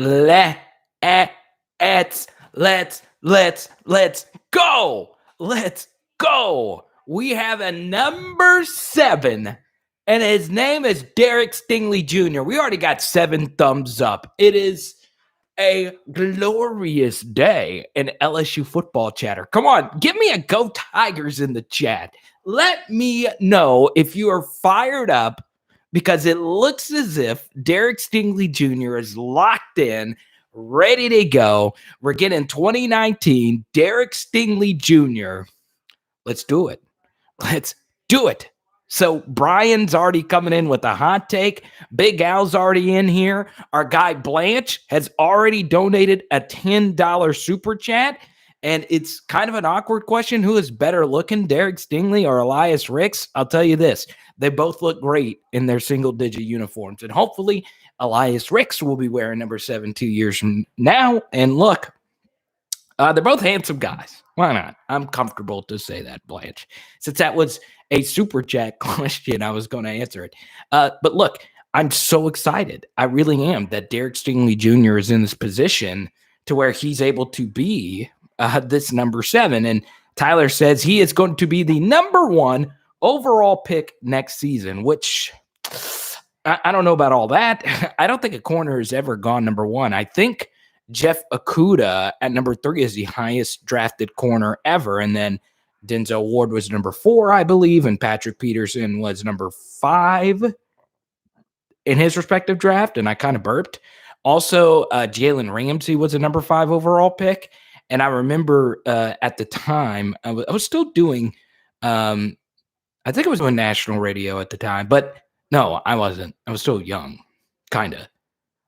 let's let's go. Let's go. We have a number 7, and his name is Derek Stingley Jr. We already got 7 thumbs up. It is a glorious day in LSU football chatter. Come on, give me a Go Tigers in the chat. Let me know if you are fired up, because it looks as if Derek Stingley Jr. is locked in, ready to go. We're getting 2019 Derek Stingley Jr. Let's do it. Let's do it. So Brian's already coming in with a hot take. Big Al's already in here. Our guy Blanche has already donated a $10 super chat. And it's kind of an awkward question. Who is better looking, Derek Stingley or Elias Ricks? I'll tell you this. They both look great in their single-digit uniforms. And hopefully Elias Ricks will be wearing number 7 2 years from now. And look, they're both handsome guys. Why not? I'm comfortable to say that, Blanche. Since that was a super chat question, I was going to answer it. But look, I'm so excited. I really am that Derek Stingley Jr. is in this position to where he's able to be this number 7. And Tyler says he is going to be the number 1 overall pick next season, which I don't know about all that. I don't think a corner has ever gone number 1. I think Jeff Okudah at number 3 is the highest drafted corner ever. And then Denzel Ward was number 4, I believe. And Patrick Peterson was number 5 in his respective draft. And I kind of burped. Also, Jalen Ramsey was a number 5 overall pick. And I remember at the time, I was still doing, I think I was doing national radio at the time. But no, I wasn't. I was still young, kind of.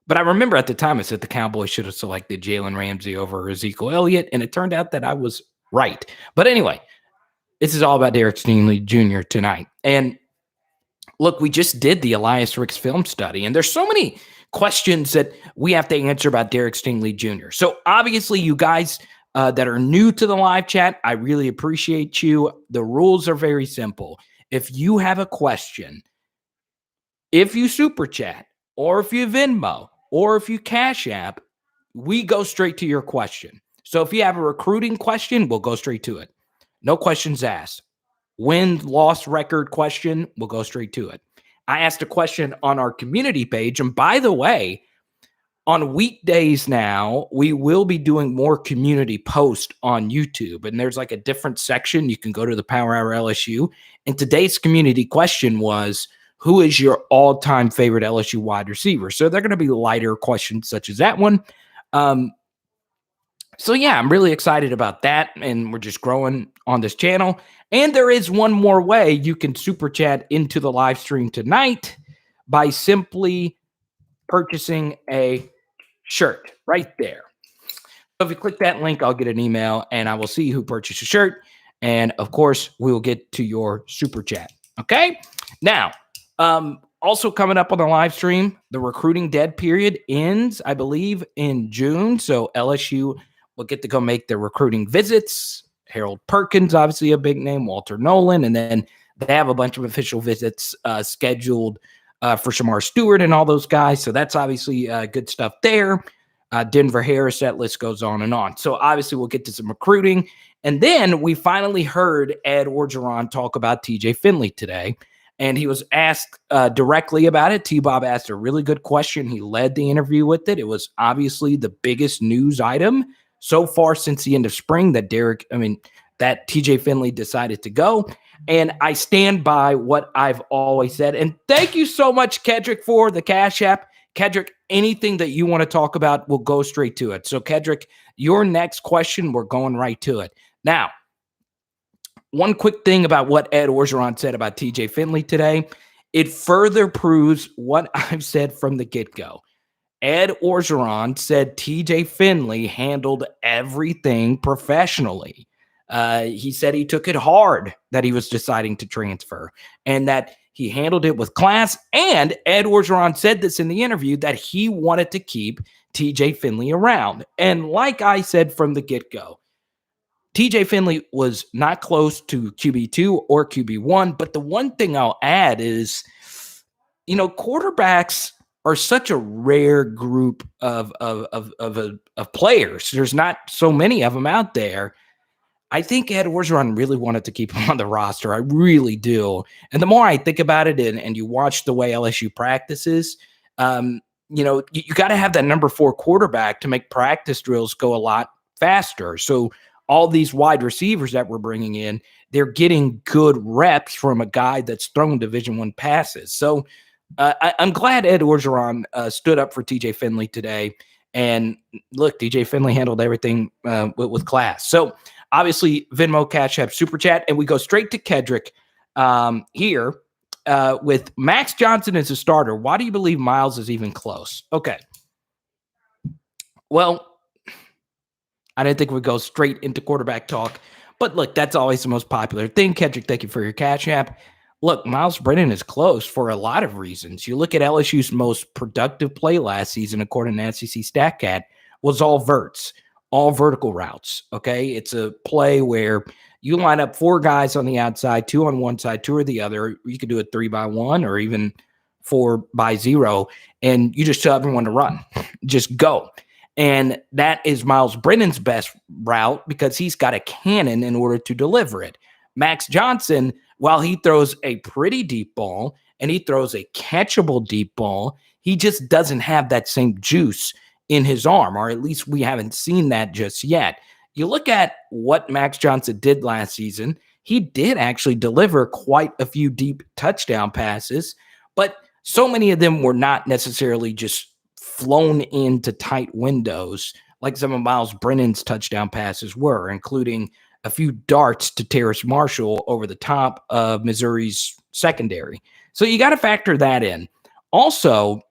But I remember at the time I said the Cowboys should have selected Jalen Ramsey over Ezekiel Elliott, and it turned out that I was right. But anyway, this is all about Derek Stingley Jr. tonight. And look, we just did the Elias Ricks film study, and there's so many questions that we have to answer about Derek Stingley Jr. So obviously, you guys that are new to the live chat, I really appreciate you. The rules are very simple. If you have a question, if you super chat, or if you Venmo, or if you Cash App, we go straight to your question. So if you have a recruiting question, we'll go straight to it. No questions asked. Win-loss record question, we'll go straight to it. I asked a question on our community page. And by the way, on weekdays now, we will be doing more community posts on YouTube. And there's like a different section. You can go to the Power Hour LSU. And today's community question was, who is your all-time favorite LSU wide receiver? So they're going to be lighter questions such as that one. So yeah, I'm really excited about that. And we're just growing on this channel. And there is one more way you can super chat into the live stream tonight by simply purchasing a shirt right there. So if you click that link, I'll get an email and I will see who purchased a shirt. And of course, we will get to your super chat. Okay. Now, also coming up on the live stream, the recruiting dead period ends, I believe, in June. So LSU will get to go make their recruiting visits. Harold Perkins, obviously a big name, Walter Nolan, and then they have a bunch of official visits scheduled for Shamar Stewart and all those guys. So that's obviously good stuff there. Denver Harris, that list goes on and on. So obviously we'll get to some recruiting. And then we finally heard Ed Orgeron talk about TJ Finley today. And he was asked directly about it. T-Bob asked a really good question. He led the interview with it. It was obviously the biggest news item so far since the end of spring that that TJ Finley decided to go. And I stand by what I've always said. And thank you so much, Kedrick, for the Cash App. Kedrick, anything that you want to talk about, we'll go straight to it. So, Kedrick, your next question, we're going right to it. Now, one quick thing about what Ed Orgeron said about TJ Finley today, it further proves what I've said from the get-go. Ed Orgeron said TJ Finley handled everything professionally. He said he took it hard that he was deciding to transfer and that he handled it with class. And Ed Orgeron said this in the interview that he wanted to keep TJ Finley around. And like I said from the get-go, TJ Finley was not close to QB2 or QB1, but the one thing I'll add is, quarterbacks are such a rare group of players. There's not so many of them out there. I think Ed Orgeron really wanted to keep him on the roster. I really do. And the more I think about it, and you watch the way LSU practices, you got to have that number 4 quarterback to make practice drills go a lot faster. So all these wide receivers that we're bringing in, they're getting good reps from a guy that's thrown Division I passes. So I'm glad Ed Orgeron stood up for TJ Finley today. And look, TJ Finley handled everything with class. So obviously, Venmo, Cash App, Super Chat, and we go straight to Kedrick here with Max Johnson as a starter. Why do you believe Myles is even close? Okay. Well, I didn't think we'd go straight into quarterback talk, but look, that's always the most popular thing. Kedrick, thank you for your Cash App. Look, Myles Brennan is close for a lot of reasons. You look at LSU's most productive play last season, according to SEC StatCat, was all verts, all vertical routes. Okay, it's a play where you line up 4 guys on the outside, 2 on one side, 2 or the other. You could do it 3-by-1 or even 4-by-0, and you just tell everyone to run, just go. And that is Myles Brennan's best route because he's got a cannon in order to deliver it. Max Johnson, while he throws a pretty deep ball and he throws a catchable deep ball, he just doesn't have that same juice in his arm, or at least we haven't seen that just yet. You look at what Max Johnson did last season, he did actually deliver quite a few deep touchdown passes, but so many of them were not necessarily just flown into tight windows like some of Myles Brennan's touchdown passes were, including a few darts to Terrace Marshall over the top of Missouri's secondary. So you got to factor that in. Also,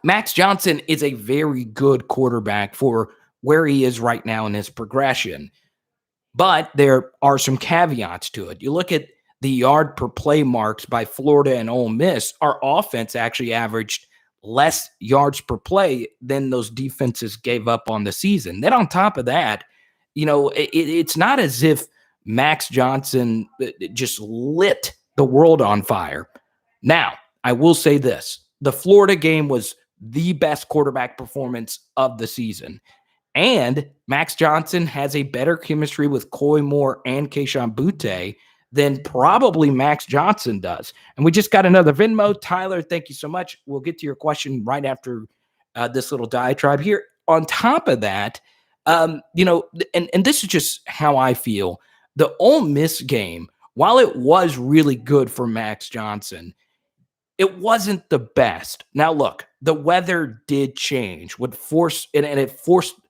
Max Johnson is a very good quarterback for where he is right now in his progression. But there are some caveats to it. You look at the yard per play marks by Florida and Ole Miss, our offense actually averaged less yards per play than those defenses gave up on the season. Then on top of that, it's not as if Max Johnson just lit the world on fire. Now, I will say this. The Florida game was the best quarterback performance of the season. And Max Johnson has a better chemistry with Coy Moore and Kayshon Boutte than probably Max Johnson does. And we just got another Venmo. Tyler, thank you so much. We'll get to your question right after this little diatribe here. On top of that, and this is just how I feel. The Ole Miss game, while it was really good for Max Johnson, it wasn't the best. Now, look, the weather did change, it forced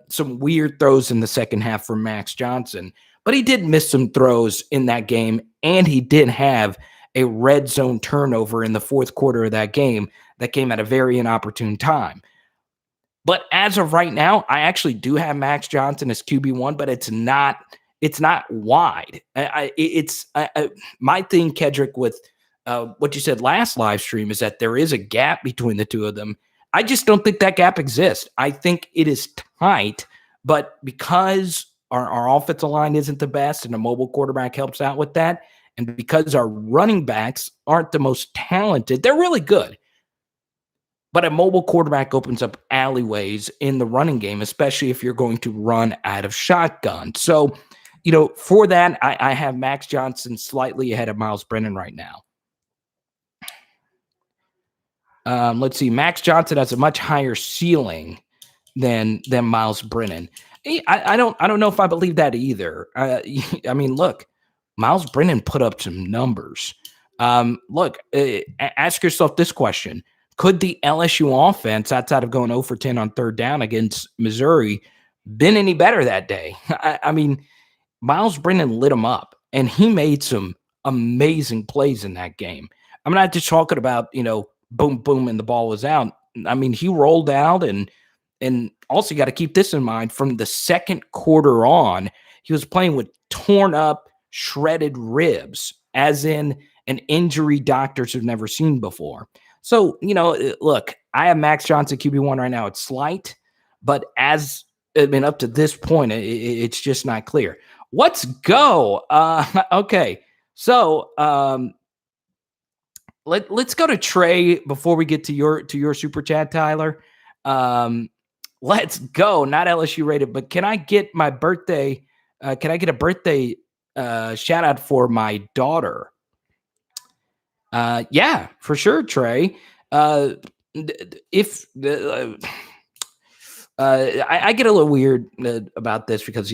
some weird throws in the second half for Max Johnson, but he did miss some throws in that game, and he did have a red zone turnover in the fourth quarter of that game that came at a very inopportune time. But as of right now, I actually do have Max Johnson as QB1, but it's not wide. My thing, Kedrick, with what you said last live stream is that there is a gap between the two of them. I just don't think that gap exists. I think it is tight, but because our offensive line isn't the best and a mobile quarterback helps out with that, and because our running backs aren't the most talented, they're really good. But a mobile quarterback opens up alleyways in the running game, especially if you're going to run out of shotgun. So, for that, I have Max Johnson slightly ahead of Myles Brennan right now. Let's see. Max Johnson has a much higher ceiling than Myles Brennan. I don't know if I believe that either. Look, Myles Brennan put up some numbers. Ask yourself this question. Could the LSU offense, outside of going 0 for 10 on third down against Missouri, been any better that day? Myles Brennan lit him up, and he made some amazing plays in that game. I'm not just talking about, boom, boom, and the ball was out. He rolled out, and also you got to keep this in mind. From the second quarter on, he was playing with torn up, shredded ribs, as in an injury doctors have never seen before. So, look, I have Max Johnson QB1 right now. It's slight, but up to this point, it's just not clear. Let's go. Okay. So, let's go to Trey before we get to your super chat, Tyler. Um, let's go. Not LSU rated, but can I get my birthday? Can I get a birthday shout out for my daughter? Yeah, for sure, Trey. If I get a little weird about this because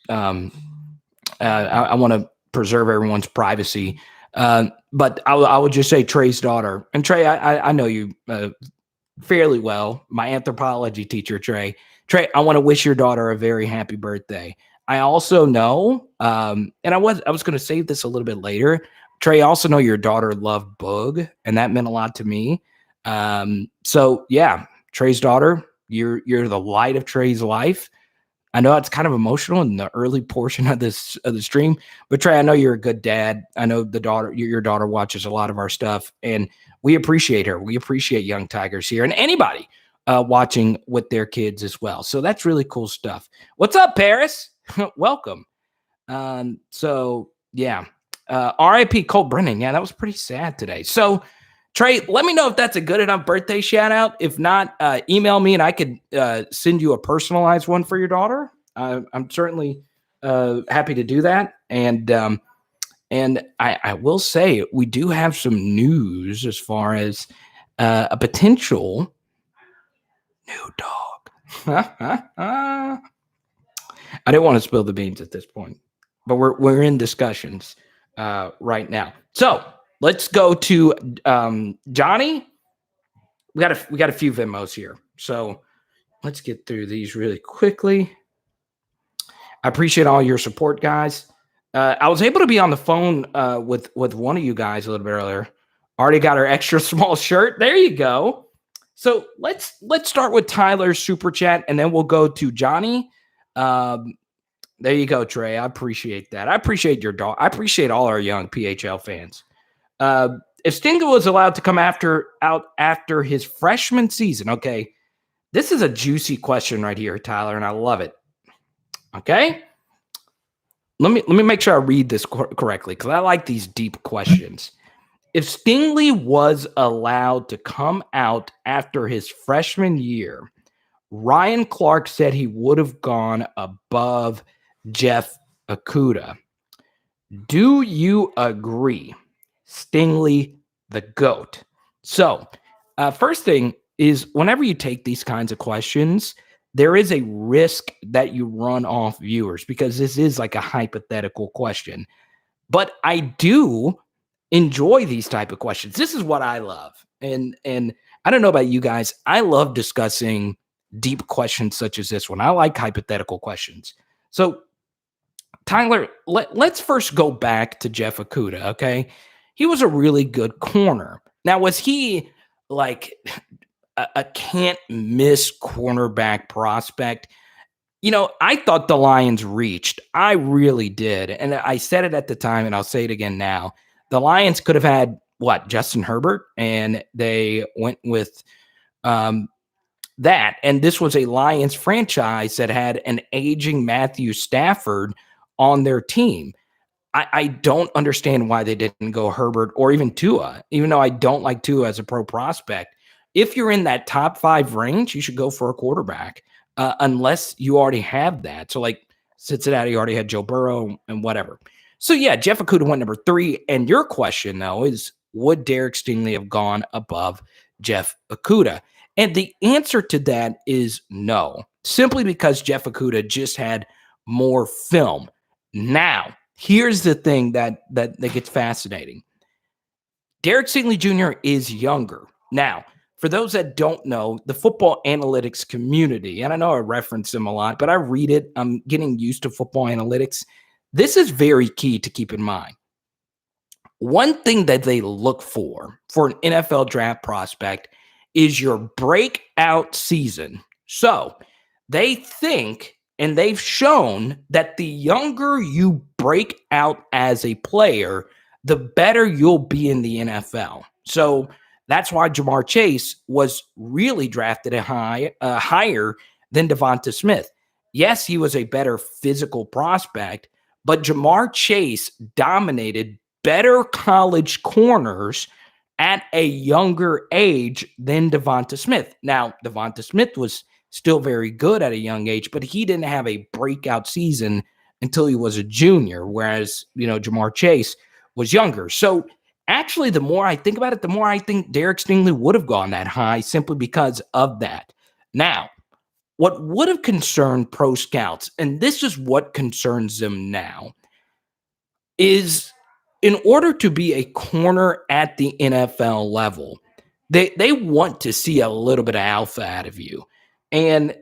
um, I want to preserve everyone's privacy. But I would just say Trey's daughter. And Trey, I know you fairly well. My anthropology teacher, Trey. Trey, I want to wish your daughter a very happy birthday. I also know, and I was going to save this a little bit later. Trey, I also know your daughter loved Boog, and that meant a lot to me. So yeah, Trey's daughter, you're the light of Trey's life. I know it's kind of emotional in the early portion of the stream, but Trey, I know you're a good dad. I know your daughter watches a lot of our stuff, and we appreciate her. We appreciate Young Tigers here, and anybody watching with their kids as well. So that's really cool stuff. What's up, Paris? Welcome. So yeah, R.I.P. Colt Brennan. Yeah, that was pretty sad today. So Trey, let me know if that's a good enough birthday shout out. If not, email me and I could send you a personalized one for your daughter. I'm certainly happy to do that. And I will say we do have some news as far as a potential new dog. I didn't want to spill the beans at this point, but we're in discussions right now. So let's go to Johnny. We got a few Venmos here, so let's get through these really quickly. I appreciate all your support, guys. I was able to be on the phone with one of you guys a little bit earlier. Already got our extra small shirt. There you go. So let's start with Tyler's super chat, and then we'll go to Johnny. There you go, Trey. I appreciate that. I appreciate your dog. I appreciate all our young PHL fans. If Stingley was allowed to come out after his freshman season, okay, this is a juicy question right here, Tyler, and I love it. Okay, let me make sure I read this correctly because I like these deep questions. If Stingley was allowed to come out after his freshman year, Ryan Clark said he would have gone above Jeff Okudah. Do you agree? Stingley, the GOAT. So, first thing is whenever you take these kinds of questions, there is a risk that you run off viewers because this is like a hypothetical question. But I do enjoy these type of questions. This is what I love. And I don't know about you guys. I love discussing deep questions such as this one. I like hypothetical questions. So, Tyler, let's first go back to Jeff Okudah, okay? He was a really good corner. Now, was he like a can't-miss cornerback prospect? You know, I thought the Lions reached. I really did. And I said it at the time, and I'll say it again now. The Lions could have had, Justin Herbert, and they went with that. And this was a Lions franchise that had an aging Matthew Stafford on their team. I don't understand why they didn't go Herbert or even Tua, even though I don't like Tua as a pro prospect. If you're in that top 5 range, you should go for a quarterback unless you already have that. So like Cincinnati already had Joe Burrow and whatever. So yeah, Jeff Okudah went number 3. And your question though is, would Derek Stingley have gone above Jeff Okudah? And the answer to that is no, simply because Jeff Okudah just had more film. Now, here's the thing that gets fascinating. Derek Stingley Jr. is younger. Now, for those that don't know, the football analytics community, and I know I reference them a lot, but I read it. I'm getting used to football analytics. This is very key to keep in mind. One thing that they look for an NFL draft prospect is your breakout season. So they think, and they've shown that the younger you break out as a player, the better you'll be in the NFL. So that's why Jamar Chase was really drafted higher than Devonta Smith. Yes, he was a better physical prospect, but Jamar Chase dominated better college corners at a younger age than Devonta Smith. Now, Devonta Smith was still very good at a young age, but he didn't have a breakout season until he was a junior, whereas, Jamar Chase was younger. So actually, the more I think about it, the more I think Derek Stingley would have gone that high simply because of that. Now, what would have concerned pro scouts, and this is what concerns them now, is in order to be a corner at the NFL level, they want to see a little bit of alpha out of you. And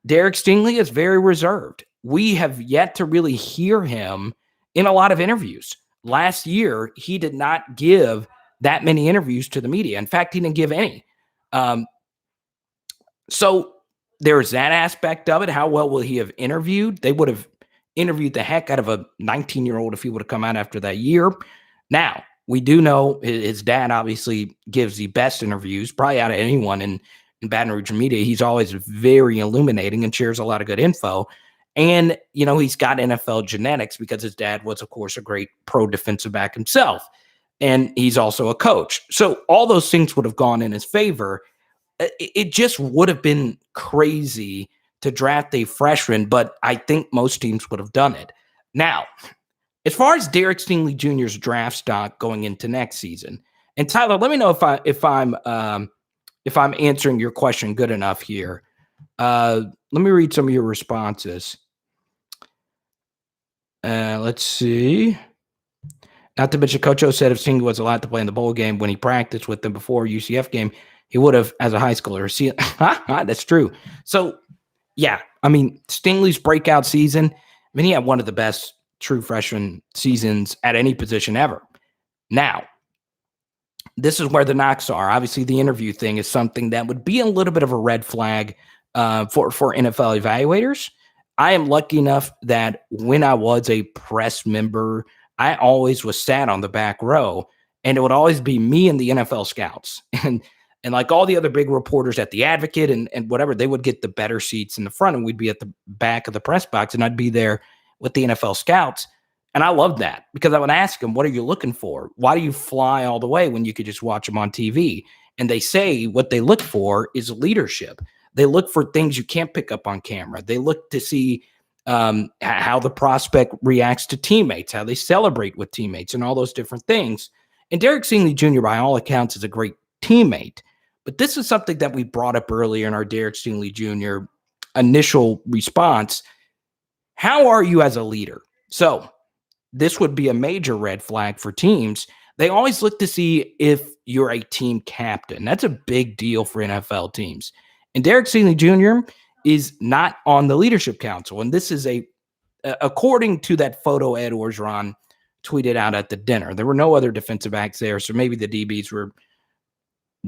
Derek Stingley is very reserved. We have yet to really hear him in a lot of interviews. Last year, he did not give that many interviews to the media. In fact, he didn't give any. So there's that aspect of it. How well will he have interviewed? They would have interviewed the heck out of a 19-year-old if he would have come out after that year. Now, we do know his dad obviously gives the best interviews, probably out of anyone in Baton Rouge media. He's always very illuminating and shares a lot of good info. And, he's got NFL genetics because his dad was, of course, a great pro defensive back himself. And he's also a coach. So all those things would have gone in his favor. It just would have been crazy to draft a freshman, but I think most teams would have done it. Now, as far as Derek Stingley Jr.'s draft stock going into next season, and Tyler, let me know if I'm answering your question good enough here. Let me read some of your responses. Let's see. Not to mention, Coach O said if Stingley was allowed to play in the bowl game when he practiced with them before UCF game, he would have as a high schooler. See, that's true. So, yeah, Stingley's breakout season, he had one of the best true freshman seasons at any position ever. Now, this is where the knocks are. Obviously, the interview thing is something that would be a little bit of a red flag for NFL evaluators. I am lucky enough that when I was a press member, I always was sat on the back row, and it would always be me and the NFL scouts. And like all the other big reporters at the Advocate and whatever, they would get the better seats in the front, and we'd be at the back of the press box, and I'd be there with the NFL scouts. And I loved that because I would ask them, what are you looking for? Why do you fly all the way when you could just watch them on TV? And they say what they look for is leadership. They look for things you can't pick up on camera. They look to see how the prospect reacts to teammates, how they celebrate with teammates, and all those different things. And Derek Stingley Jr., by all accounts, is a great teammate. But this is something that we brought up earlier in our Derek Stingley Jr. initial response. How are you as a leader? So this would be a major red flag for teams. They always look to see if you're a team captain. That's a big deal for NFL teams. And Derek Stingley Jr. is not on the leadership council. And this is according to that photo Ed Orgeron tweeted out at the dinner. There were no other defensive backs there, so maybe the DBs were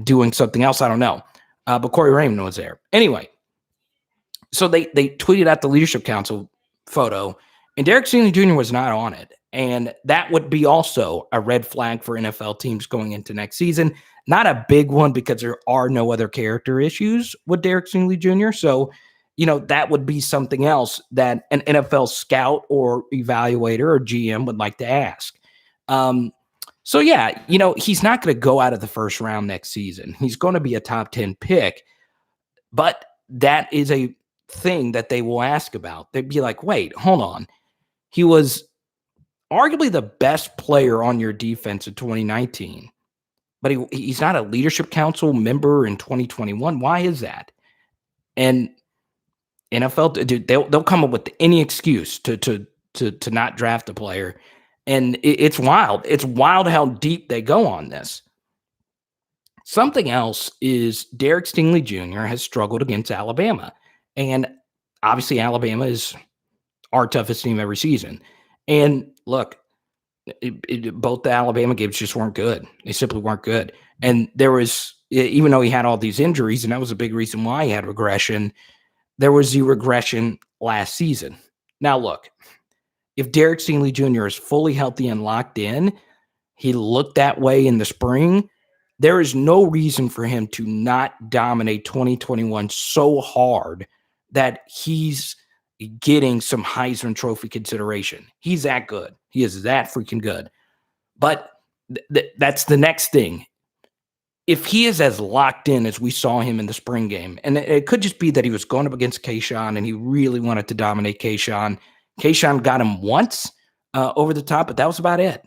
doing something else. I don't know. But Corey Raymond was there. Anyway, so they tweeted out the leadership council photo, and Derek Stingley Jr. was not on it. And that would be also a red flag for NFL teams going into next season. Not a big one because there are no other character issues with Derek Stingley Jr. So, that would be something else that an NFL scout or evaluator or GM would like to ask. So, yeah, he's not going to go out of the first round next season. He's going to be a top 10 pick. But that is a thing that they will ask about. They'd be like, wait, hold on. He was arguably the best player on your defense in 2019, but he's not a leadership council member in 2021. Why is that? And NFL, dude, they'll come up with any excuse to not draft a player. And it's wild. It's wild how deep they go on this. Something else is Derek Stingley Jr. has struggled against Alabama. And obviously Alabama is our toughest team every season. And look, both the Alabama games just weren't good. They simply weren't good. And there was, even though he had all these injuries, and that was a big reason why he had regression, there was the regression last season. Now, look, if Derek Stingley Jr. is fully healthy and locked in, he looked that way in the spring, there is no reason for him to not dominate 2021 so hard that he's getting some Heisman Trophy consideration. He's that good. He is that freaking good. But that's the next thing. if he is as locked in as we saw him in the spring game, and it could just be that he was going up against Kayshawn and he really wanted to dominate Kayshawn. Kayshawn got him once over the top, but that was about it.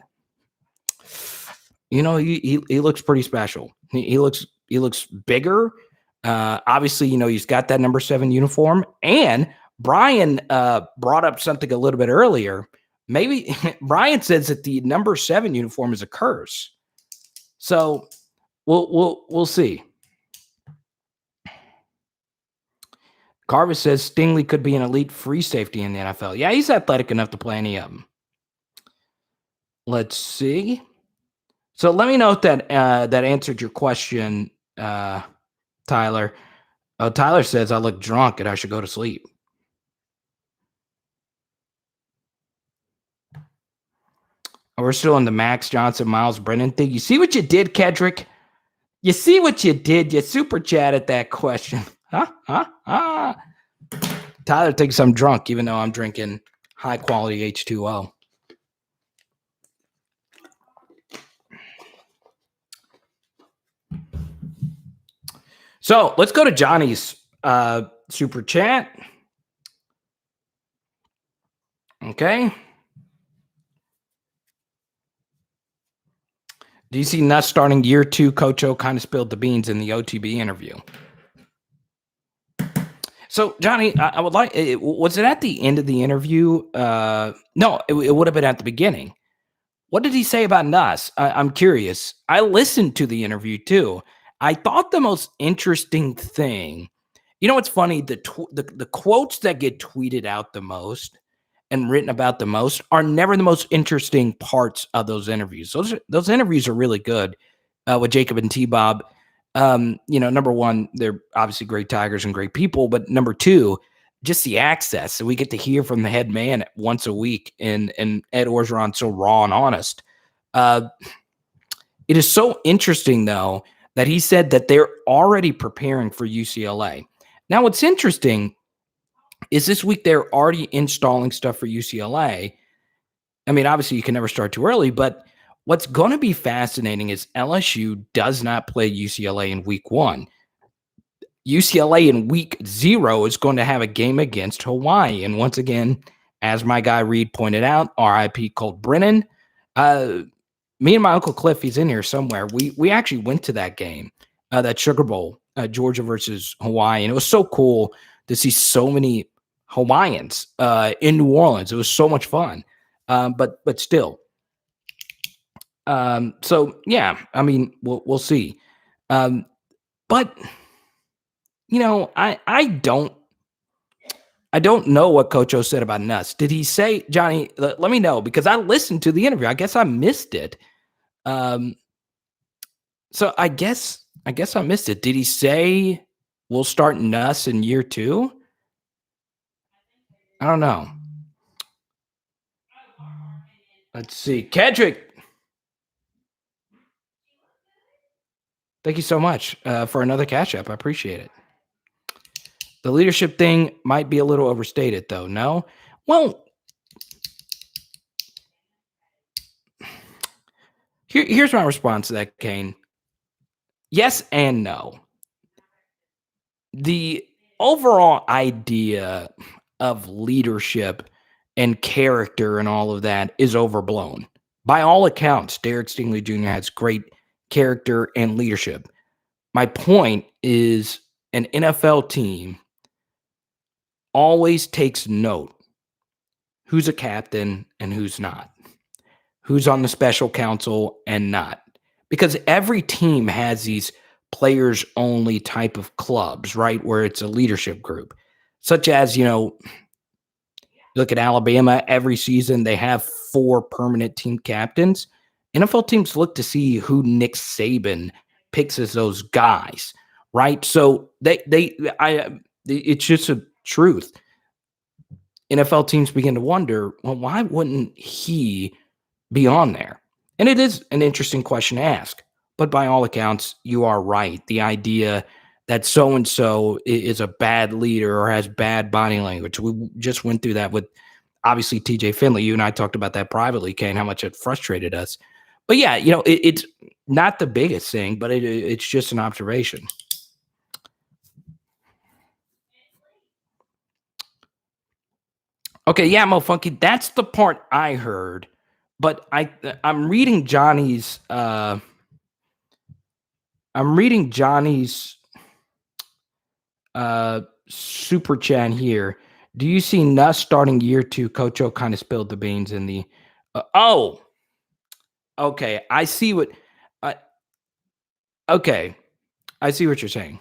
You know, he looks pretty special. He looks bigger. Obviously, you know, he's got that number 7 uniform. And Brian brought up something a little bit earlier. Maybe Brian says that the number 7 uniform is a curse. So we'll see. Carver says Stingley could be an elite free safety in the NFL. Yeah, he's athletic enough to play any of them. Let's see. So let me know if that answered your question, Tyler. Oh, Tyler says I look drunk and I should go to sleep. We're still in the Max Johnson, Myles Brennan thing. You see what you did, Kedrick? You see what you did? You super chatted that question. Tyler thinks I'm drunk, even though I'm drinking high-quality H2O. So let's go to Johnny's super chat. Okay. Do you see Nuss starting year 2? Coach O kind of spilled the beans in the OTB interview. So, Johnny, I would like, was it at the end of the interview? No, it would have been at the beginning. What did he say about Nuss? I'm curious. I listened to the interview too. I thought the most interesting thing, you know what's funny? The quotes that get tweeted out the most and written about the most are never the most interesting parts of those interviews. Those interviews are really good with Jacob and T-Bob. You know, number one, they're obviously great Tigers and great people, but number two, just the access. So we get to hear from the head man once a week, and Ed Orgeron so raw and honest. It is so interesting, though, that he said that they're already preparing for UCLA. Now, what's interesting is this week they're already installing stuff for UCLA. I mean, obviously you can never start too early, but what's going to be fascinating is LSU does not play UCLA in week 1. UCLA in week 0 is going to have a game against Hawaii. And once again, as my guy Reed pointed out, RIP Colt Brennan, me and my Uncle Cliff, he's in here somewhere. We actually went to that game, that Sugar Bowl, Georgia versus Hawaii. And it was so cool to see so many Hawaiians in New Orleans. It was so much fun. But still. So yeah, I mean, we'll see. But you know, I don't know what Coach O said about Nuss. Did he say, Johnny, let me know, because I listened to the interview. I guess I missed it. So I guess I missed it. Did he say we'll start Nuss in year 2? I don't know. Let's see. Kedrick, thank you so much for another cash app. I appreciate it. The leadership thing might be a little overstated, though. No? Well, here's my response to that, Kane. Yes and no. The overall idea of leadership and character and all of that is overblown. By all accounts, Derek Stingley Jr. has great character and leadership. My point is an NFL team always takes note who's a captain and who's not, who's on the special counsel and not, because every team has these players only type of clubs, right? Where it's a leadership group, such as, you know, look at Alabama. Every season they have 4 permanent team captains. NFL teams look to see who Nick Saban picks as those guys, right? So it's just a truth. NFL teams begin to wonder, well, why wouldn't he be on there? And it is an interesting question to ask. But by all accounts, you are right. The idea that so-and-so is a bad leader or has bad body language. We just went through that with, obviously, TJ Finley. You and I talked about that privately, Kane, how much it frustrated us. But yeah, it's not the biggest thing, but it's just an observation. Okay, yeah, Mo Funky, that's the part I heard. But I'm reading Johnny's super chat here. Do you see Nuss starting year 2? Coach O kind of spilled the beans in the oh, okay. I see what okay. I see what you're saying.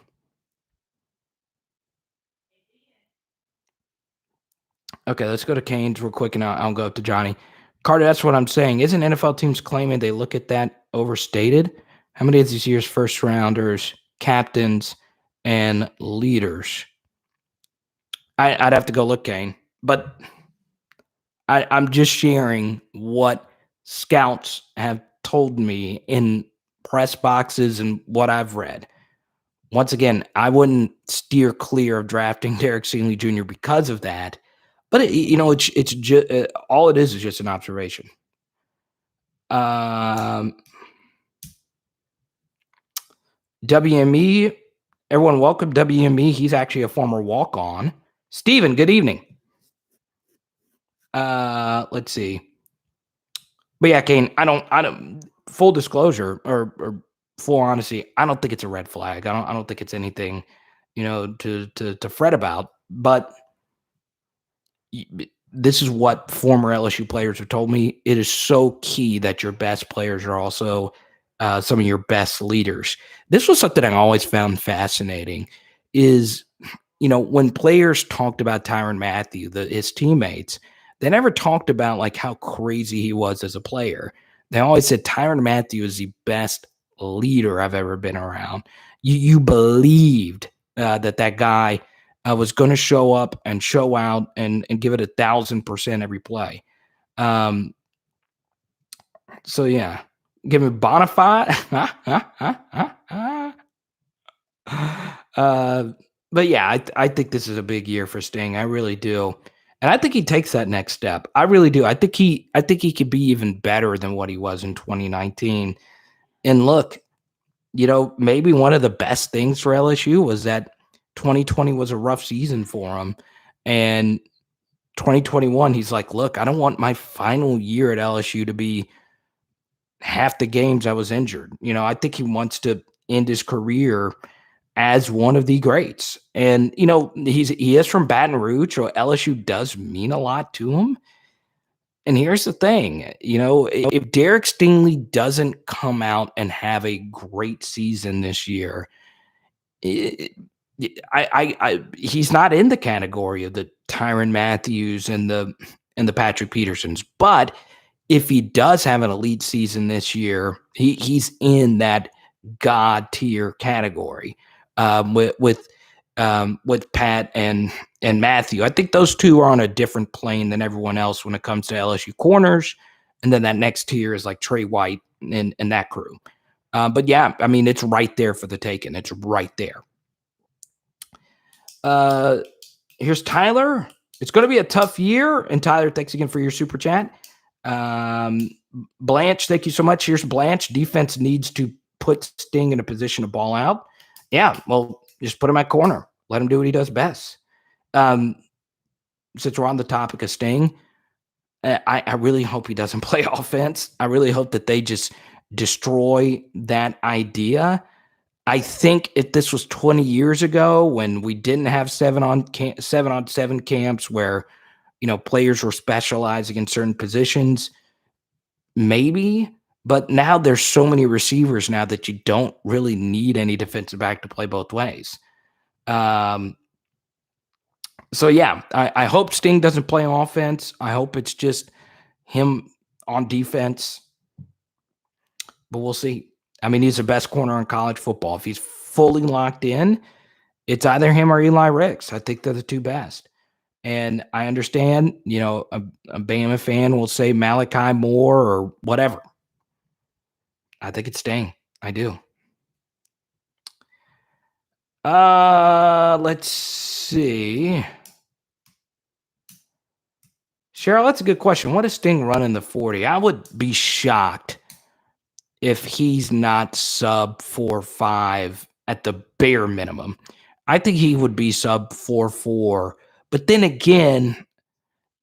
Okay, let's go to Canes real quick, and I'll go up to Johnny. Carter, that's what I'm saying. Isn't NFL teams claiming they look at that overstated? How many of these years first rounders, captains, and leaders? I'd have to go look, Kane. But I'm just sharing what scouts have told me in press boxes and what I've read. Once again, I wouldn't steer clear of drafting Derek Stingley Jr. because of that. But it's just all it is just an observation. WME, everyone, welcome WME. He's actually a former walk-on. Steven, good evening. Let's see. But yeah, Kane, I don't. Full disclosure or full honesty, I don't think it's a red flag. I don't think it's anything, to fret about. But this is what former LSU players have told me. It is so key that your best players are also some of your best leaders. This was something I always found fascinating. Is when players talked about Tyrann Mathieu, his teammates, they never talked about like how crazy he was as a player. They always said Tyrann Mathieu is the best leader I've ever been around. You believed that guy was going to show up and show out and give it 1,000% every play. So yeah, give me Bonafide. But yeah, I think this is a big year for Sting. I really do. And I think he takes that next step. I really do. I think he could be even better than what he was in 2019. And look, maybe one of the best things for LSU was that 2020 was a rough season for him. And 2021, he's like, look, I don't want my final year at LSU to be half the games I was injured. I think he wants to end his career as one of the greats. And, he is from Baton Rouge, so LSU does mean a lot to him. And here's the thing, if Derek Stingley doesn't come out and have a great season this year, he's not in the category of the Tyrann Mathieu's and the Patrick Petersons. But if he does have an elite season this year, he's in that God tier category with Pat and Mathieu. I think those two are on a different plane than everyone else when it comes to LSU corners. And then that next tier is like Trey White and that crew. But yeah, I mean, it's right there for the taking. It's right there. Here's Tyler. It's going to be a tough year. And Tyler, thanks again for your super chat. Blanche, thank you so much. Here's Blanche. Defense needs to put Sting in a position to ball out. Yeah, well, just put him at corner. Let him do what he does best. Since we're on the topic of Sting, I really hope he doesn't play offense. I really hope that they just destroy that idea. I think if this was 20 years ago when we didn't have 7-on-7 camps where, players were specializing in certain positions, maybe. But now there's so many receivers now that you don't really need any defensive back to play both ways. So yeah, I hope Sting doesn't play on offense. I hope it's just him on defense. But we'll see. I mean, he's the best corner in college football. If he's fully locked in, it's either him or Eli Ricks. I think they're the two best. And I understand, a Bama fan will say Malachi Moore or whatever. I think it's Sting. I do. Let's see. Cheryl, that's a good question. What does Sting run in the 40? I would be shocked if he's not sub 4.5 at the bare minimum. I think he would be sub 4.4. But then again,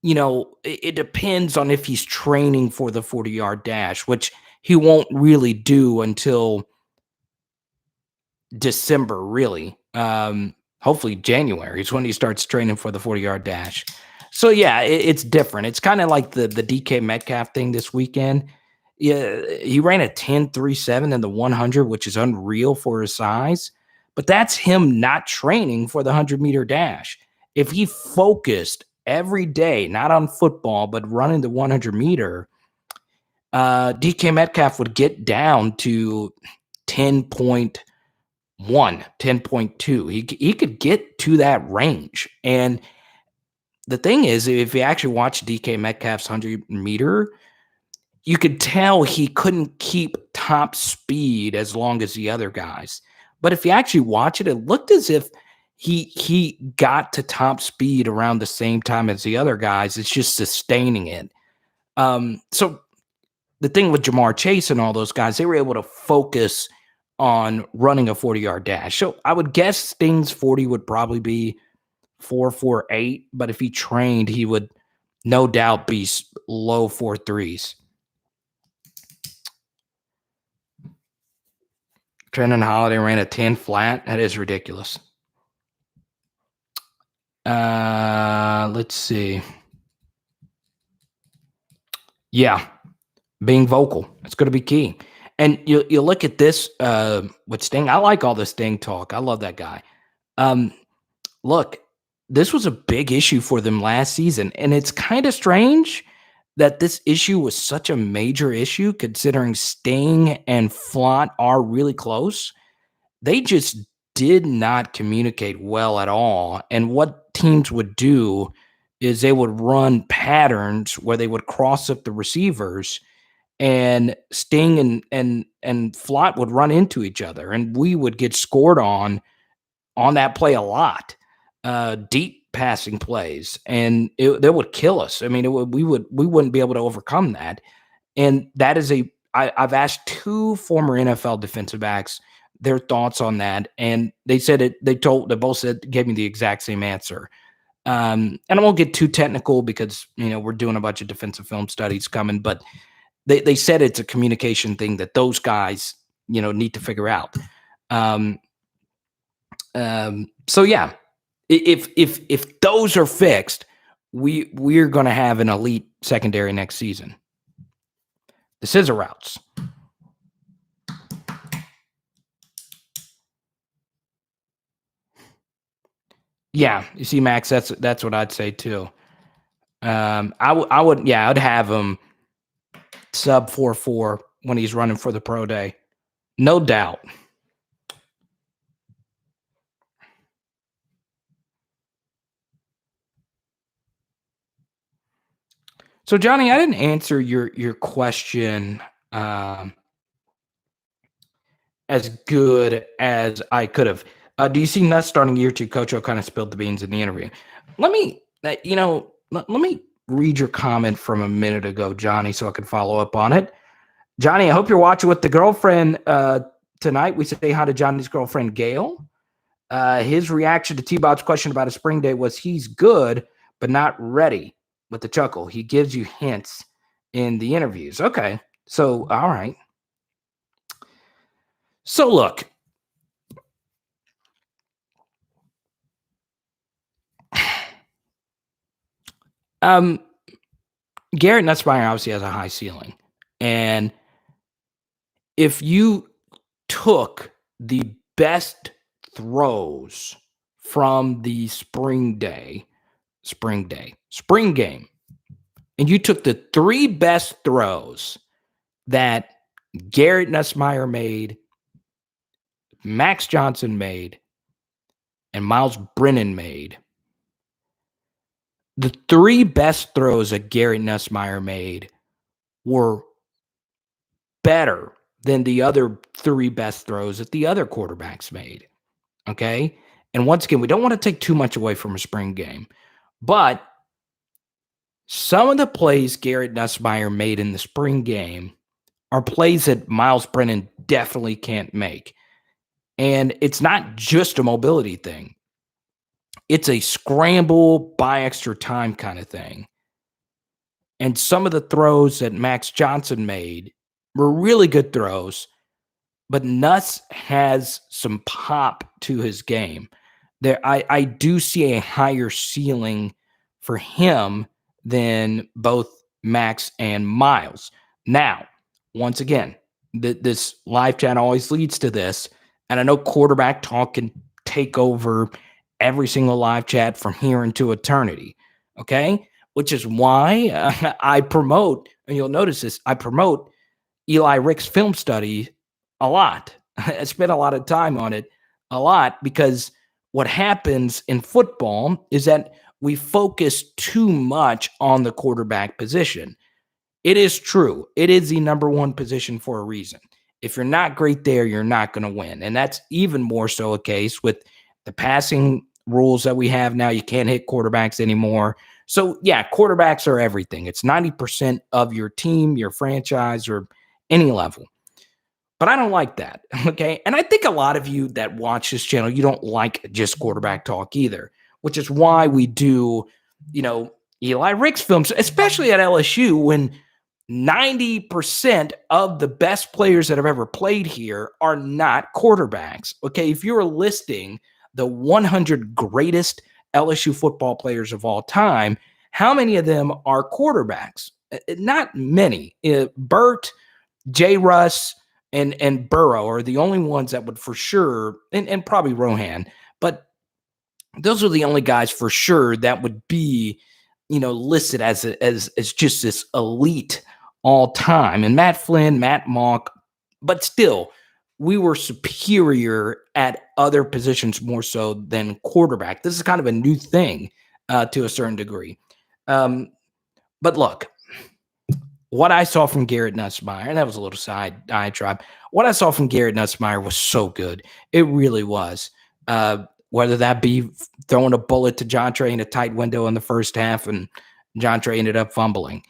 it depends on if he's training for the 40-yard dash, which he won't really do until December, really. Hopefully January is when he starts training for the 40-yard dash. So, yeah, it's different. It's kind of like the DK Metcalf thing this weekend. Yeah, he ran a 10.37 in the 100, which is unreal for his size. But that's him not training for the 100-meter dash. If he focused every day, not on football, but running the 100-meter, DK Metcalf would get down to 10.1, 10.2. He could get to that range. And the thing is, if you actually watch DK Metcalf's 100-meter, you could tell he couldn't keep top speed as long as the other guys. But if you actually watch it, it looked as if he got to top speed around the same time as the other guys. It's just sustaining it. So the thing with Jamar Chase and all those guys, they were able to focus on running a 40-yard dash. So I would guess Sting's 40 would probably be 4.48, but if he trained, he would no doubt be low 4.3s. Trenton Holiday ran a 10 flat. That is ridiculous. Let's see. Yeah, being vocal. It's going to be key. And you look at this with Sting. I like all the Sting talk. I love that guy. Look, this was a big issue for them last season, and it's kind of strange that this issue was such a major issue considering Sting and Flott are really close. They just did not communicate well at all. And what teams would do is they would run patterns where they would cross up the receivers, and Sting and Flott would run into each other, and we would get scored on that play a lot. Deep passing plays, and that would kill us. I mean, we wouldn't be able to overcome that. And that is I've asked 2 former NFL defensive backs their thoughts on that, and they said they both gave me the exact same answer. And I won't get too technical because we're doing a bunch of defensive film studies coming, but they said it's a communication thing that those guys need to figure out. So yeah. If those are fixed, we're going to have an elite secondary next season. The scissor routes. Yeah, you see, Max, that's what I'd say too. I'd have him sub 4.4 when he's running for the pro day, no doubt. So, Johnny, I didn't answer your question as good as I could have. Do you see Nuts starting year 2? Coach O kind of spilled the beans in the interview. Let me, let me read your comment from a minute ago, Johnny, so I can follow up on it. Johnny, I hope you're watching with the girlfriend tonight. We say hi to Johnny's girlfriend, Gail. His reaction to T-Bot's question about a spring day was he's good, but not ready. With the chuckle, he gives you hints in the interviews. Okay, so all right. So look, Garrett Nussmeier obviously has a high ceiling, and if you took the best throws from the spring game, and you took the 3 best throws that Garrett Nussmeier made, Max Johnson made, and Myles Brennan made, the 3 best throws that Garrett Nussmeier made were better than the other 3 best throws that the other quarterbacks made. Okay? And once again, we don't want to take too much away from a spring game, but some of the plays Garrett Nussmeier made in the spring game are plays that Myles Brennan definitely can't make. And it's not just a mobility thing. It's a scramble, buy extra time kind of thing. And some of the throws that Max Johnson made were really good throws, but Nuss has some pop to his game. I do see a higher ceiling for him than both Max and Myles. Now, once again, this live chat always leads to this, and I know quarterback talk can take over every single live chat from here into eternity, okay? Which is why I promote, and you'll notice this, I promote Eli Rick's film study a lot. I spent a lot of time on it a lot because what happens in football is that we focus too much on the quarterback position. It is true. It is the number one position for a reason. If you're not great there, you're not going to win. And that's even more so a case with the passing rules that we have now. You can't hit quarterbacks anymore. So, yeah, quarterbacks are everything. It's 90% of your team, your franchise, or any level. But I don't like that, okay? And I think a lot of you that watch this channel, you don't like just quarterback talk either, which is why we do, Eli Rick's films, especially at LSU, when 90% of the best players that have ever played here are not quarterbacks, okay? If you're listing the 100 greatest LSU football players of all time, how many of them are quarterbacks? Not many. Burt, J. Russ, and Burrow are the only ones that would for sure, and probably Rohan, but those are the only guys for sure that would be, listed as just this elite all time. And Matt Flynn, Matt Mock, but still, we were superior at other positions more so than quarterback. This is kind of a new thing to a certain degree. But look, what I saw from Garrett Nussmeier, and that was a little side diatribe, what I saw from Garrett Nussmeier was so good. It really was. Whether that be throwing a bullet to Jontre in a tight window in the first half, and Jontre ended up fumbling.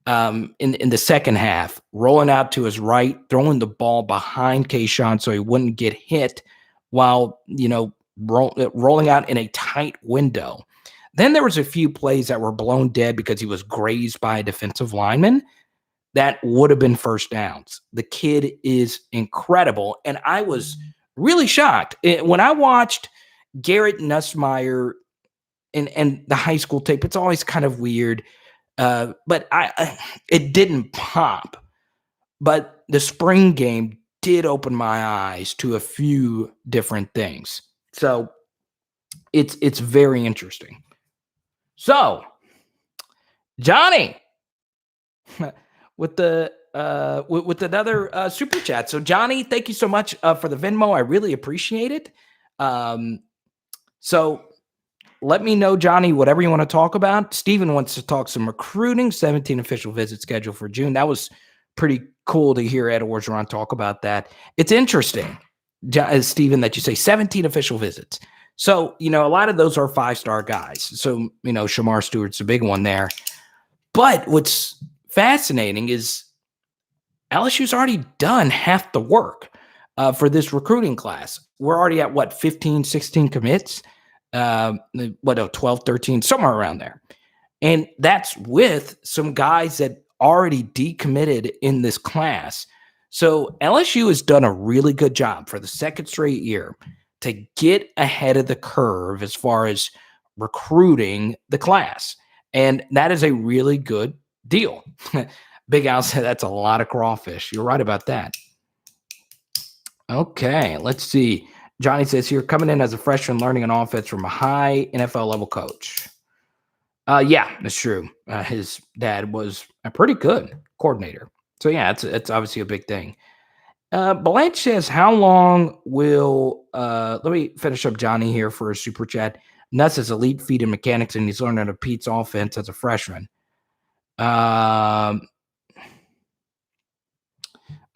In the second half, rolling out to his right, throwing the ball behind Kayshawn so he wouldn't get hit while, rolling out in a tight window. Then there was a few plays that were blown dead because he was grazed by a defensive lineman. That would have been first downs. The kid is incredible. And I was really shocked. When I watched Garrett Nussmeier and the high school tape, it's always kind of weird. But it didn't pop. But the spring game did open my eyes to a few different things. So it's very interesting. So, Johnny, with another super chat. So, Johnny, thank you so much for the Venmo. I really appreciate it. So let me know, Johnny, whatever you want to talk about. Steven wants to talk some recruiting, 17 official visits scheduled for June. That was pretty cool to hear Ed Orgeron talk about that. It's interesting, Steven, that you say 17 official visits. So, a lot of those are 5-star guys. So, Shamar Stewart's a big one there. But what's fascinating is LSU's already done half the work for this recruiting class. We're already at 15, 16 commits? 12, 13, somewhere around there. And that's with some guys that already decommitted in this class. So LSU has done a really good job for the second straight year to get ahead of the curve as far as recruiting the class. And that is a really good deal. Big Al said that's a lot of crawfish. You're right about that. Okay, let's see. Johnny says here, coming in as a freshman, learning an offense from a high NFL level coach. Yeah, that's true. His dad was a pretty good coordinator. So yeah, it's obviously a big thing. Blanche says, how long will, let me finish up Johnny here for a super chat. Nuss has elite feet and mechanics, and he's learning a Pete's offense as a freshman.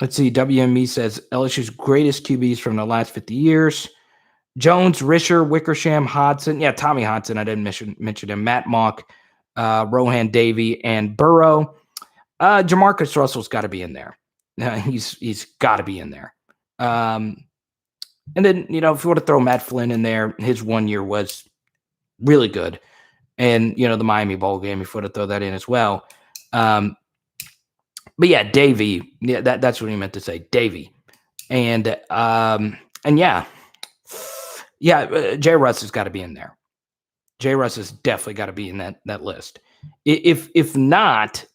Let's see. WME says LSU's greatest QBs from the last 50 years. Jones, Risher, Wickersham, Hodson. Yeah, Tommy Hodson. I didn't mention him. Matt Mock, Rohan Davey, and Burrow. Jamarcus Russell's got to be in there. He's got to be in there. And then, if you want to throw Matt Flynn in there, his 1 year was really good. And, the Miami Bowl game, if you want to throw that in as well. But yeah, Davey, that's what he meant to say, Davey. And yeah, Jay Russ has got to be in there. Jay Russ has definitely got to be in that list. If not,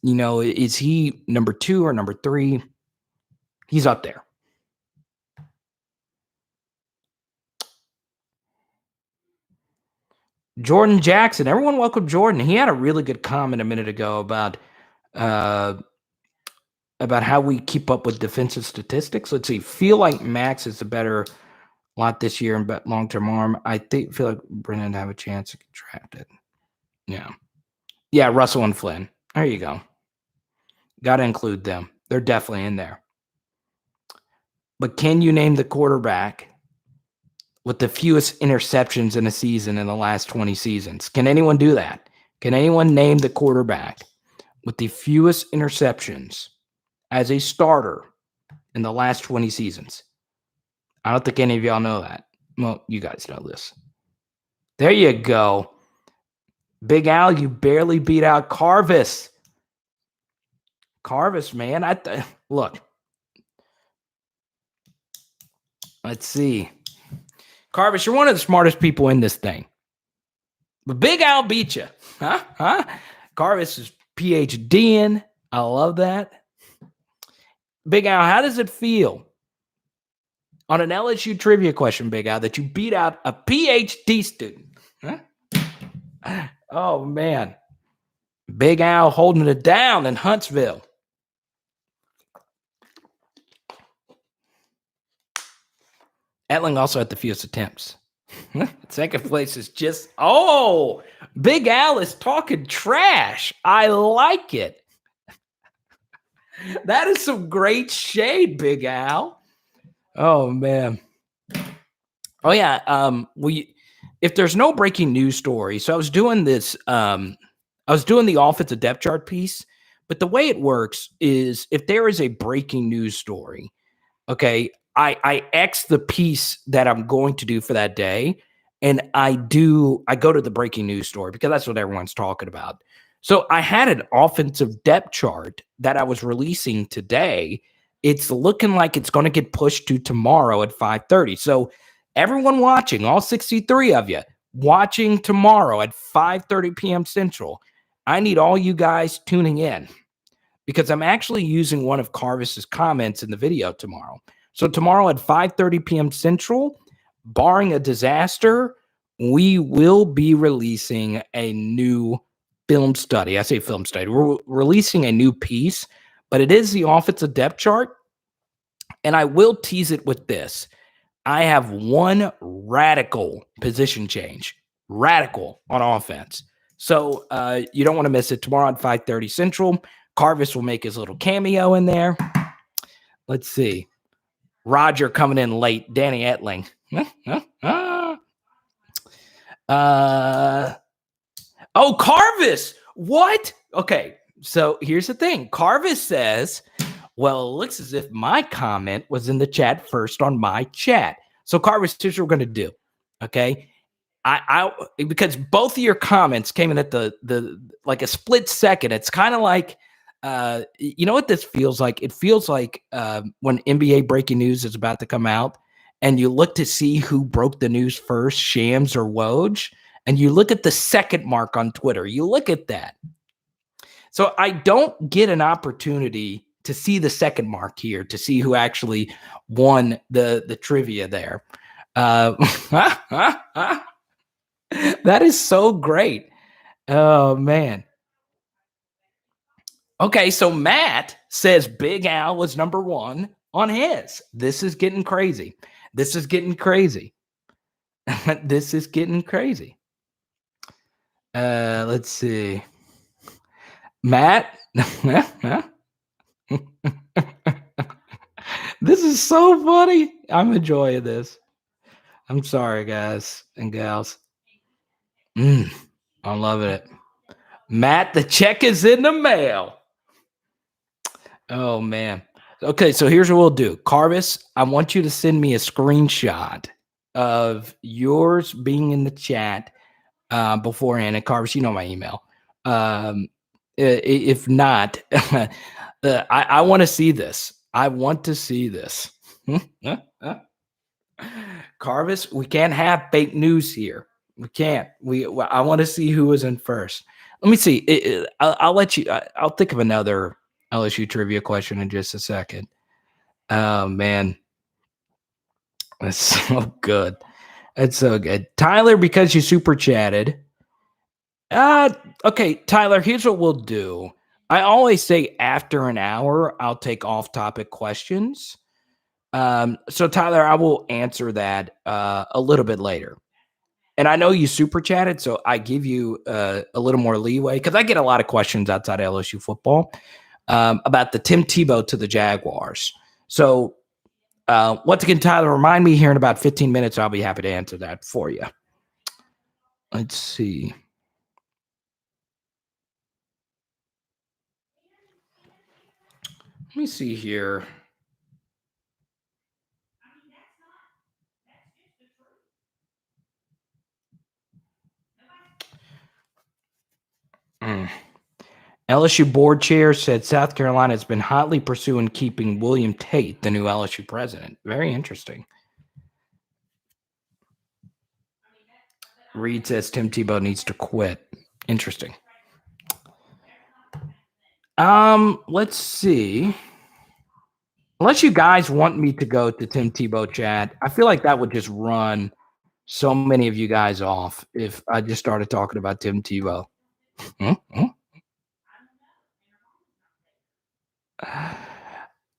is he number 2 or number 3? He's up there. Jordan Jackson. Everyone welcome Jordan. He had a really good comment a minute ago about how we keep up with defensive statistics. Let's see. Feel like Max is a better lot this year and long-term arm. I feel like Brennan have a chance to get drafted. Yeah, Russell and Flynn. There you go. Got to include them. They're definitely in there. But can you name the quarterback with the fewest interceptions in a season in the last 20 seasons? Can anyone do that? Can anyone name the quarterback with the fewest interceptions as a starter in the last 20 seasons? I don't think any of y'all know that. Well, you guys know this. There you go. Big Al, you barely beat out Carvis. Carvis, man. Look. Let's see. Carvis, you're one of the smartest people in this thing. But Big Al beat you. Huh? Carvis is PhD in. I love that. Big Al, how does it feel on an LSU trivia question, Big Al, that you beat out a PhD student? Huh? Oh, man. Big Al holding it down in Huntsville. Etling also had the fewest attempts. Second place is just, Big Al is talking trash. I like it. That is some great shade, Big Al. Oh, man. Oh, yeah. If there's no breaking news story, so I was doing this, I was doing the offensive depth chart piece, but the way it works is if there is a breaking news story, okay, I X the piece that I'm going to do for that day, and I go to the breaking news story because that's what everyone's talking about. So I had an offensive depth chart that I was releasing today. It's looking like it's going to get pushed to tomorrow at 5:30. So everyone watching, all 63 of you watching tomorrow at 5:30 p.m. Central, I need all you guys tuning in because I'm actually using one of Carvis's comments in the video tomorrow. So tomorrow at 5:30 p.m. Central, barring a disaster, we will be releasing a new film study. I say film study. We're releasing a new piece, but it is the offensive depth chart. And I will tease it with this. I have one radical position change, radical on offense. So you don't want to miss it. Tomorrow at 5:30 Central, Carvis will make his little cameo in there. Let's see. Roger coming in late. Danny Etling. Carvis. What? Okay. So here's the thing. Carvis says, well, it looks as if my comment was in the chat first on my chat. So Carvis, here's what we're going to do. Okay. I because both of your comments came in at the like a split second. It's kind of like, you know what this feels like? It feels like when NBA breaking news is about to come out and you look to see who broke the news first, Shams or Woj, and you look at the second mark on Twitter. You look at that. So I don't get an opportunity to see the second mark here, to see who actually won the trivia there. That is so great. Oh, man. Okay, so Matt says Big Al was number 1 on his. This is getting crazy. This is getting crazy. This is getting crazy. Let's see. Matt. This is so funny. I'm enjoying this. I'm sorry, guys and gals. I'm loving it. Matt, the check is in the mail. Oh, man. Okay, so here's what we'll do. Carvis, I want you to send me a screenshot of yours being in the chat beforehand. And Carvis, you know my email. If not, I want to see this. I want to see this. Carvis, we can't have fake news here. We can't. I want to see who was in first. Let me see. I'll let you. I'll think of another LSU trivia question in just a second. Oh man, that's so good. That's so good, Tyler. Because you super chatted. Okay, Tyler. Here's what we'll do. I always say after an hour, I'll take off-topic questions. So Tyler, I will answer that a little bit later. And I know you super chatted, so I give you a little more leeway because I get a lot of questions outside of LSU football about the Tim Tebow to the Jaguars. So once again, Tyler, remind me here in about 15 minutes. I'll be happy to answer that for you. Let's see. Let me see here. LSU board chair said South Carolina has been hotly pursuing keeping William Tate, the new LSU president. Very interesting. Reed says Tim Tebow needs to quit. Interesting. Let's see. Unless you guys want me to go to Tim Tebow chat, I feel like that would just run so many of you guys off if I just started talking about Tim Tebow.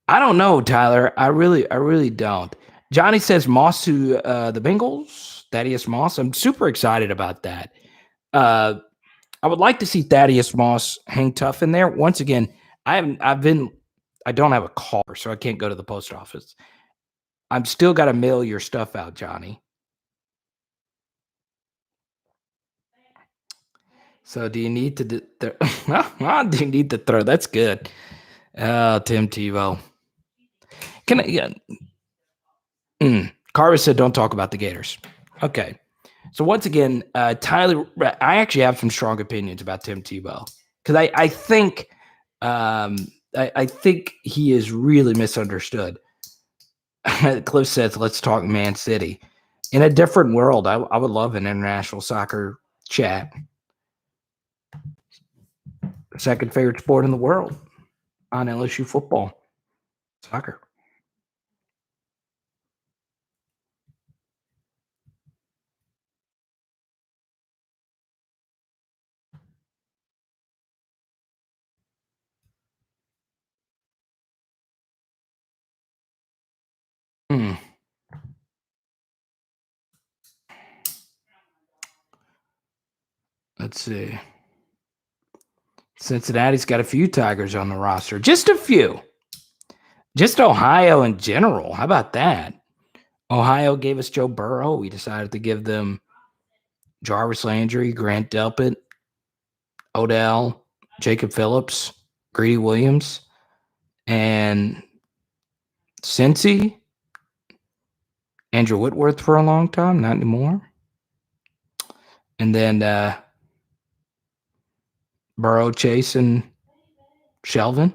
I don't know, Tyler. I really don't. Johnny says Moss to the Bengals. Thaddeus Moss. I'm super excited about that. I would like to see Thaddeus Moss hang tough in there. Once again, I don't have a car, so I can't go to the post office. I'm still got to mail your stuff out, Johnny. So do you need to do you need to throw? That's good. Tim Tebow. Can I? Yeah. Carver said, "Don't talk about the Gators." Okay. So once again, Tyler, I actually have some strong opinions about Tim Tebow because I think I think he is really misunderstood. Cliff says, "Let's talk Man City." In a different world, I would love an international soccer chat. Second favorite sport in the world on LSU football, soccer. Let's see. Cincinnati's got a few Tigers on the roster. Just a few. Just Ohio in general. How about that? Ohio gave us Joe Burrow. We decided to give them Jarvis Landry, Grant Delpit, Odell, Jacob Phillips, Greedy Williams, and Cincy. Andrew Whitworth for a long time, not anymore. And then Burrow, Chase, and Shelvin.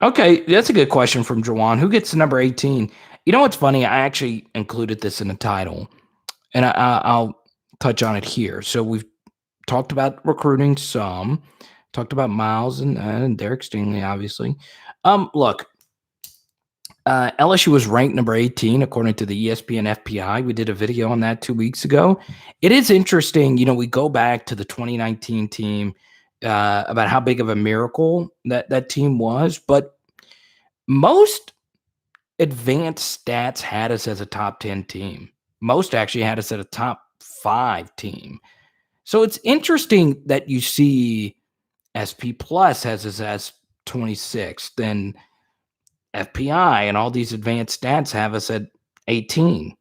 Okay, that's a good question from Jawan. Who gets the number 18? You know what's funny? I actually included this in the title, and I'll touch on it here. So we've talked about recruiting some, talked about Myles and Derek Stingley, obviously. Look, LSU was ranked number 18 according to the ESPN FPI. We did a video on that 2 weeks ago. It is interesting. You know, we go back to the 2019 team about how big of a miracle that team was, but most advanced stats had us as a top 10 team. Most actually had us at a top 5 team. So it's interesting that you see SP Plus has us as 26th, then FPI and all these advanced stats have us at 18.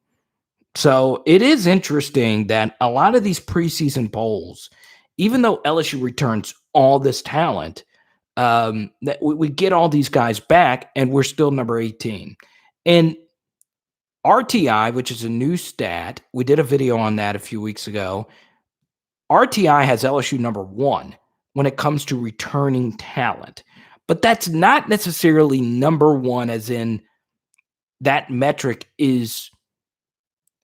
So it is interesting that a lot of these preseason polls, even though LSU returns all this talent, that we get all these guys back and we're still number 18. And RTI, which is a new stat, we did a video on that a few weeks ago. RTI has LSU number 1 when it comes to returning talent. But that's not necessarily number 1, as in that metric is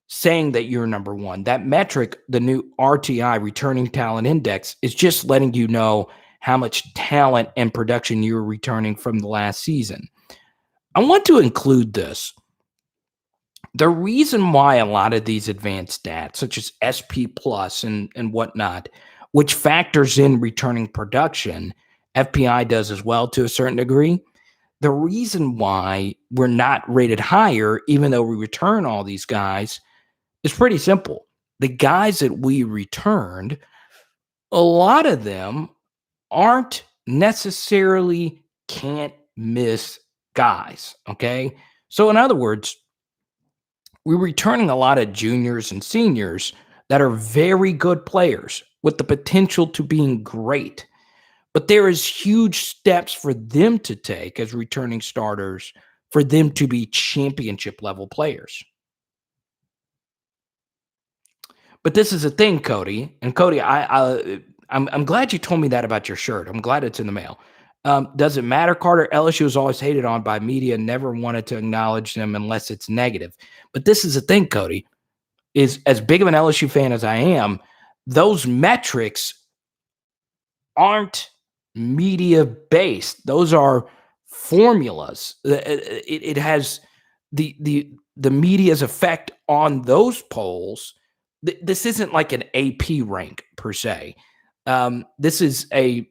saying that you're number 1. That metric, the new RTI, returning talent index, is just letting you know how much talent and production you're returning from the last season. I want to include this. The reason why a lot of these advanced stats, such as SP plus and whatnot, which factors in returning production, FPI does as well to a certain degree. The reason why we're not rated higher, even though we return all these guys, is pretty simple. The guys that we returned, a lot of them aren't necessarily can't miss guys. Okay. So, in other words, we're returning a lot of juniors and seniors that are very good players with the potential to being great. But there is huge steps for them to take as returning starters for them to be championship level players. But this is a thing, Cody. And Cody, I'm glad you told me that about your shirt. I'm glad it's in the mail. Does it matter, Carter? LSU is always hated on by media, never wanted to acknowledge them unless it's negative. But this is the thing, Cody, is as big of an LSU fan as I am, those metrics aren't media based. Those are formulas. It has the media's effect on those polls. This isn't like an AP rank per se. This is a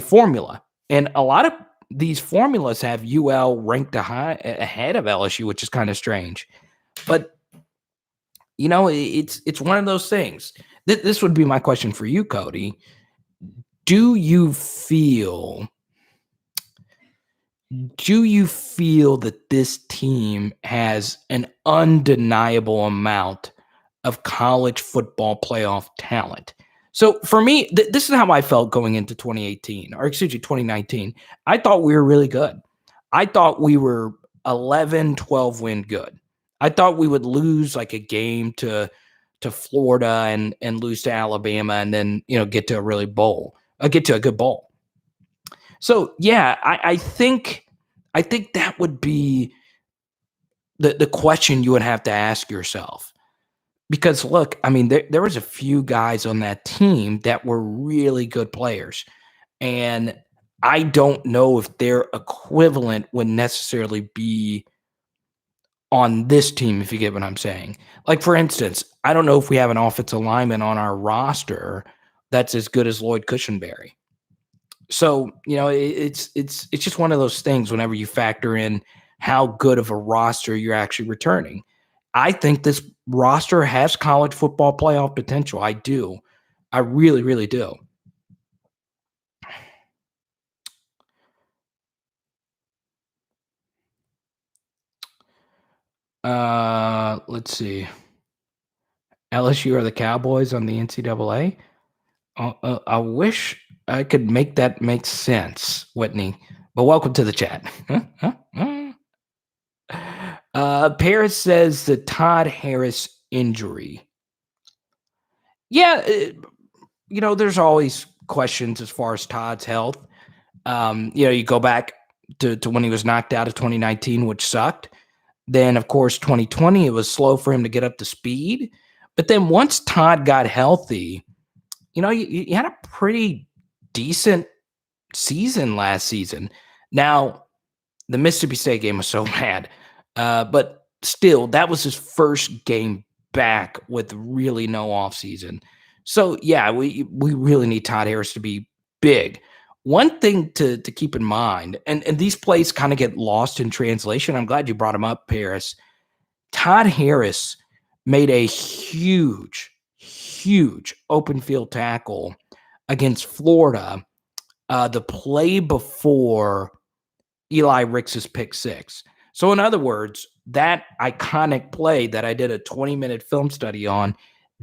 formula, and a lot of these formulas have UL ranked ahead of LSU, which is kind of strange. But it's one of those things. This would be my question for you, Cody. Do you feel that this team has an undeniable amount of college football playoff talent? So for me, this is how I felt going into 2019. I thought we were really good. I thought we were 11, 12 win good. I thought we would lose like a game to Florida and lose to Alabama and then, get to a good bowl. So yeah, I think that would be the question you would have to ask yourself. Because look, I mean, there was a few guys on that team that were really good players. And I don't know if their equivalent would necessarily be on this team, if you get what I'm saying. Like, for instance, I don't know if we have an offensive lineman on our roster that's as good as Lloyd Cushenberry. So, it's just one of those things whenever you factor in how good of a roster you're actually returning. I think this roster has college football playoff potential. I do. I really, really do. Let's see. LSU are the Cowboys on the NCAA. I wish I could make that make sense, Whitney. But welcome to the chat. Paris says the Todd Harris injury. Yeah, there's always questions as far as Todd's health. You go back to when he was knocked out of 2019, which sucked. Then, of course, 2020, it was slow for him to get up to speed. But then once Todd got healthy, you had a pretty decent season last season. Now, the Mississippi State game was so bad. But still, that was his first game back with really no offseason. So, yeah, we really need Todd Harris to be big. One thing to keep in mind, and these plays kind of get lost in translation. I'm glad you brought him up, Paris. Todd Harris made a huge open field tackle against Florida the play before Eli Ricks' pick six. So, in other words, that iconic play that I did a 20-minute film study on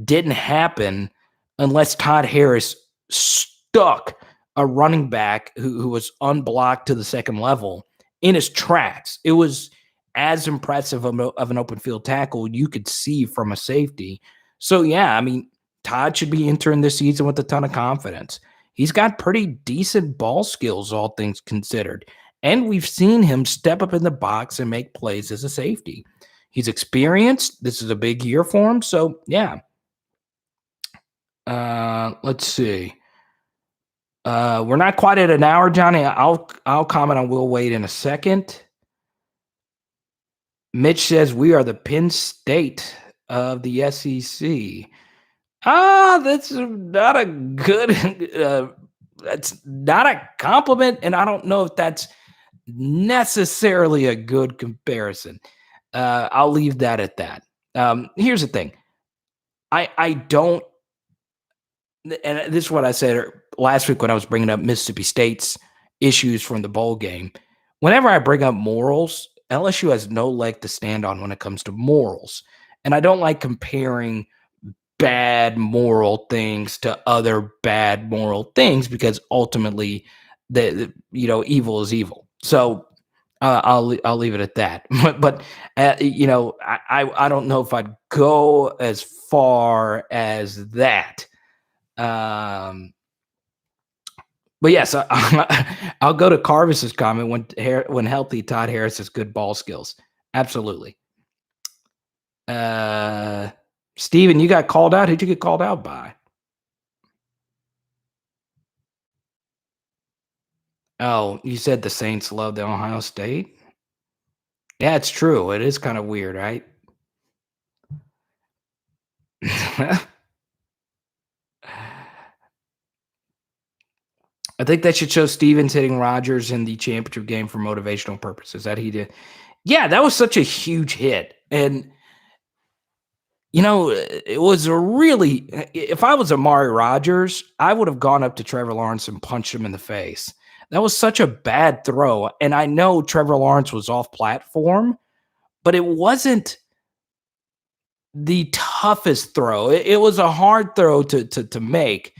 didn't happen unless Todd Harris stuck a running back who was unblocked to the second level in his tracks. It was as impressive of an open field tackle you could see from a safety. So, yeah, I mean, Todd should be entering this season with a ton of confidence. He's got pretty decent ball skills, all things considered. And we've seen him step up in the box and make plays as a safety. He's experienced. This is a big year for him. So, yeah. Let's see. We're not quite at an hour, Johnny. I'll comment on Will Wade in a second. Mitch says we are the Penn State of the SEC. That's not a good that's not a compliment, and I don't know if that's necessarily a good comparison. I'll leave that at that. Here's the thing. I don't, and this is what I said last week when I was bringing up Mississippi State's issues from the bowl game. Whenever I bring up morals, LSU has no leg to stand on when it comes to morals. And I don't like comparing bad moral things to other bad moral things because ultimately evil is evil. So I'll leave it at that. But I don't know if I'd go as far as that. But yes, I'll go to Carvis's comment when healthy. Todd Harris has good ball skills. Absolutely. Steven, you got called out. Who'd you get called out by? Oh, you said the Saints love the Ohio State? Yeah, it's true. It is kind of weird, right? I think that should show Stevens hitting Rodgers in the championship game for motivational purposes. That he did. Yeah, that was such a huge hit. And, it was if I was Amari Rodgers, I would have gone up to Trevor Lawrence and punched him in the face. That was such a bad throw. And I know Trevor Lawrence was off platform, but it wasn't the toughest throw. It was a hard throw to make,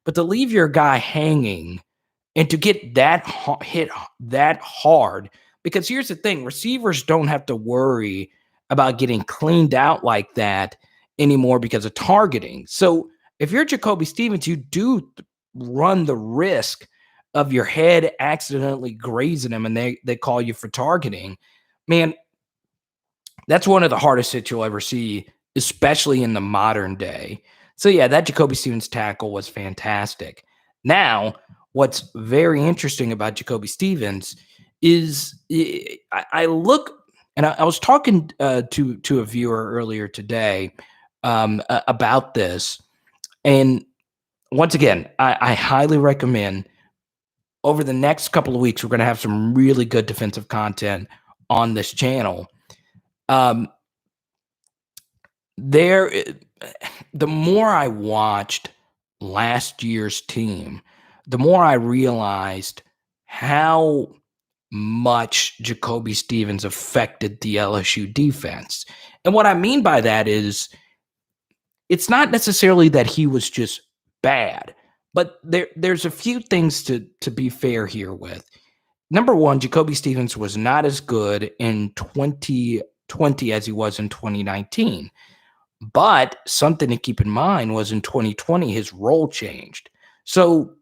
but to leave your guy hanging and to get that hit that hard, because here's the thing, receivers don't have to worry about getting cleaned out like that anymore because of targeting. So if you're Jacoby Stevens, you do run the risk of your head accidentally grazing him and they call you for targeting. Man, that's one of the hardest hits you'll ever see, especially in the modern day. So yeah, that Jacoby Stevens tackle was fantastic. Now, what's very interesting about Jacoby Stevens is I look, and I was talking to a viewer earlier today about this. And once again, I highly recommend over the next couple of weeks, we're going to have some really good defensive content on this channel. The more I watched last year's team, the more I realized how much Jacoby Stevens affected the LSU defense. And what I mean by that is it's not necessarily that he was just bad, but there's a few things to be fair here with. Number one, Jacoby Stevens was not as good in 2020 as he was in 2019. But something to keep in mind was in 2020, his role changed. So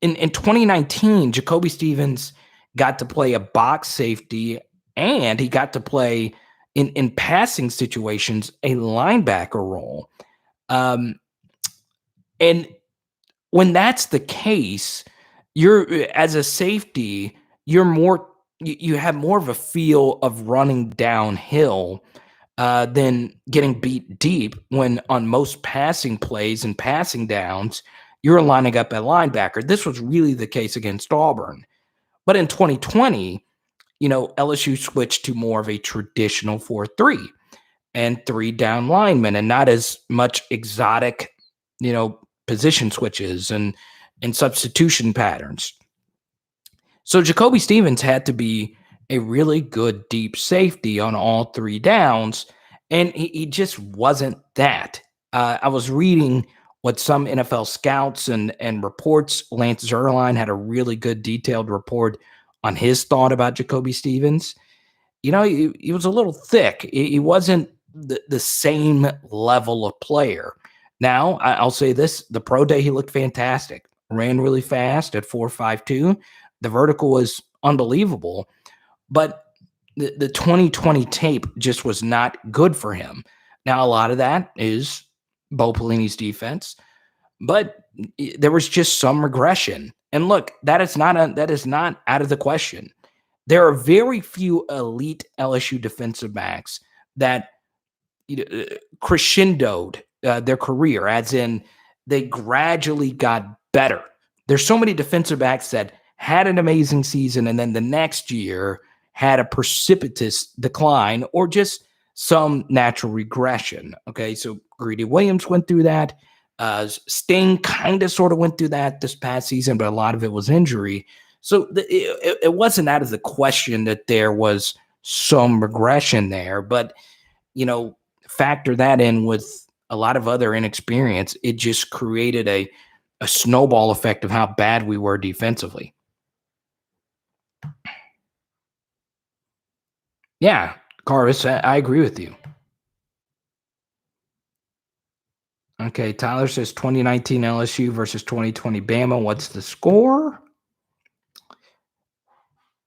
in 2019, Jacoby Stevens got to play a box safety and he got to play in passing situations a linebacker role. And when that's the case, you're as a safety, you have more of a feel of running downhill than getting beat deep when on most passing plays and passing downs, you're lining up at linebacker. This was really the case against Auburn. But in 2020, LSU switched to more of a traditional 4-3 and 3 down linemen and not as much exotic, position switches and substitution patterns. So Jacoby Stevens had to be a really good deep safety on all 3 downs, and he just wasn't that. I was reading what some NFL scouts and reports. Lance Zierlein had a really good detailed report on his thought about Jacoby Stevens. He was a little thick. He wasn't the same level of player. Now, I'll say this: the pro day, he looked fantastic. Ran really fast at 4.52. The vertical was unbelievable, but the 2020 tape just was not good for him. Now, a lot of that is Bo Pelini's defense, but there was just some regression. And look, that is not out of the question. There are very few elite LSU defensive backs that crescendoed their career, as in they gradually got better. There's so many defensive backs that had an amazing season and then the next year had a precipitous decline or just some natural regression. Okay, so Greedy Williams went through that. Sting kind of sort of went through that this past season, but a lot of it was injury. So it wasn't out of the question that there was some regression there, but factor that in with a lot of other inexperience, it just created a snowball effect of how bad we were defensively. Yeah, Carvis, I agree with you. Okay, Tyler says 2019 LSU versus 2020 Bama. What's the score?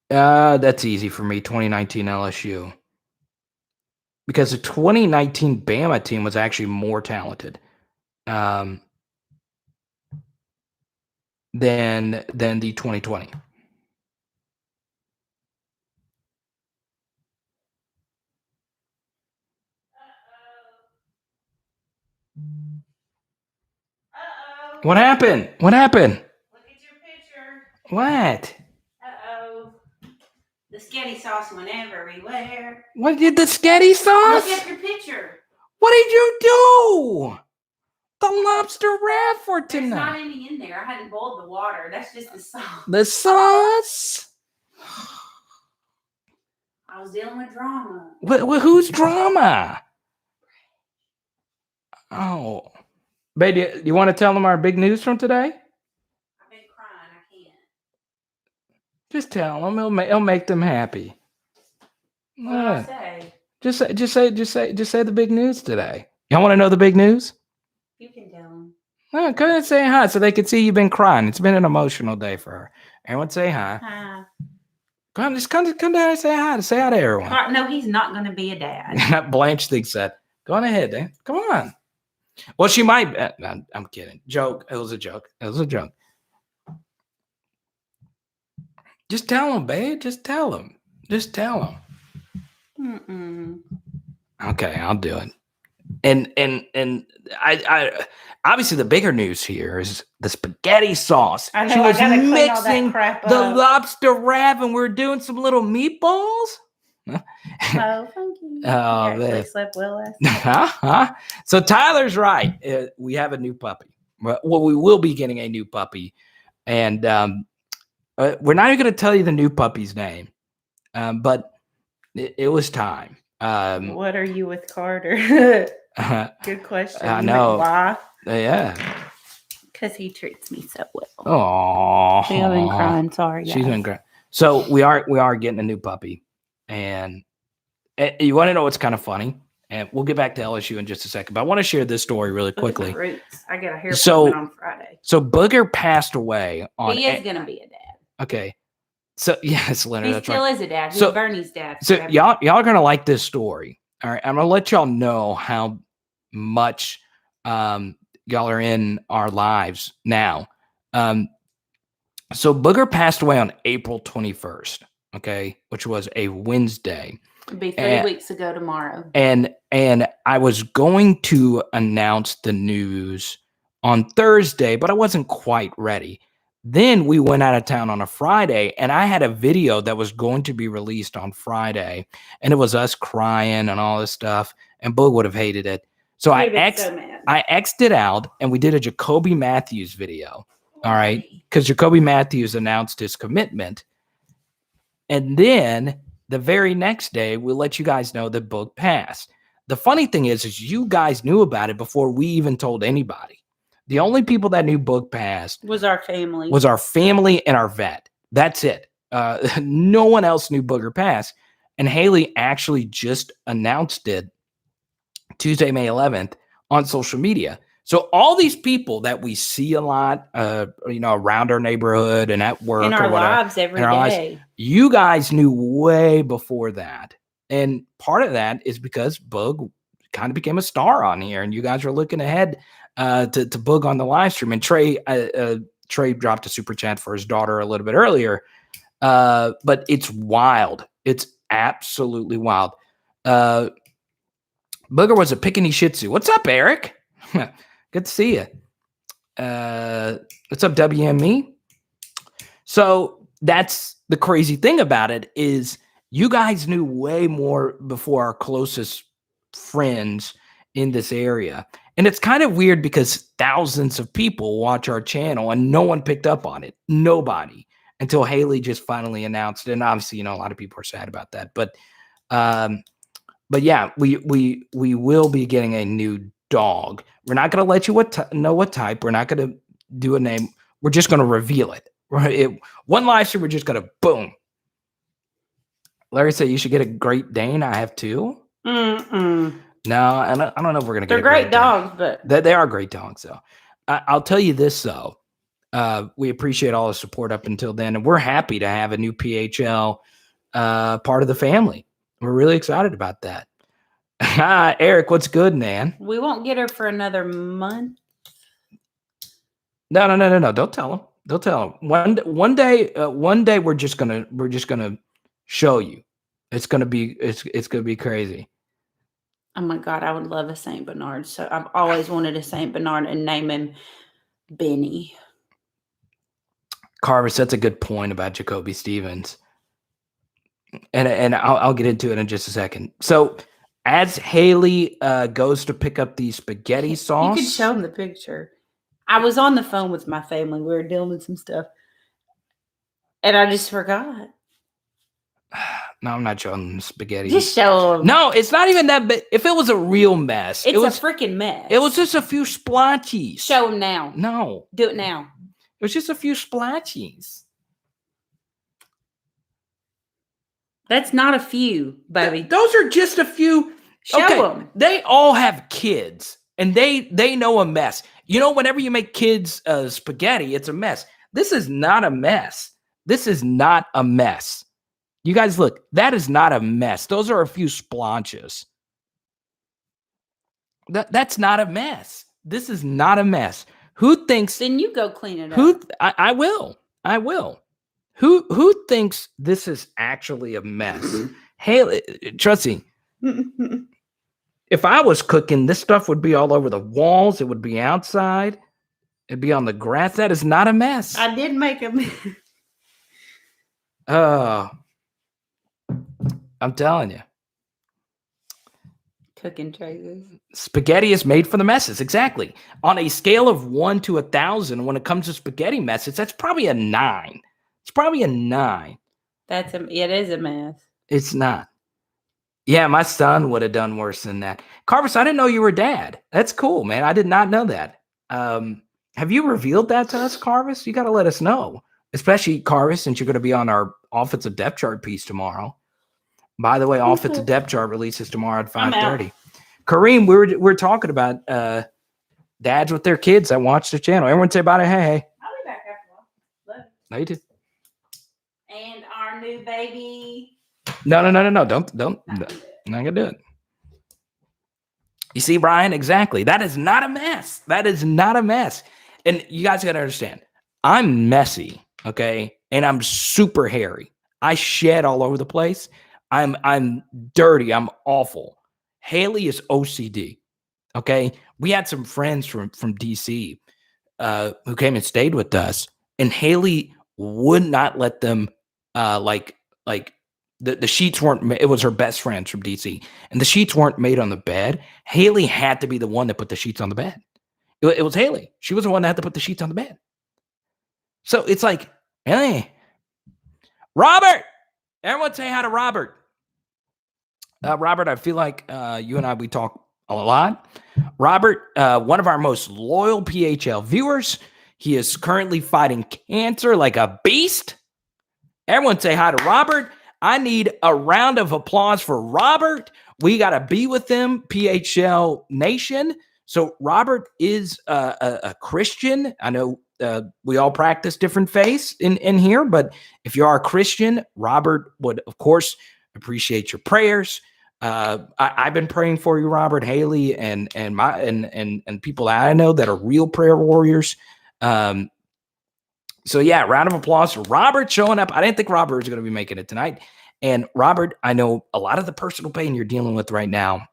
That's easy for me, 2019 LSU. Because the 2019 Bama team was actually more talented than the 2020. What happened? What happened? Look at your picture. What? Uh-oh. The spaghetti sauce went everywhere. What did the spaghetti sauce? Look at your picture. What did you do? The lobster wrap for tonight. There's not any in there. I hadn't boiled the water. That's just the sauce. The sauce? I was dealing with drama. Whose drama? Oh. Baby, do you want to tell them our big news from today? I've been crying. I can't. Just tell them. It'll make them happy. What do I say? Just say the big news today. Y'all want to know the big news? You can tell them. Well, go ahead and say hi so they can see you've been crying. It's been an emotional day for her. Everyone say hi. Hi. Come down and say hi. Say hi to everyone. No, he's not going to be a dad. Blanche thinks that. Go on ahead, Dan. Come on. Well, she might. I'm kidding. Joke. It was a joke. Just tell him, babe. Just tell him. Okay, I'll do it. And I obviously the bigger news here is the spaghetti sauce. I know, she was mixing the lobster wrap, and we're doing some little meatballs. Oh, thank you. Oh, you man. Slept well last night. So Tyler's right. We have a new puppy. Well, we will be getting a new puppy, and we're not even going to tell you the new puppy's name, but it was time. What are you with Carter? Good question. I know. Why? Yeah. Because he treats me so well. Oh, I've been crying. Sorry, guys. She's been crying. So we are getting a new puppy, and you want to know what's kind of funny? And we'll get back to LSU in just a second, but I want to share this story really quickly. I got a hair appointment on Friday. So Booger passed away on. He is going to be a dad. Okay. So yes, Leonard. He still is a dad. He's Bernie's dad. So y'all are gonna like this story. All right, I'm gonna let y'all know how much y'all are in our lives now. So Booger passed away on April 21st. Okay, which was a Wednesday. It'll be 3 weeks ago tomorrow. And I was going to announce the news on Thursday, but I wasn't quite ready. Then we went out of town on a Friday, and I had a video that was going to be released on Friday, and it was us crying and all this stuff, and Boog would have hated it. So I X'd it out, and we did a Jacoby Matthews video, all right? Because Jacoby Matthews announced his commitment, and then the very next day, we'll let you guys know that Boog passed. The funny thing is you guys knew about it before we even told anybody. The only people that knew Boog passed Was our family. And our vet. That's it. No one else knew Booger passed. And Haley actually just announced it Tuesday, May 11th on social media. So all these people that we see a lot, around our neighborhood and at work in our lives every day, you guys knew way before that. And part of that is because Boog kind of became a star on here, and you guys are looking ahead to Boog on the live stream. And Trey dropped a super chat for his daughter a little bit earlier, but it's wild. It's absolutely wild. Booger was a Pekingese Shih Tzu. What's up, Eric? Good to see you. What's up, WME? So that's the crazy thing about it is you guys knew way more before our closest friends in this area. And it's kind of weird because thousands of people watch our channel and no one picked up on it. Nobody, until Haley just finally announced it. And obviously, a lot of people are sad about that. But yeah, we will be getting a new dog. We're not going to let you know what type. We're not going to do a name. We're just going to reveal it. Right? One live stream, we're just going to boom. Larry said you should get a Great Dane. I have two. No, I don't know if we're going to get They're great dogs, but they are great dogs, though. I'll tell you this, though. We appreciate all the support up until then, and we're happy to have a new PHL part of the family. We're really excited about that. Eric, what's good, man? We won't get her for another month. No. Don't tell him. Don't tell him. One day we're just gonna show you. It's gonna be crazy. Oh my God, I would love a Saint Bernard. So I've always wanted a Saint Bernard and name him Benny. Carver, that's a good point about Jacoby Stevens. And I'll get into it in just a second. So as Haley goes to pick up the spaghetti sauce. You could show him the picture. I was on the phone with my family. We were dealing with some stuff. And I just forgot. No, I'm not showing them spaghetti. Just show them. No, it's not even that big. If it was a real mess. It's a freaking mess. It was just a few splotchies. Show them now. No. Do it now. It was just a few splotchies. That's not a few, baby. Those are just a few. Show them. They all have kids, and they know a mess. Whenever you make kids spaghetti, it's a mess. This is not a mess. This is not a mess. You guys look, that is not a mess. Those are a few splotches. That's not a mess. This is not a mess. Who thinks? Then you go clean it up. I will. Who thinks this is actually a mess? Haley, trust me. If I was cooking, this stuff would be all over the walls. It would be outside. It'd be on the grass. That is not a mess. I did make a mess. I'm telling you. Cooking trays. Spaghetti is made for the messes. Exactly. On a scale of 1 to 1,000, when it comes to spaghetti messes, that's probably a 9. It's probably a 9. It is a mess. It's not. Yeah, my son would have done worse than that. Carvis, I didn't know you were dad. That's cool, man. I did not know that. Have you revealed that to us, Carvis? You got to let us know. Especially, Carvis, since you're going to be on our offensive depth chart piece tomorrow. By the way, offensive depth chart releases tomorrow at 5:30. Kareem, we're talking about dads with their kids that watch the channel. Everyone say about it. Hey. I'll be back after a while. No, you did. And our new baby. No. Don't. I'm not gonna do it. You see, Brian, exactly. That is not a mess. That is not a mess. And you guys gotta understand, I'm messy, okay? And I'm super hairy. I shed all over the place. I'm dirty. I'm awful. Haley is OCD. Okay. We had some friends from DC who came and stayed with us, and Haley would not let them like the sheets weren't. It was her best friends from DC, and the sheets weren't made on the bed. Haley had to be the one that put the sheets on the bed. It was Haley. She was the one that had to put the sheets on the bed. So it's like, hey, Robert. Everyone say hi to Robert. Robert, I feel like you and we talk a lot. Robert, one of our most loyal PHL viewers. He is currently fighting cancer like a beast. Everyone say hi to Robert. I need a round of applause for Robert. We got to be with him, PHL Nation. So Robert is a Christian. I know we all practice different faiths in here, but if you are a Christian, Robert would, of course, appreciate your prayers. I've been praying for you, Robert, Haley, and people that I know that are real prayer warriors. So yeah, round of applause for Robert showing up. I didn't think Robert was going to be making it tonight. And Robert, I know a lot of the personal pain you're dealing with right now.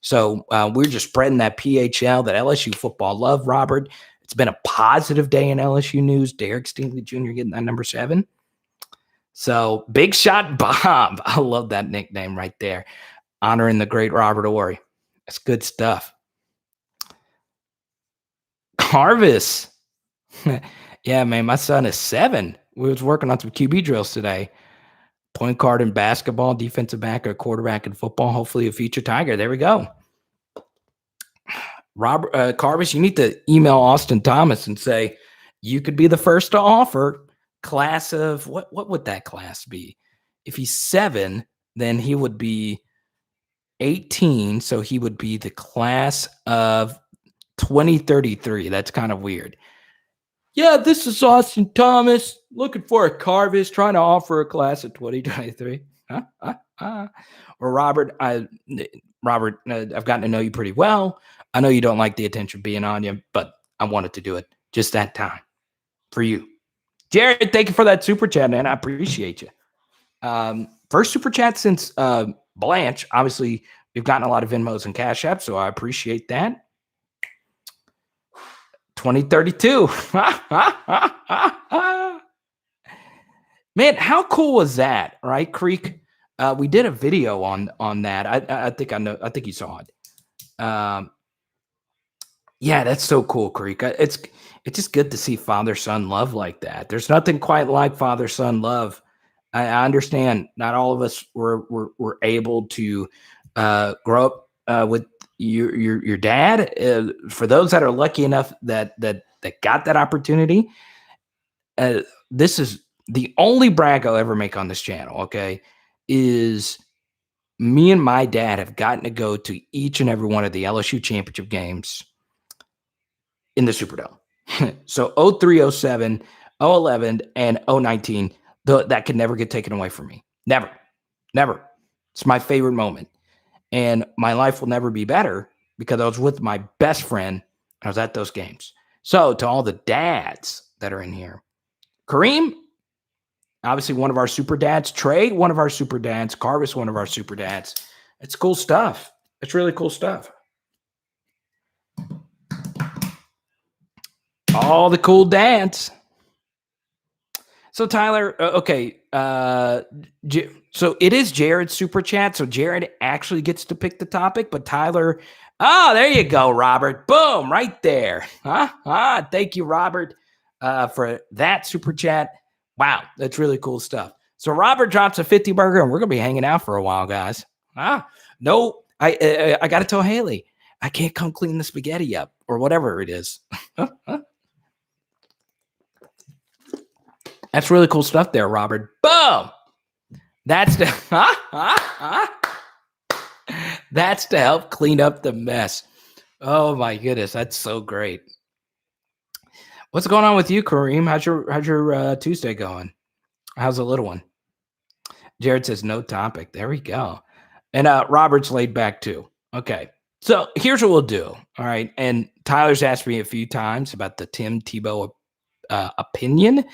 So we're just spreading that PHL, that LSU football love, Robert. It's been a positive day in LSU news. Derek Stingley Jr. getting that number 7. So Big Shot Bob. I love that nickname right there. Honoring the great Robert Ory. That's good stuff. Harvest. Yeah, man, my son is 7. We was working on some QB drills today. Point guard in basketball, defensive back or quarterback in football, hopefully a future Tiger. There we go. Robert Carvis, you need to email Austin Thomas and say you could be the first to offer class of what would that class be? If he's 7, then he would be 18, so he would be the class of 2033. That's kind of weird. Yeah, this is Austin Thomas looking for a Carvis, trying to offer a class of 2023. Or Robert, I've gotten to know you pretty well. I know you don't like the attention being on you, but I wanted to do it just that time for you. Jared, thank you for that super chat, man. I appreciate you. First super chat since Blanche. Obviously, we've gotten a lot of Venmos and Cash Apps, so I appreciate that. 2032. Man, how cool was that, right, Creek? We did a video on that. I think you saw it. Yeah, that's so cool, Creek. It's just good to see father-son love like that. There's nothing quite like father-son love. I understand not all of us were able to grow up with your dad. For those that are lucky enough that got that opportunity, this is the only brag I'll ever make on this channel. Okay, is me and my dad have gotten to go to each and every one of the LSU championship games in the Superdome. So 03, 07, 011, and 019, that could never get taken away from me. Never. It's my favorite moment. And my life will never be better because I was with my best friend. I was at those games. So to all the dads that are in here, Kareem, obviously one of our super dads, Trey, one of our super dads, Carvis, one of our super dads. It's cool stuff. It's really cool stuff. All the cool dads. So Tyler, okay. So it is Jared's super chat. So Jared actually gets to pick the topic, but Tyler, there you go, Robert. Boom, right there. Thank you, Robert, for that super chat. Wow, that's really cool stuff. So Robert drops a 50 burger, and we're gonna be hanging out for a while, guys. No, I got to tell Haley, I can't come clean the spaghetti up or whatever it is. That's really cool stuff there, Robert. Boom. That's to help clean up the mess. Oh my goodness, that's so great. What's going on with you, Kareem? How's your Tuesday going? How's the little one? Jared says no topic. There we go. And Robert's laid back too. Okay. So here's what we'll do. All right. And Tyler's asked me a few times about the Tim Tebow opinion.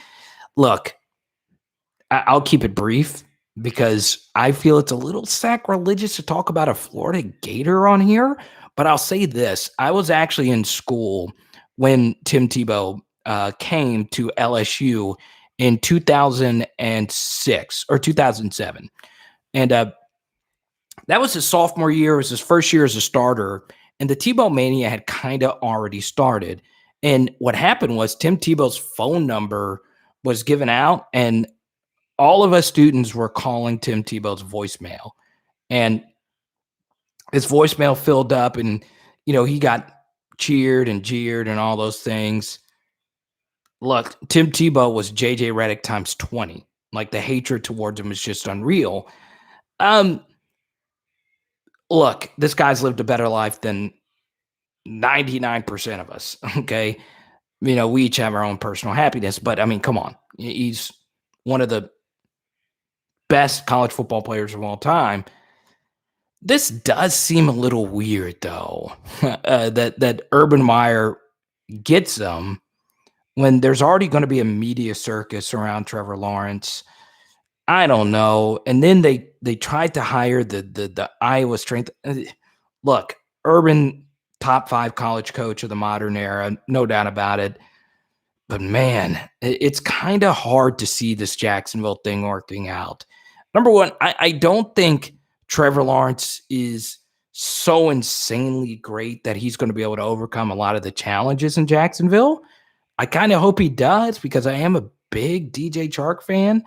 Look, I'll keep it brief because I feel it's a little sacrilegious to talk about a Florida Gator on here. But I'll say this. I was actually in school when Tim Tebow came to LSU in 2006 or 2007. And that was his sophomore year. It was his first year as a starter. And the Tebow mania had kind of already started. And what happened was Tim Tebow's phone number was given out, and all of us students were calling Tim Tebow's voicemail. And his voicemail filled up, and he got cheered and jeered and all those things. Look, Tim Tebow was JJ Redick times 20. Like, the hatred towards him is just unreal. Look, this guy's lived a better life than 99% of us. Okay. We each have our own personal happiness, but I mean, come on. He's one of the best college football players of all time. This does seem a little weird, though, that Urban Meyer gets them when there's already going to be a media circus around Trevor Lawrence. I don't know. And then they tried to hire the Iowa strength. Look, Urban, top 5 college coach of the modern era, no doubt about it. But man, it's kind of hard to see this Jacksonville thing working out. Number one, I don't think Trevor Lawrence is so insanely great that he's going to be able to overcome a lot of the challenges in Jacksonville. I kind of hope he does, because I am a big DJ Chark fan.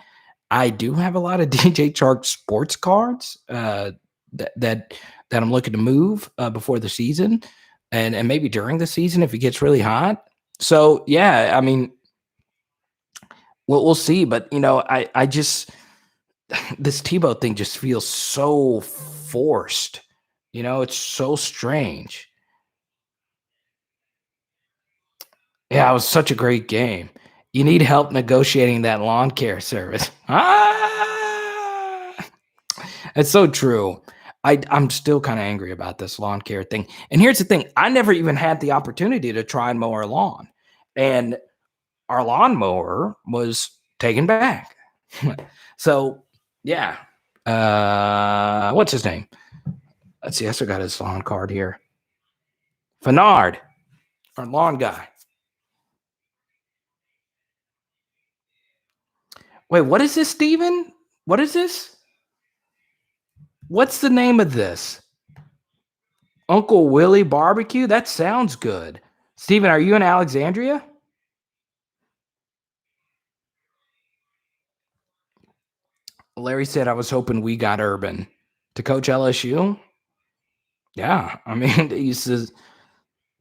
I do have a lot of DJ Chark sports cards that I'm looking to move before the season, and maybe during the season if it gets really hot. So yeah, I mean, we'll see. But I just this Tebow thing just feels so forced. It's so strange. Yeah, it was such a great game. You need help negotiating that lawn care service. It's so true. I'm still kind of angry about this lawn care thing. And here's the thing. I never even had the opportunity to try and mow our lawn. And our lawnmower was taken back. So, yeah. What's his name? Let's see. I still got his lawn card here. Fennard, our lawn guy. Wait, what is this, Steven? What is this? What's the name of this? Uncle Willie Barbecue? That sounds good. Steven, are you in Alexandria? Larry said, I was hoping we got Urban to coach LSU. Yeah, I mean, he says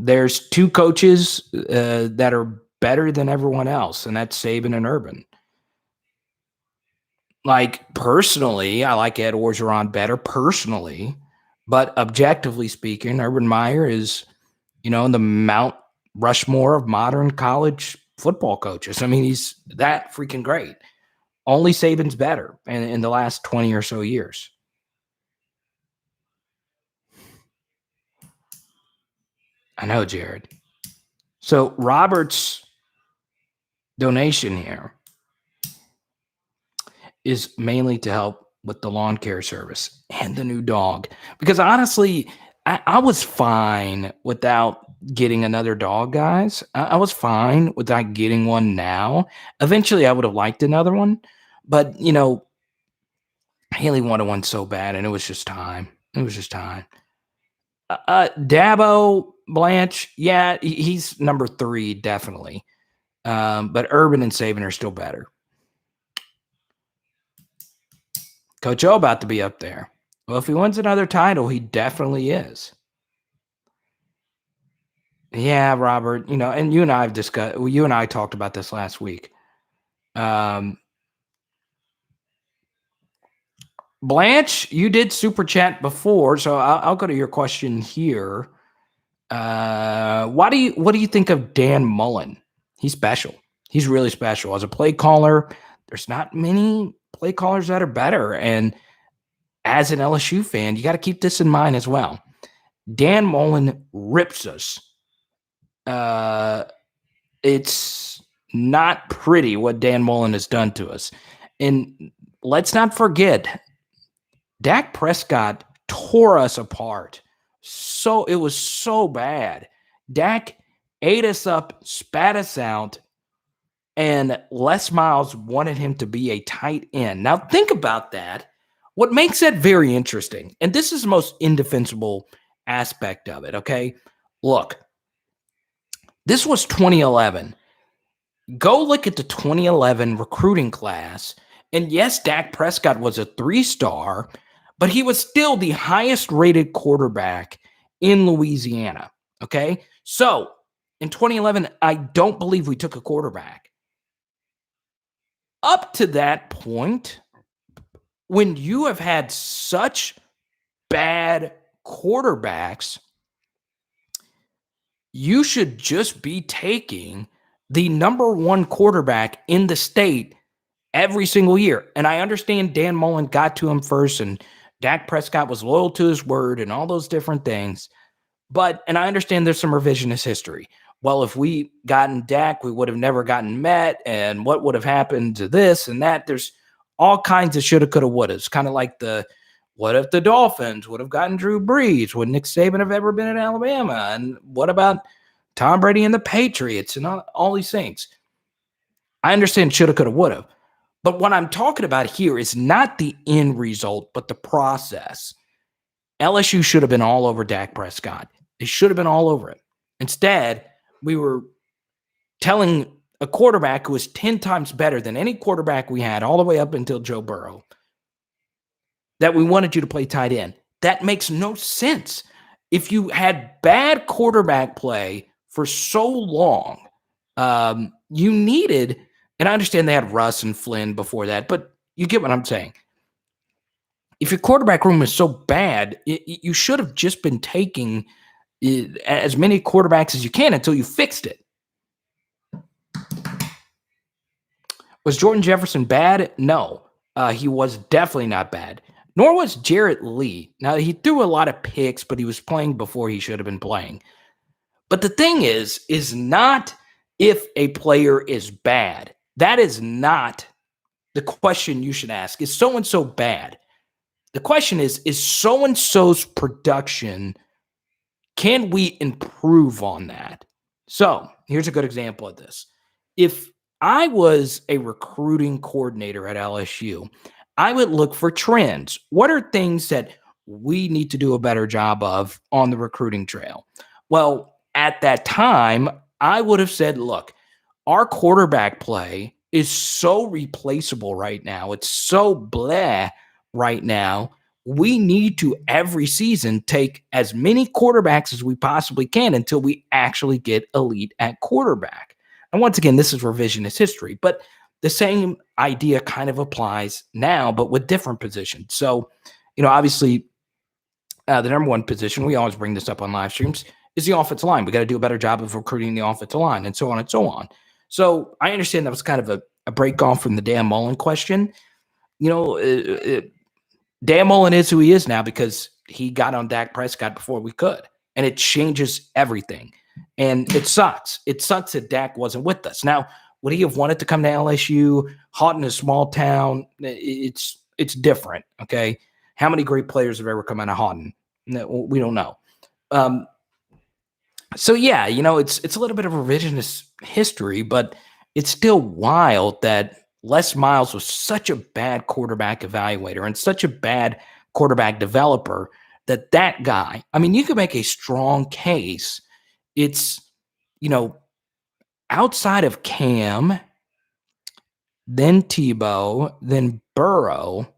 there's 2 coaches that are better than everyone else, and that's Saban and Urban. Like, personally, I like Ed Orgeron better personally, but objectively speaking, Urban Meyer is, in the Mount Rushmore of modern college football coaches. I mean, he's that freaking great. Only Saban's better in the last 20 or so years. I know, Jared. So Robert's donation here is mainly to help with the lawn care service and the new dog. Because honestly, I was fine without getting another dog, guys. I was fine without getting one now. Eventually, I would have liked another one. But, Haley wanted one so bad, and it was just time. Dabo, Blanche, yeah, he's number 3, definitely. But Urban and Saban are still better. Coach O about to be up there. Well, if he wins another title, he definitely is. Yeah, Robert, and you and I have discussed, you and I talked about this last week. Blanche, you did super chat before, so I'll go to your question here. What do you think of Dan Mullen? He's special. He's really special. As a play caller, there's not many play callers that are better. And as an LSU fan, you got to keep this in mind as well. Dan Mullen rips us. It's not pretty what Dan Mullen has done to us. And let's not forget, Dak Prescott tore us apart. So it was so bad. Dak ate us up, spat us out, and Les Miles wanted him to be a tight end. Now think about that. What makes that very interesting, and this is the most indefensible aspect of it, okay? Look, this was 2011. Go look at the 2011 recruiting class, and yes, Dak Prescott was a 3-star, but he was still the highest rated quarterback in Louisiana. Okay. So in 2011, I don't believe we took a quarterback. Up to that point, when you have had such bad quarterbacks, you should just be taking the number one quarterback in the state every single year. And I understand Dan Mullen got to him first, and Dak Prescott was loyal to his word and all those different things. And I understand there's some revisionist history. Well, if we gotten Dak, we would have never gotten Met, and what would have happened to this and that? There's all kinds of shoulda, coulda, woulda. It's kind of like what if the Dolphins would have gotten Drew Brees? Would Nick Saban have ever been in Alabama? And what about Tom Brady and the Patriots and all these things? I understand shoulda, coulda, woulda. But what I'm talking about here is not the end result, but the process. LSU should have been all over Dak Prescott. They should have been all over it. Instead, we were telling a quarterback who was 10 times better than any quarterback we had all the way up until Joe Burrow that we wanted you to play tight end. That makes no sense. If you had bad quarterback play for so long, you needed, and I understand they had Russ and Flynn before that, but you get what I'm saying. If your quarterback room is so bad, you should have just been taking as many quarterbacks as you can until you fixed it. Was Jordan Jefferson bad? No, he was definitely not bad. Nor was Jarrett Lee. Now, he threw a lot of picks, but he was playing before he should have been playing. But the thing is not if a player is bad. That is not the question you should ask. Is so-and-so bad? The question is so-and-so's production, can we improve on that? So here's a good example of this. If I was a recruiting coordinator at LSU, I would look for trends. What are things that we need to do a better job of on the recruiting trail? Well, at that time, I would have said, look, our quarterback play is so replaceable right now. It's so blah right now. We need to every season take as many quarterbacks as we possibly can until we actually get elite at quarterback. And once again, this is revisionist history, but the same idea kind of applies now, but with different positions. So, obviously, the number one position, we always bring this up on live streams, is the offensive line. We got to do a better job of recruiting the offensive line and so on and so on. So I understand that was kind of a break off from the Dan Mullen question. Dan Mullen is who he is now because he got on Dak Prescott before we could, and it changes everything. And it sucks. It sucks that Dak wasn't with us. Now, would he have wanted to come to LSU? Houghton is a small town. It's different, okay? How many great players have ever come out of Houghton? We don't know. So, yeah, it's a little bit of revisionist history, but it's still wild that Les Miles was such a bad quarterback evaluator and such a bad quarterback developer that guy, I mean, you could make a strong case. It's, outside of Cam, then Tebow, then Burrow,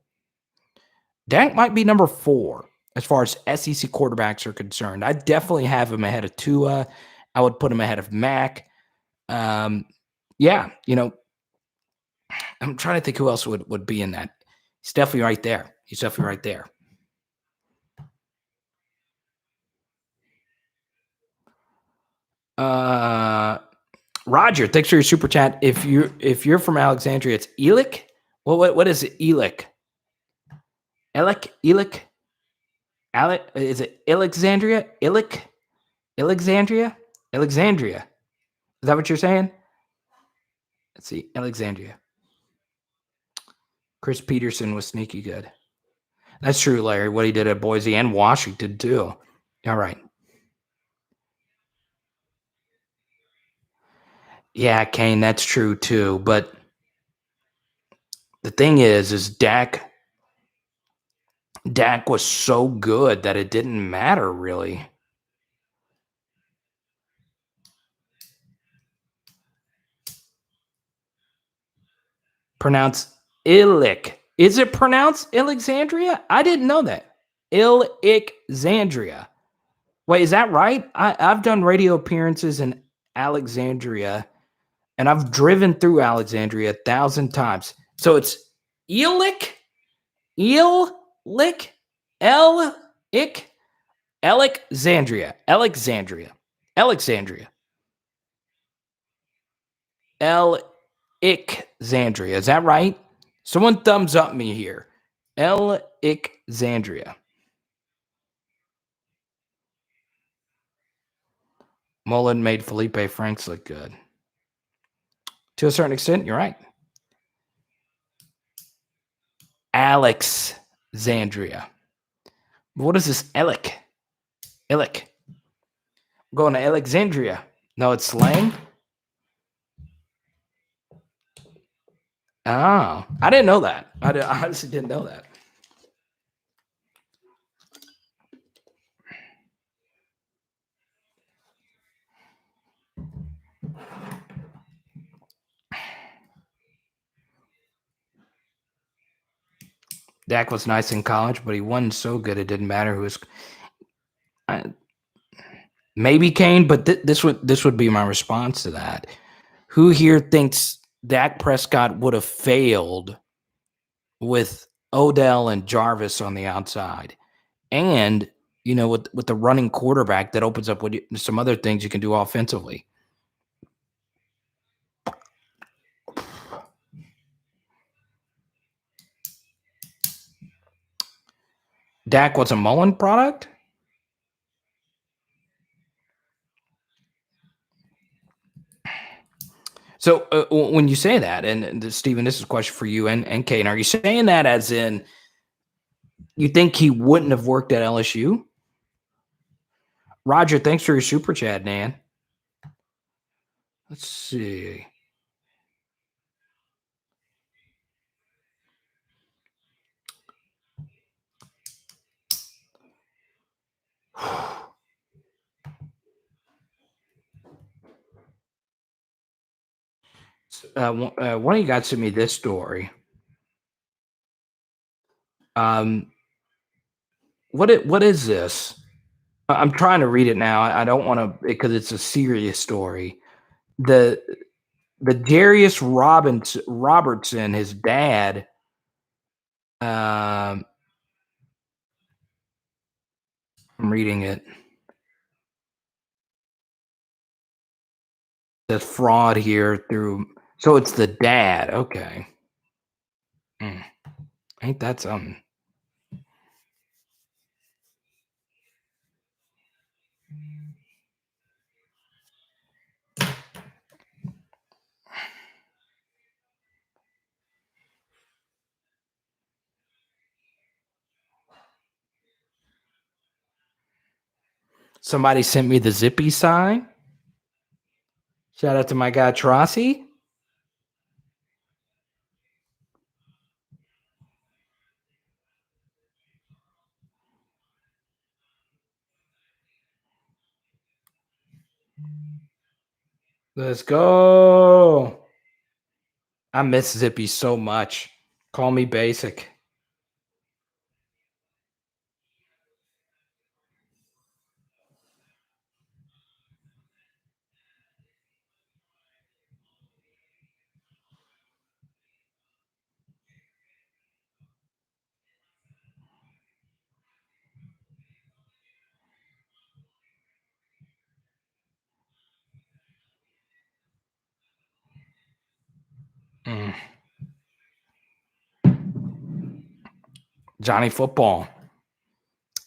Dak might be number 4 as far as SEC quarterbacks are concerned. I definitely have him ahead of Tua. I would put him ahead of Mac. Yeah, I'm trying to think who else would be in that. He's definitely right there. Roger, thanks for your super chat. If you're from Alexandria, it's Elick. What is it? Elick. Elick. Alec, is it Alexandria? Alexandria? Is that what you're saying? Let's see. Alexandria. Chris Peterson was sneaky good. That's true, Larry. What he did at Boise and Washington, too. All right. Yeah, Kane, that's true, too. But the thing is Dak was so good that it didn't matter, really. Pronounce Illick. Is it pronounced Alexandria? I didn't know that. Alexandria. Wait, is that right? I've done radio appearances in Alexandria, and I've driven through Alexandria 1,000 times. So it's Elic, Elic, Elic, Alexandria, Alexandria, Alexandria, Alexandria. Is that right? Someone thumbs up me here. Alexandria. Mullen made Felipe Franks look good. To a certain extent, you're right. Alexandria. What is this? Elic. I'm going to Alexandria. No, it's slang. Oh, I didn't know that. I honestly didn't know that. Dak was nice in college, but he wasn't so good it didn't matter who was. Maybe Kane, but this would be my response to that. Who here thinks Dak Prescott would have failed with Odell and Jarvis on the outside, and with the running quarterback that opens up with some other things you can do offensively? Dak was a Mullen product. So when you say that, and Steven, this is a question for you and Kane, are you saying that as in you think he wouldn't have worked at LSU? Roger, thanks for your super chat, Nan. Let's see. One of you guys sent me this story. What is this? I'm trying to read it now. I don't want to because it's a serious story. The Darius Robertson, his dad. I'm reading it. The fraud here through. So it's the dad. Okay. Ain't that something? Somebody sent me the zippy sign. Shout out to my guy Trossi. Let's go. I miss Zippy so much. Call me basic. Johnny Football.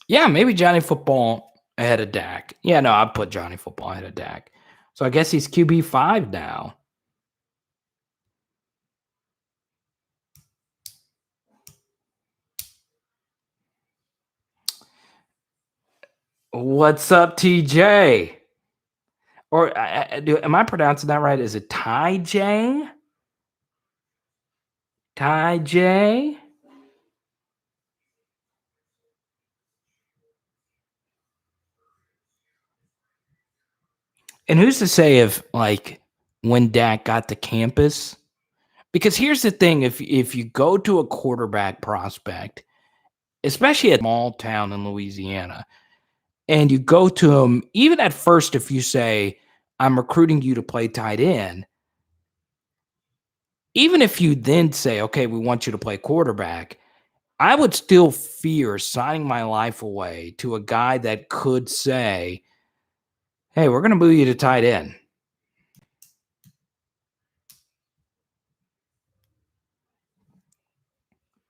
Yeah, maybe Johnny Football ahead of Dak. Yeah, no, I'd put Johnny Football ahead of Dak. So I guess he's QB5 now. What's up, TJ? Or am I pronouncing that right? Is it Ty J? Ty J? And who's to say if, like, when Dak got to campus, Because here's the thing, if you go to a quarterback prospect, especially a small town in Louisiana, and you go to him, even at first, if you say, I'm recruiting you to play tight end, even if you then say, okay, we want you to play quarterback, I would still fear signing my life away to a guy that could say, hey, we're going to move you to tight end.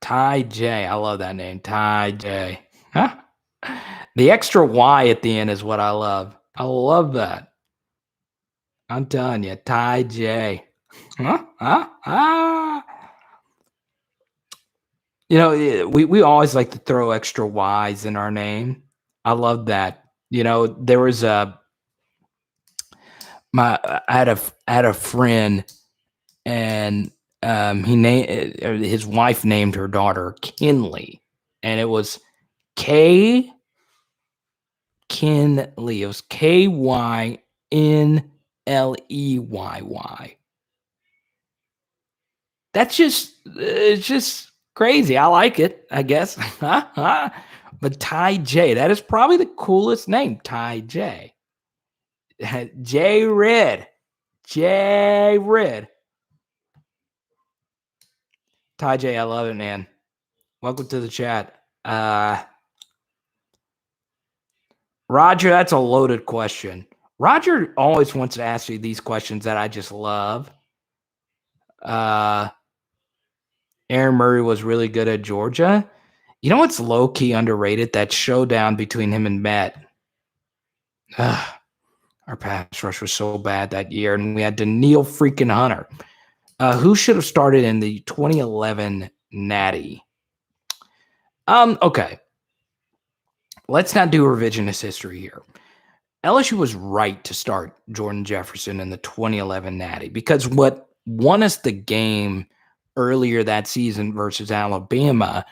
Ty J. I love that name. Ty J. Huh? The extra Y at the end is what I love. I love that. I'm telling you, Ty J. Huh? You know, we always like to throw extra Y's in our name. I love that. You know, there was I had a friend, and he named his wife named her daughter Kinley, and it was K Kinley. It was KYNLEYY. That's it's just crazy. I like it, I guess. But Ty J, that is probably the coolest name, Ty J. J Red. J Red. Ty J, I love it, man. Welcome to the chat. Roger, that's a loaded question. Roger always wants to ask me these questions that I just love. Aaron Murray was really good at Georgia. You know what's low-key underrated? That showdown between him and Met. Our pass rush was so bad that year, and we had Daniil freaking Hunter. Who should have started in the 2011 Natty? Okay. Let's not do revisionist history here. LSU was right to start Jordan Jefferson in the 2011 Natty because what won us the game earlier that season versus Alabama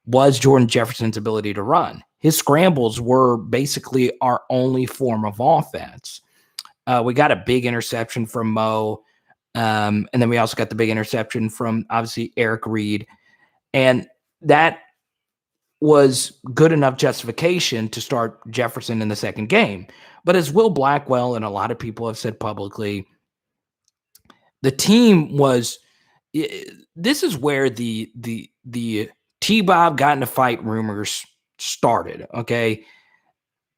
was Jordan Jefferson's ability to run. His scrambles were basically our only form of offense. We got a big interception from Mo, and then we also got the big interception from, obviously, Eric Reed. And that was good enough justification to start Jefferson in the second game. But as Will Blackwell and a lot of people have said publicly, the team was – this is where the T-Bob got in a fight rumors started, okay?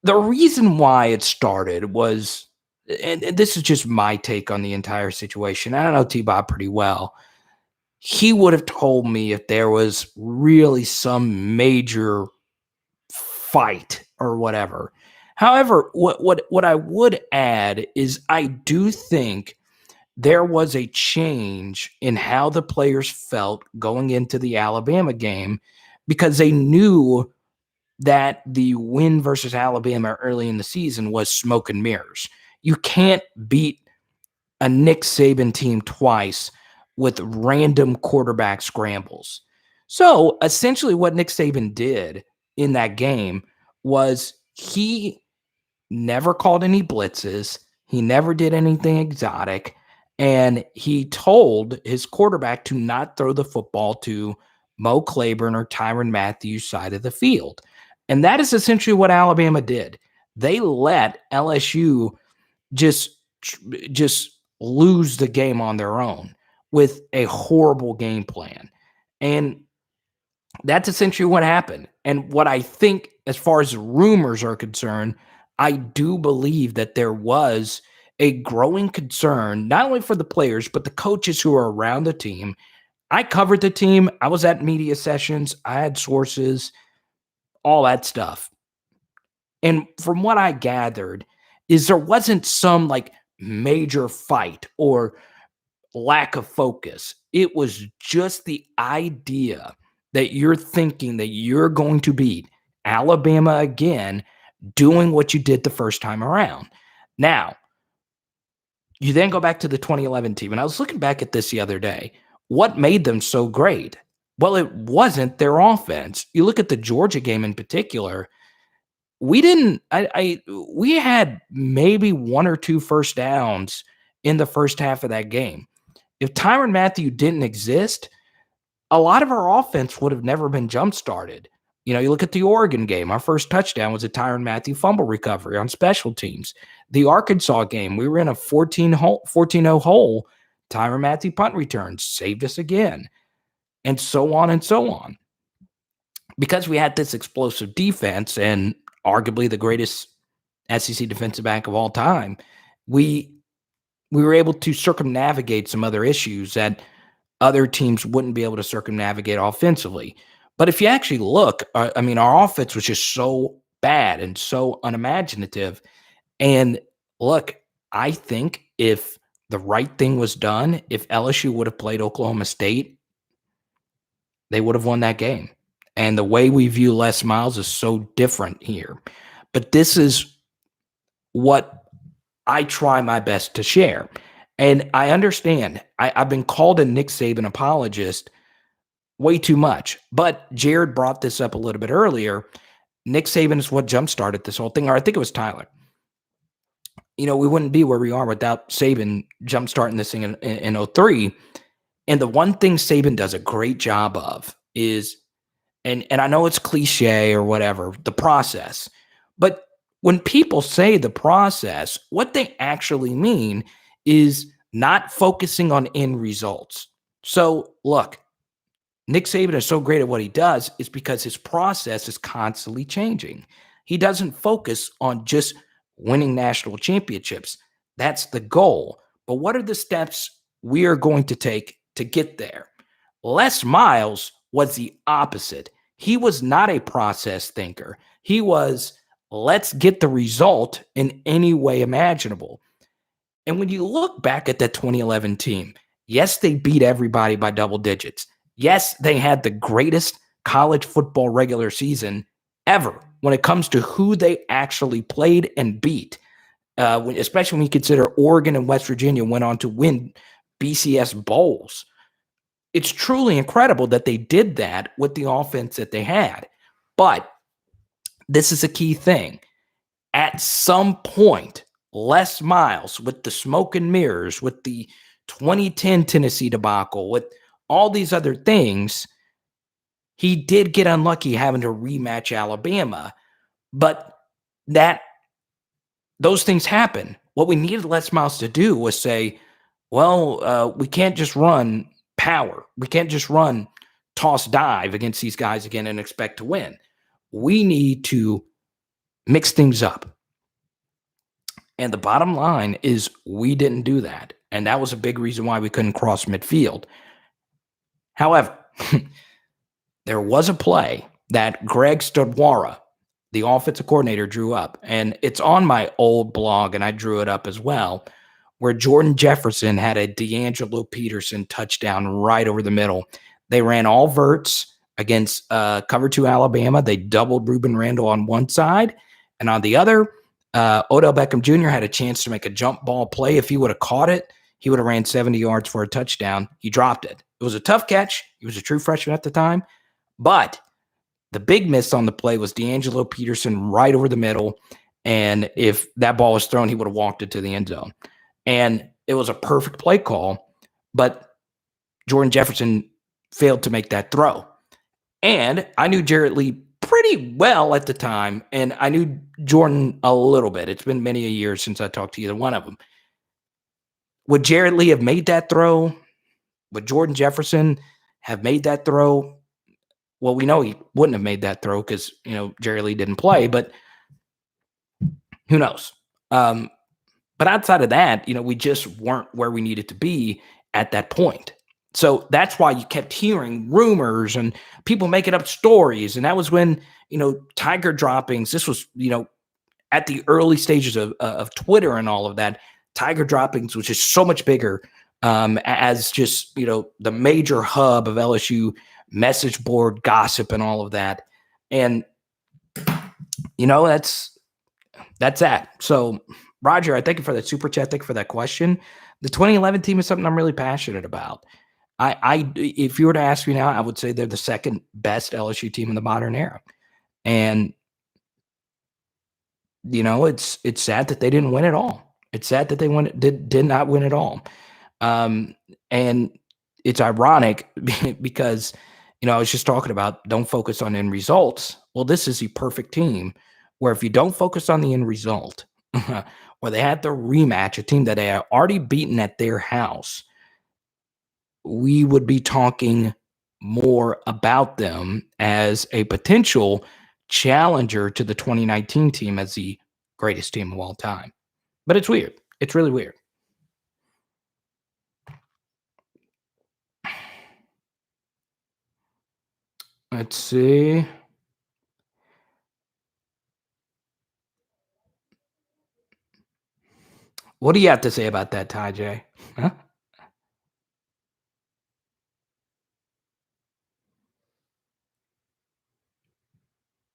The reason why it started was – and this is just my take on the entire situation. I don't know T-Bob pretty well. He would have told me if there was really some major fight or whatever. However, what I would add is I do think there was a change in how the players felt going into the Alabama game because they knew that the win versus Alabama early in the season was smoke and mirrors. You can't beat a Nick Saban team twice with random quarterback scrambles. So essentially what Nick Saban did in that game was he never called any blitzes. He never did anything exotic. And he told his quarterback to not throw the football to Mo Claiborne or Tyrann Mathieu side of the field. And that is essentially what Alabama did. They let LSU just lose the game on their own with a horrible game plan. And that's essentially what happened. And what I think, as far as rumors are concerned, I do believe that there was a growing concern, not only for the players, but the coaches who are around the team. I covered the team. I was at media sessions. I had sources, all that stuff. And from what I gathered is there wasn't some like major fight or lack of focus. It was just the idea that you're thinking that you're going to beat Alabama again, doing what you did the first time around. Now, you then go back to the 2011 team, and I was looking back at this the other day. What made them so great? Well, it wasn't their offense. You look at the Georgia game in particular. We had maybe one or two first downs in the first half of that game. If Tyrann Mathieu didn't exist, a lot of our offense would have never been jump-started. You look at the Oregon game. Our first touchdown was a Tyrann Mathieu fumble recovery on special teams. The Arkansas game, we were in a 14-0 hole. Tyrann Mathieu punt returns saved us again, and so on and so on. Because we had this explosive defense and arguably the greatest SEC defensive back of all time, we were able to circumnavigate some other issues that other teams wouldn't be able to circumnavigate offensively. But if you actually look, our offense was just so bad and so unimaginative. And look, I think if the right thing was done, if LSU would have played Oklahoma State, they would have won that game. And the way we view Les Miles is so different here. But this is what I try my best to share. And I understand. I've been called a Nick Saban apologist way too much. But Jared brought this up a little bit earlier. Nick Saban is what jump-started this whole thing. Or I think it was Tyler. We wouldn't be where we are without Saban jump-starting this thing in 03. And the one thing Saban does a great job of is, and I know it's cliche or whatever, the process. But when people say the process, what they actually mean is not focusing on end results. So look, Nick Saban is so great at what he does is because his process is constantly changing. He doesn't focus on just winning national championships. That's the goal. But what are the steps we are going to take to get there? Les Miles was the opposite. He was not a process thinker. He was, let's get the result in any way imaginable. And when you look back at that 2011 team, yes, they beat everybody by double digits. Yes, they had the greatest college football regular season ever when it comes to who they actually played and beat, especially when you consider Oregon and West Virginia went on to win BCS bowls. It's truly incredible that they did that with the offense that they had. But this is a key thing. At some point, Les Miles, with the smoke and mirrors, with the 2010 Tennessee debacle, with all these other things, he did get unlucky having to rematch Alabama. But those things happen. What we needed Les Miles to do was say, well, we can't just run power. We can't just run toss dive against these guys again and expect to win. We need to mix things up. And the bottom line is we didn't do that. And that was a big reason why we couldn't cross midfield. However, there was a play that Greg Studwara, the offensive coordinator, drew up. And it's on my old blog, and I drew it up as well, where Jordan Jefferson had a D'Angelo Peterson touchdown right over the middle. They ran all verts against cover 2 Alabama. They doubled Ruben Randall on one side. And on the other, Odell Beckham Jr. had a chance to make a jump ball play. If he would have caught it, he would have ran 70 yards for a touchdown. He dropped it. It was a tough catch. He was a true freshman at the time. But the big miss on the play was D'Angelo Peterson right over the middle. And if that ball was thrown, he would have walked it to the end zone. And it was a perfect play call. But Jordan Jefferson failed to make that throw. And I knew Jarrett Lee pretty well at the time, and I knew Jordan a little bit. It's been many a years since I talked to either one of them. Would Jarrett Lee have made that throw? Would Jordan Jefferson have made that throw? Well, we know he wouldn't have made that throw because, Jarrett Lee didn't play, but who knows? But outside of that, we just weren't where we needed to be at that point. So that's why you kept hearing rumors and people making up stories. And that was when, Tiger droppings, this was, at the early stages of Twitter and all of that. Tiger droppings was just so much bigger as just, the major hub of LSU message board gossip and all of that. And, that's that. So, Roger, I thank you for that super chat. Thank you for that question. The 2011 team is something I'm really passionate about. If you were to ask me now, I would say they're the second best LSU team in the modern era. And, it's sad that they didn't win it all. It's sad that they did not win it all. And it's ironic because, I was just talking about don't focus on end results. Well, this is the perfect team where if you don't focus on the end result, where they had the rematch, a team that they had already beaten at their house, we would be talking more about them as a potential challenger to the 2019 team as the greatest team of all time. But it's weird. It's really weird. Let's see. What do you have to say about that, Ty J? Huh?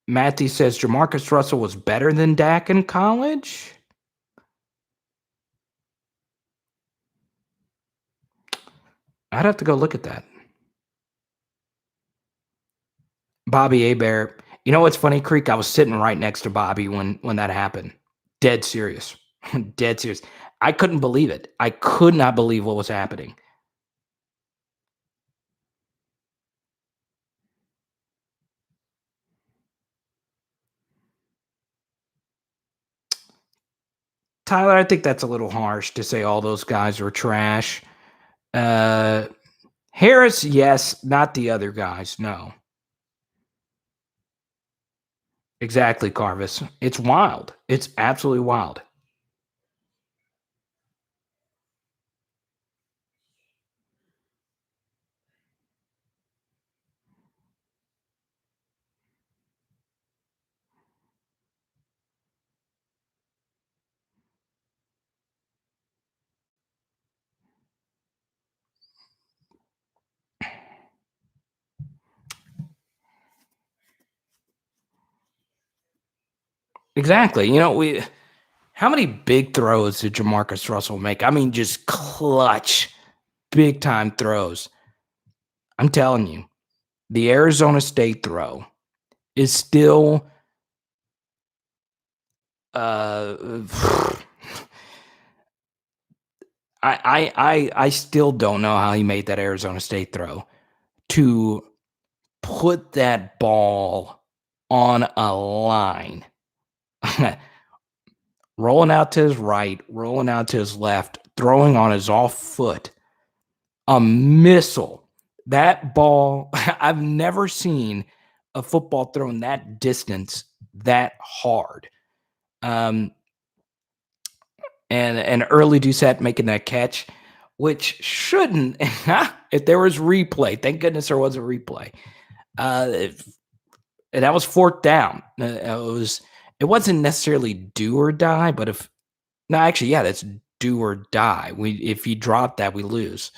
Matthew says Jamarcus Russell was better than Dak in college. I'd have to go look at that. Bobby Abear. You know what's funny, Creek? I was sitting right next to Bobby when that happened. Dead serious. Dead serious. I couldn't believe it. I could not believe what was happening. Tyler, I think that's a little harsh to say all those guys were trash. Harris, yes, not the other guys. No. Exactly, Carvis. It's wild. It's absolutely wild. Exactly. How many big throws did Jamarcus Russell make? I mean, just clutch, big time throws. I'm telling you, the Arizona State throw is still uh I still don't know how he made that Arizona State throw to put that ball on a line. Rolling out to his right, rolling out to his left, throwing on his off foot. A missile. That ball, I've never seen a football thrown that distance that hard. And early Doucette making that catch, which shouldn't, if there was replay, thank goodness there was a replay. And that was fourth down. It wasn't necessarily do or die, but that's do or die. If you drop that, we lose.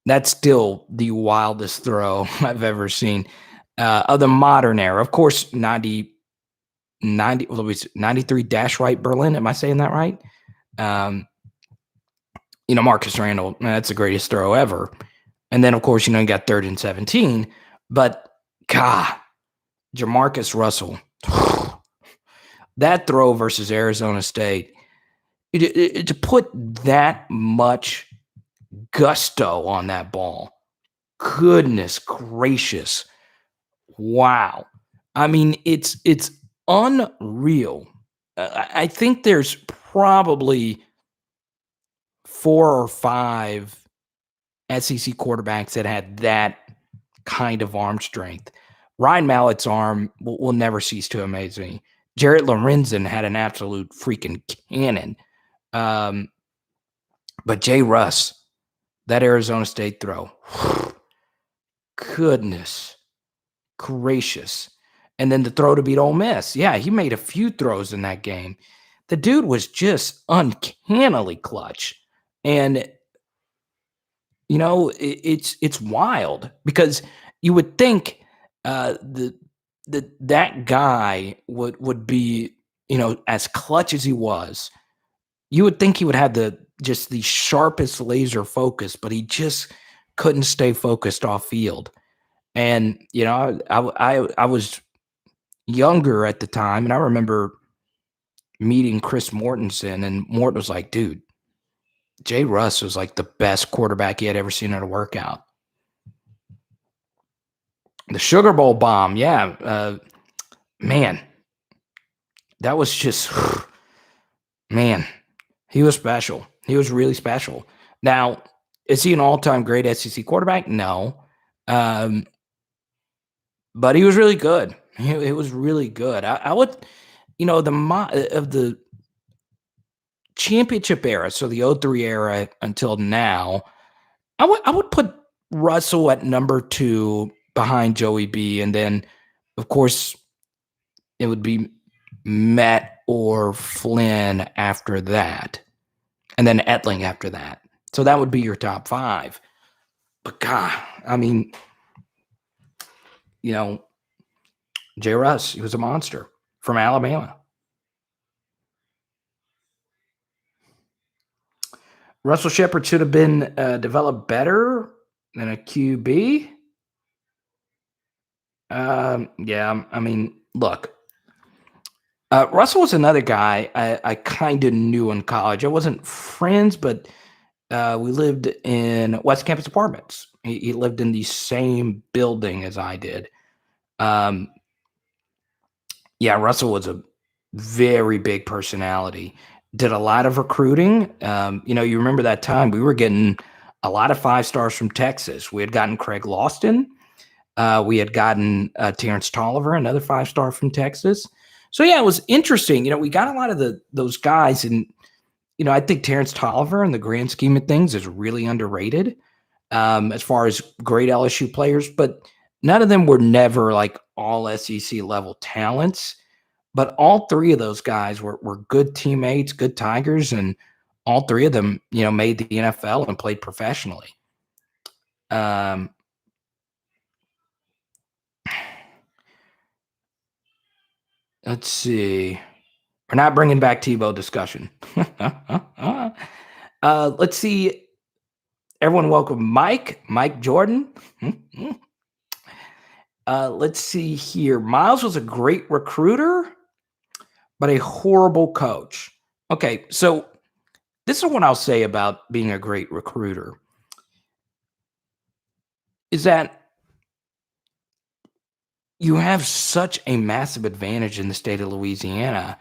That's still the wildest throw I've ever seen of the modern era. Of course, 93 dash right Berlin. Am I saying that right? Marcus Randall, that's the greatest throw ever. And then, of course, you got 3rd and 17. But, God, Jamarcus Russell, that throw versus Arizona State, to put that much gusto on that ball, goodness gracious. Wow. I mean, it's unreal. I think there's probably 4 or 5 SEC quarterbacks that had that kind of arm strength. Ryan Mallett's arm will never cease to amaze me. Jarrett Lorenzen had an absolute freaking cannon. But Jay Russ, that Arizona State throw, goodness gracious. And then the throw to beat Ole Miss. Yeah, he made a few throws in that game. The dude was just uncannily clutch. And it's wild because you would think that guy would be, as clutch as he was, you would think he would have the sharpest laser focus, but he just couldn't stay focused off field. And I was younger at the time, and I remember meeting Chris Mortensen, and Morton was like, dude, Jay Russ was like the best quarterback he had ever seen at a workout. The Sugar Bowl bomb, yeah. Man, that was just, man, he was special. He was really special. Now, is he an all-time great SEC quarterback? No. But he was really good. It was really good. I would, of the championship era, so the 03 era until now, I would put Russell at number 2 behind Joey B, and then, of course, it would be Matt or Flynn after that, and then Etling after that. So that would be your top 5. But God, I mean, Jay Russ, he was a monster from Alabama. Russell Shepard should have been developed better than a QB. Yeah, I mean, look, Russell was another guy I kind of knew in college. I wasn't friends, but we lived in West Campus Apartments. He lived in the same building as I did. Yeah, Russell was a very big personality. Did a lot of recruiting. You remember that time we were getting a lot of 5 stars from Texas. We had gotten Craig Lawson. We had gotten Terrence Tolliver, another 5-star from Texas. So yeah, it was interesting. We got a lot of those guys, and I think Terrence Tolliver, in the grand scheme of things, is really underrated as far as great LSU players. But none of them were never like all SEC level talents. But all 3 of those guys were good teammates, good Tigers, and all 3 of them, made the NFL and played professionally. Let's see. We're not bringing back Tebow discussion. Let's see. Everyone welcome Mike Jordan. Let's see here. Myles was a great recruiter, but a horrible coach. Okay, so this is what I'll say about being a great recruiter. Is that you have such a massive advantage in the state of Louisiana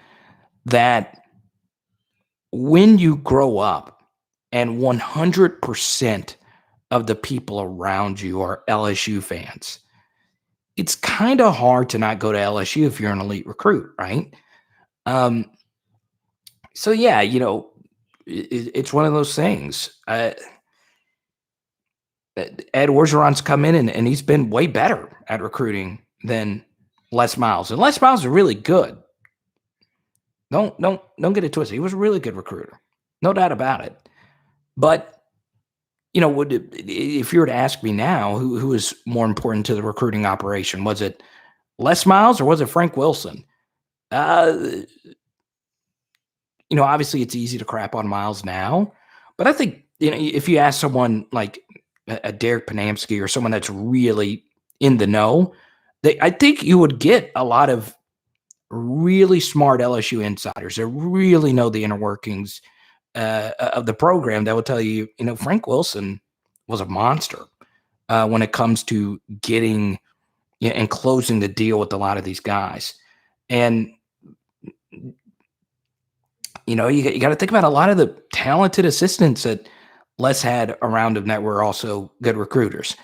that when you grow up and 100% of the people around you are LSU fans, it's kind of hard to not go to LSU if you're an elite recruit, right? So yeah, it's one of those things. Ed Orgeron's come in and he's been way better at recruiting than Les Myles. And Les Myles is really good. Don't get it twisted. He was a really good recruiter. No doubt about it. But, if you were to ask me now, who is more important to the recruiting operation? Was it Les Myles or was it Frank Wilson? Obviously it's easy to crap on Myles now. But I think, if you ask someone like a Derek Panamsky or someone that's really in the know, I think you would get a lot of really smart LSU insiders that really know the inner workings of the program that will tell you, Frank Wilson was a monster when it comes to getting and closing the deal with a lot of these guys. And, you got to think about a lot of the talented assistants that Les had around him that were also good recruiters.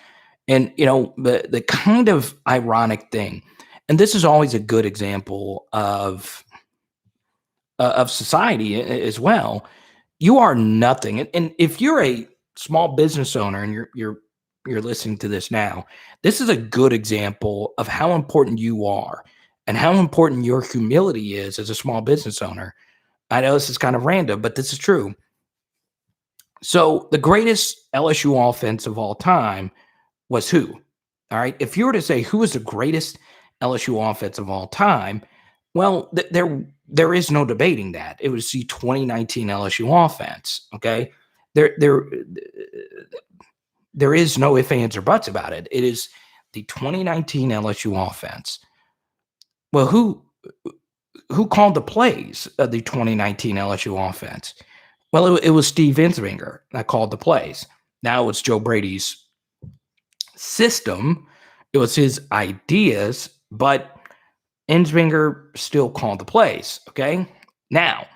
And, the kind of ironic thing, and this is always a good example of society as well. You are nothing. And if you're a small business owner and you're listening to this now, this is a good example of how important you are and how important your humility is as a small business owner. I know this is kind of random, but this is true. So the greatest LSU offense of all time was who? All right. If you were to say who is the greatest LSU offense of all time, well, there is no debating that. It was the 2019 LSU offense. Okay. There is no ifs, ands, or buts about it. It is the 2019 LSU offense. Well, who called the plays of the 2019 LSU offense? Well, it was Steve Ensminger that called the plays. Now it's Joe Brady's system. It was his ideas, but Ensminger still called the plays. Okay. Now,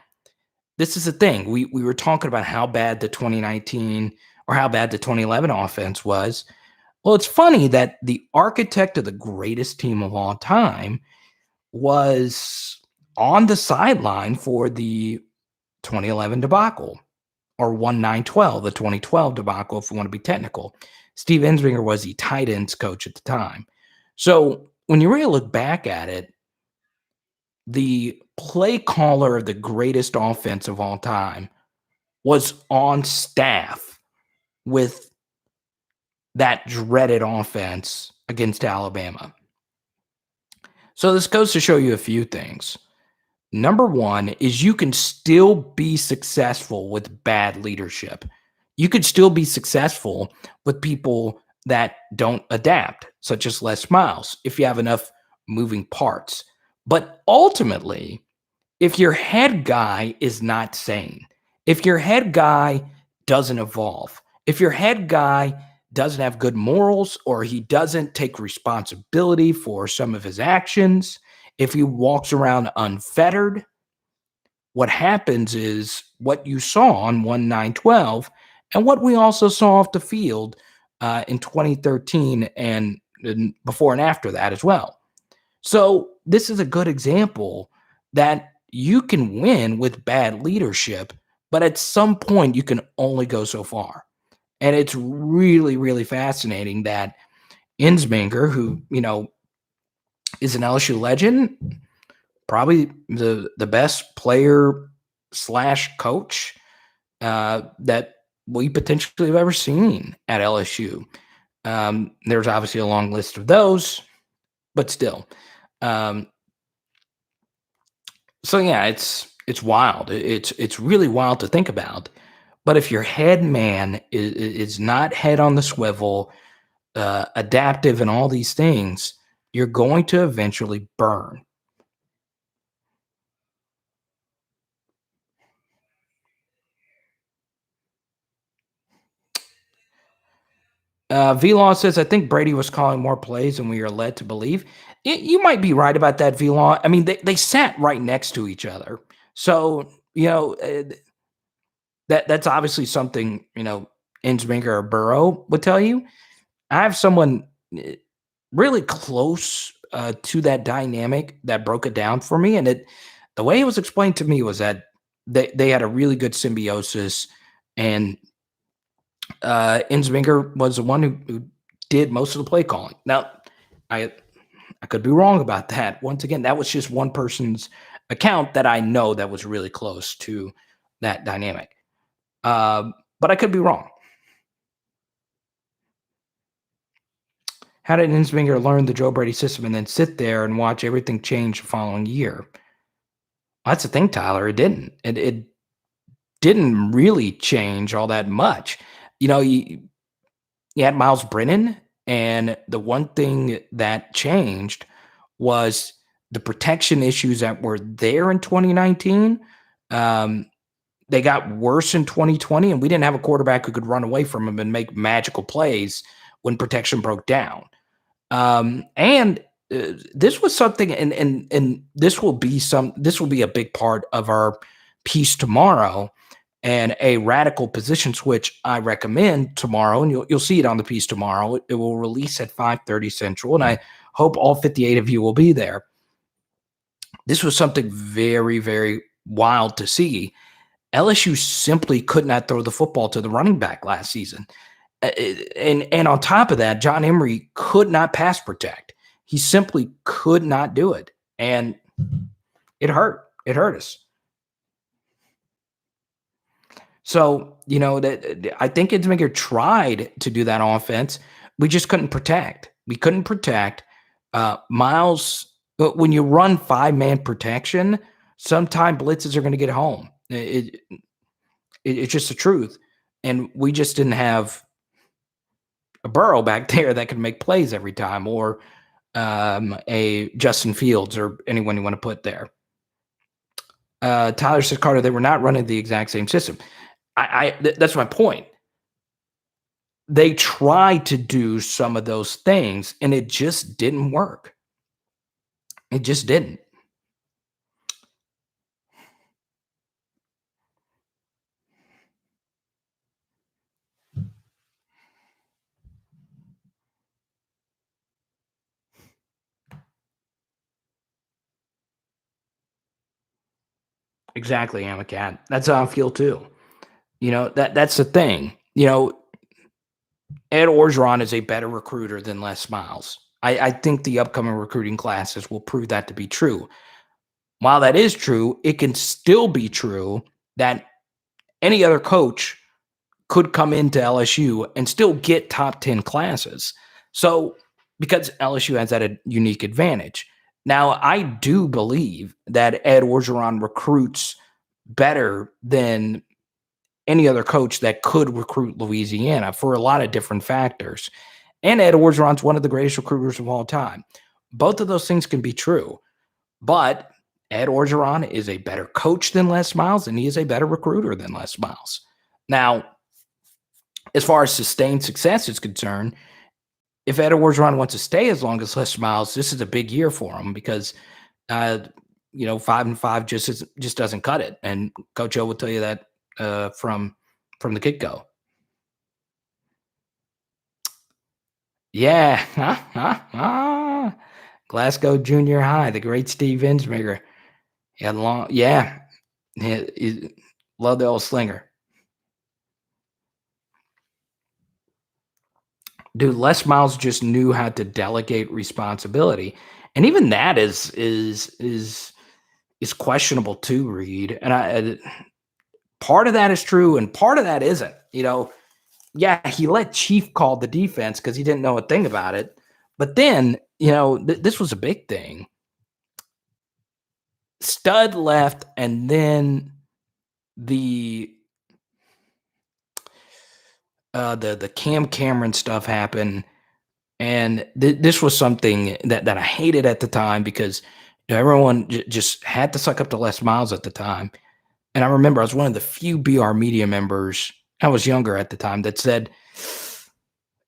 this is the thing. We were talking about how bad the 2019 or how bad the 2011 offense was. Well, it's funny that the architect of the greatest team of all time was on the sideline for the 2011 debacle, or 1912, the 2012 debacle, if we want to be technical. Steve Ensminger was the tight ends coach at the time. So when you really look back at it, the play caller of the greatest offense of all time was on staff with that dreaded offense against Alabama. So this goes to show you a few things. Number one is you can still be successful with bad leadership. You could still be successful with people that don't adapt, such as Les Myles, if you have enough moving parts. But ultimately, if your head guy is not sane, if your head guy doesn't evolve, if your head guy doesn't have good morals, or he doesn't take responsibility for some of his actions, if he walks around unfettered, what happens is what you saw on 1912 and what we also saw off the field in 2013 and before and after that as well. So this is a good example that you can win with bad leadership, but at some point you can only go so far. And it's really, really fascinating that Ensminger, who, is an LSU legend, probably the best player / coach that we potentially have ever seen at LSU. There's obviously a long list of those, but still. So yeah, it's wild. It's really wild to think about. But if your head man is not head on the swivel, adaptive, and all these things, you're going to eventually burn. V-Law says, I think Brady was calling more plays than we are led to believe. You might be right about that, V-Law. I mean, they sat right next to each other. So, that's obviously something, Ensminger or Burrow would tell you. I have someone really close to that dynamic that broke it down for me. And the way it was explained to me was that they had a really good symbiosis, and Ensminger was the one who did most of the play calling. Now, I could be wrong about that. Once again, that was just one person's account that I know that was really close to that dynamic. But I could be wrong. How did Ensminger learn the Joe Brady system and then sit there and watch everything change the following year? That's the thing, Tyler. It didn't. It didn't really change all that much. You had Myles Brennan, and the one thing that changed was the protection issues that were there in 2019. They got worse in 2020, and we didn't have a quarterback who could run away from him and make magical plays when protection broke down. And this was something, and this will be a big part of our piece tomorrow, and a radical position switch I recommend tomorrow, and you'll see it on the piece tomorrow. It will release at 5:30 Central, and I hope all 58 of you will be there. This was something very, very wild to see. LSU simply could not throw the football to the running back last season. And on top of that, John Emery could not pass protect. He simply could not do it. And it hurt. It hurt us. So, I think Ensminger tried to do that offense. We just couldn't protect. We couldn't protect. Myles, when you run 5-man protection, sometimes blitzes are going to get home. It's just the truth. And we just didn't have a Burrow back there that could make plays every time, or a Justin Fields, or anyone you want to put there. Tyler says, Carter, they were not running the exact same system. That's my point. They tried to do some of those things, and it just didn't work. It just didn't. Exactly, Amakat. That's how I feel too. That's the thing. Ed Orgeron is a better recruiter than Les Miles. I think the upcoming recruiting classes will prove that to be true. While that is true, it can still be true that any other coach could come into LSU and still get top 10 classes. So, because LSU has that a unique advantage. Now, I do believe that Ed Orgeron recruits better than any other coach that could recruit Louisiana for a lot of different factors. And Ed Orgeron's one of the greatest recruiters of all time. Both of those things can be true, but Ed Orgeron is a better coach than Les Miles, and he is a better recruiter than Les Miles. Now, as far as sustained success is concerned, if Ed Orgeron wants to stay as long as Les Miles, this is a big year for him because, 5-5 just doesn't cut it. And Coach O will tell you that from the get-go. Yeah. Glasgow Junior High, the great Steve Insminger. He had long, yeah. He loved the old slinger. Dude, Les Miles just knew how to delegate responsibility. And even that is questionable too, Reed. And part of that is true, and part of that isn't. Yeah, he let Chief call the defense because he didn't know a thing about it. But then, this was a big thing. Stud left, and then the Cam Cameron stuff happened, and this was something that I hated at the time because everyone just had to suck up to Les Miles at the time. And I remember I was one of the few BR media members, I was younger at the time, that said,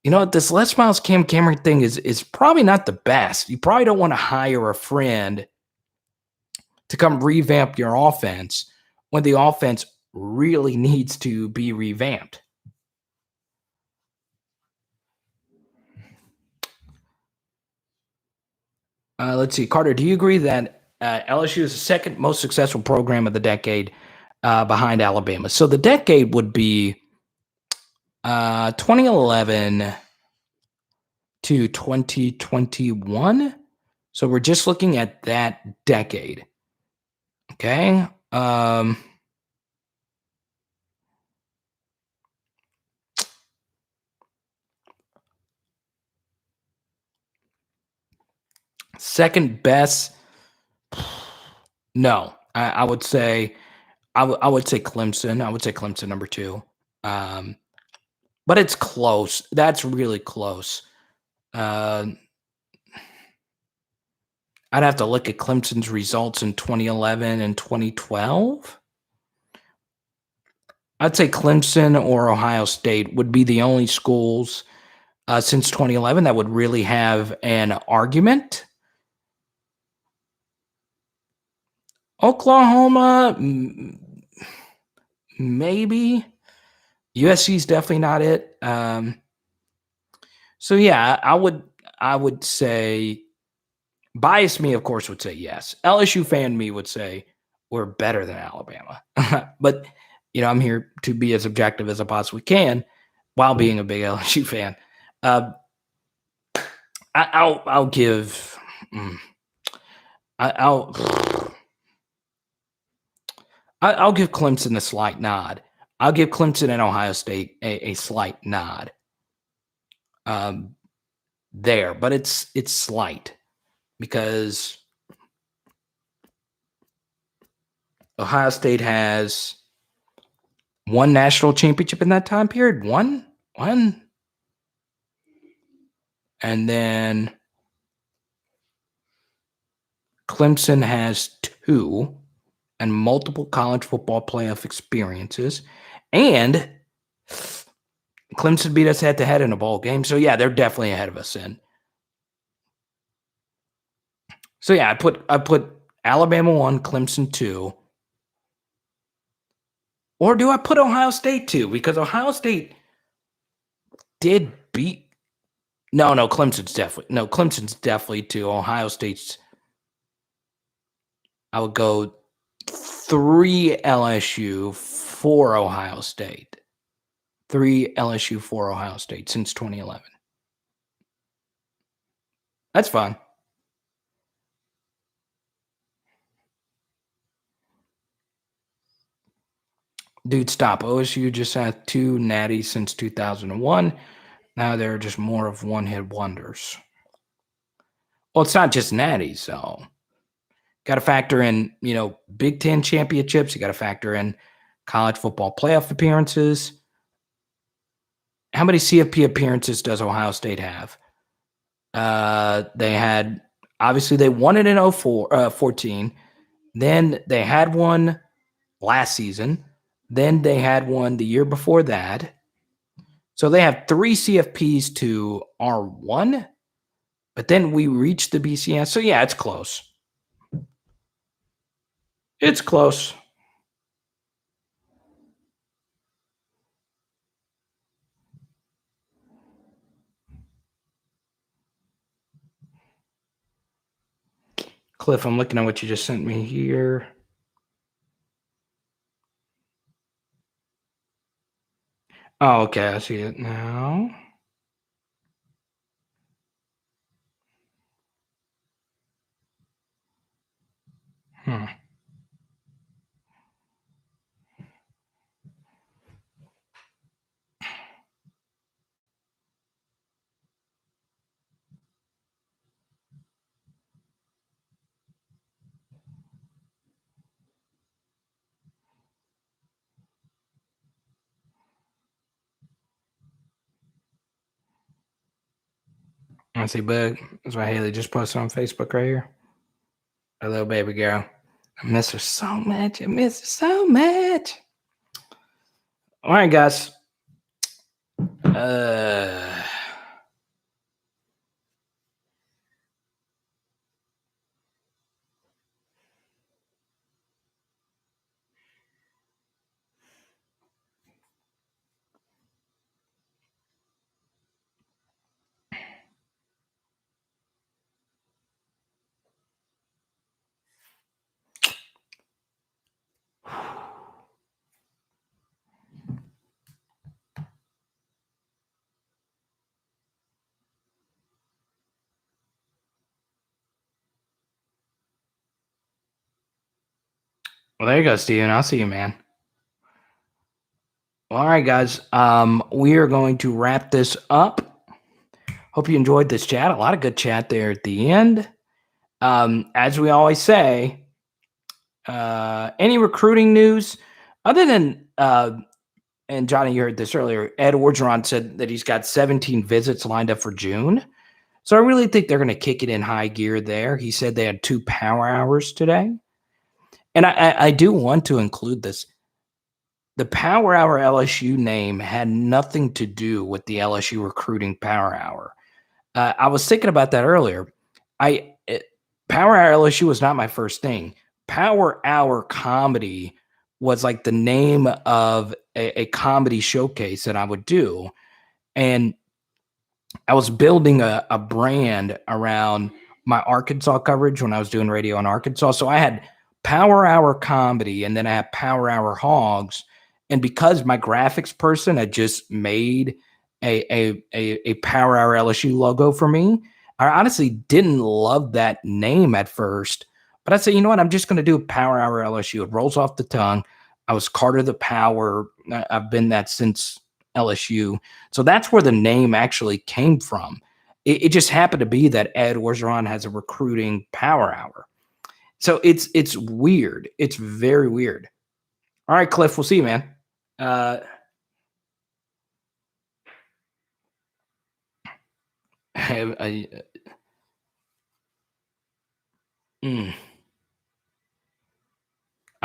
this Les Miles Cam Cameron thing is probably not the best. You probably don't want to hire a friend to come revamp your offense when the offense really needs to be revamped. Let's see. Carter, do you agree that LSU is the second most successful program of the decade behind Alabama? So the decade would be 2011 to 2021. So we're just looking at that decade. Okay. Second best. No, I would say I would say Clemson. I would say Clemson number 2. But it's close. That's really close. I'd have to look at Clemson's results in 2011 and 2012. I'd say Clemson or Ohio State would be the only schools since 2011 that would really have an argument. Oklahoma, maybe. USC is definitely not it. So yeah, I would say, bias me, of course, would say yes. LSU fan me would say we're better than Alabama. But I'm here to be as objective as I possibly can while being a big LSU fan. I'll give. I'll give Clemson a slight nod. I'll give Clemson and Ohio State a slight nod. There, but it's slight because Ohio State has one national championship in that time period. One. And then Clemson has 2 and multiple college football playoff experiences. And Clemson beat us head-to-head in a bowl game. So, yeah, they're definitely ahead of us in. So, yeah, I put Alabama 1, Clemson 2. Or do I put Ohio State 2? Because Ohio State did beat – no, Clemson's definitely 2. Ohio State's – I would go 3 LSU, 4 Ohio State. 3 LSU, 4 Ohio State since 2011. That's fine. Dude, stop. OSU just had 2 natties since 2001. Now they're just more of one-hit wonders. Well, it's not just natties, so got to factor in, Big Ten championships. You got to factor in college football playoff appearances. How many CFP appearances does Ohio State have? They had, obviously, they won it in 14. Then they had one last season. Then they had one the year before that. So they have 3 CFPs to our 1, but then we reached the BCS. So, yeah, it's close. It's close. Cliff, I'm looking at what you just sent me here. Oh, okay, I see it now. I see, bud. That's why Haley just posted on Facebook right here. Our little baby girl. I miss her so much. All right, guys. Well, there you go, Steven. I'll see you, man. All right, guys. We are going to wrap this up. Hope you enjoyed this chat. A lot of good chat there at the end. As we always say, any recruiting news other than and Johnny, you heard this earlier, Ed Orgeron said that he's got 17 visits lined up for June. So I really think they're going to kick it in high gear there. He said they had 2 power hours today. And I do want to include this. The Power Hour LSU name had nothing to do with the LSU recruiting Power Hour. I was thinking about that earlier. Power Hour LSU was not my first thing. Power Hour Comedy was like the name of a comedy showcase that I would do. And I was building a brand around my Arkansas coverage when I was doing radio in Arkansas. So I had Power Hour Comedy, and then I had Power Hour Hogs. And because my graphics person had just made a Power Hour LSU logo for me, I honestly didn't love that name at first. But I said, you know what? I'm just going to do Power Hour LSU. It rolls off the tongue. I was Carter the Power. I've been that since LSU. So that's where the name actually came from. It just happened to be that Ed Orgeron has a recruiting Power Hour. So it's weird. It's very weird. All right, Cliff, we'll see you, man. I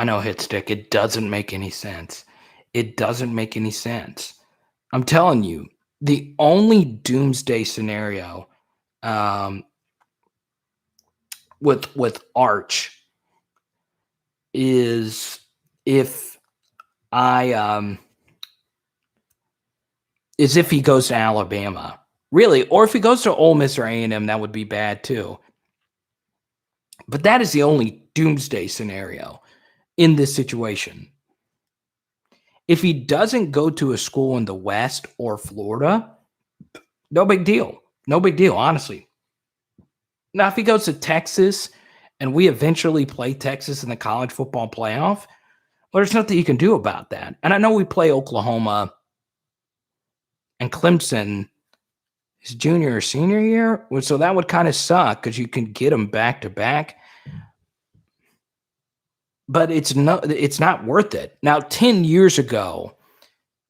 know, Hit Stick. It doesn't make any sense. It doesn't make any sense. I'm telling you, the only doomsday scenario with Arch is if if he goes to Alabama, really, or if he goes to Ole Miss or A&M, that would be bad too. But that is the only doomsday scenario in this situation. If he doesn't go to a school in the West or Florida, no big deal. No big deal, honestly. Now, if he goes to Texas and we eventually play Texas in the college football playoff, well, there's nothing you can do about that. And I know we play Oklahoma and Clemson his junior or senior year, so that would kind of suck because you can get them back to back. But it's not worth it. Now, 10 years ago,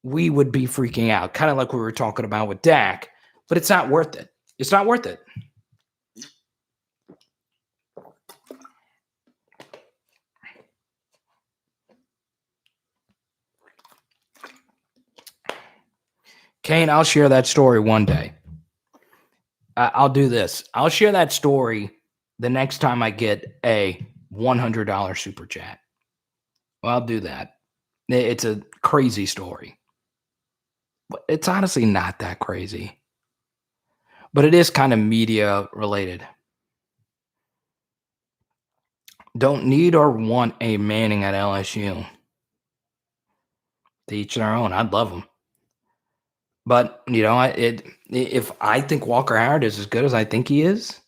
we would be freaking out, kind of like we were talking about with Dak, but it's not worth it. It's not worth it. Kane, I'll share that story one day. I'll do this. I'll share that story the next time I get a $100 super chat. Well, I'll do that. It's a crazy story. But it's honestly not that crazy. But it is kind of media related. Don't need or want a Manning at LSU. To each their own. I'd love them. But, if I think Walker Howard is as good as I think he is,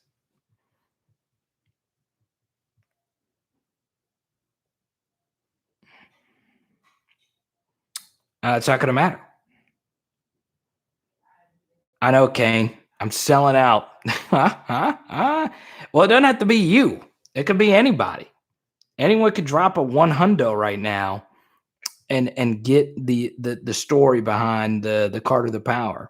it's not going to matter. I know, Kane. I'm selling out. Well, it doesn't have to be you. It could be anybody. Anyone could drop a $100 right now and get the story behind the card of the power.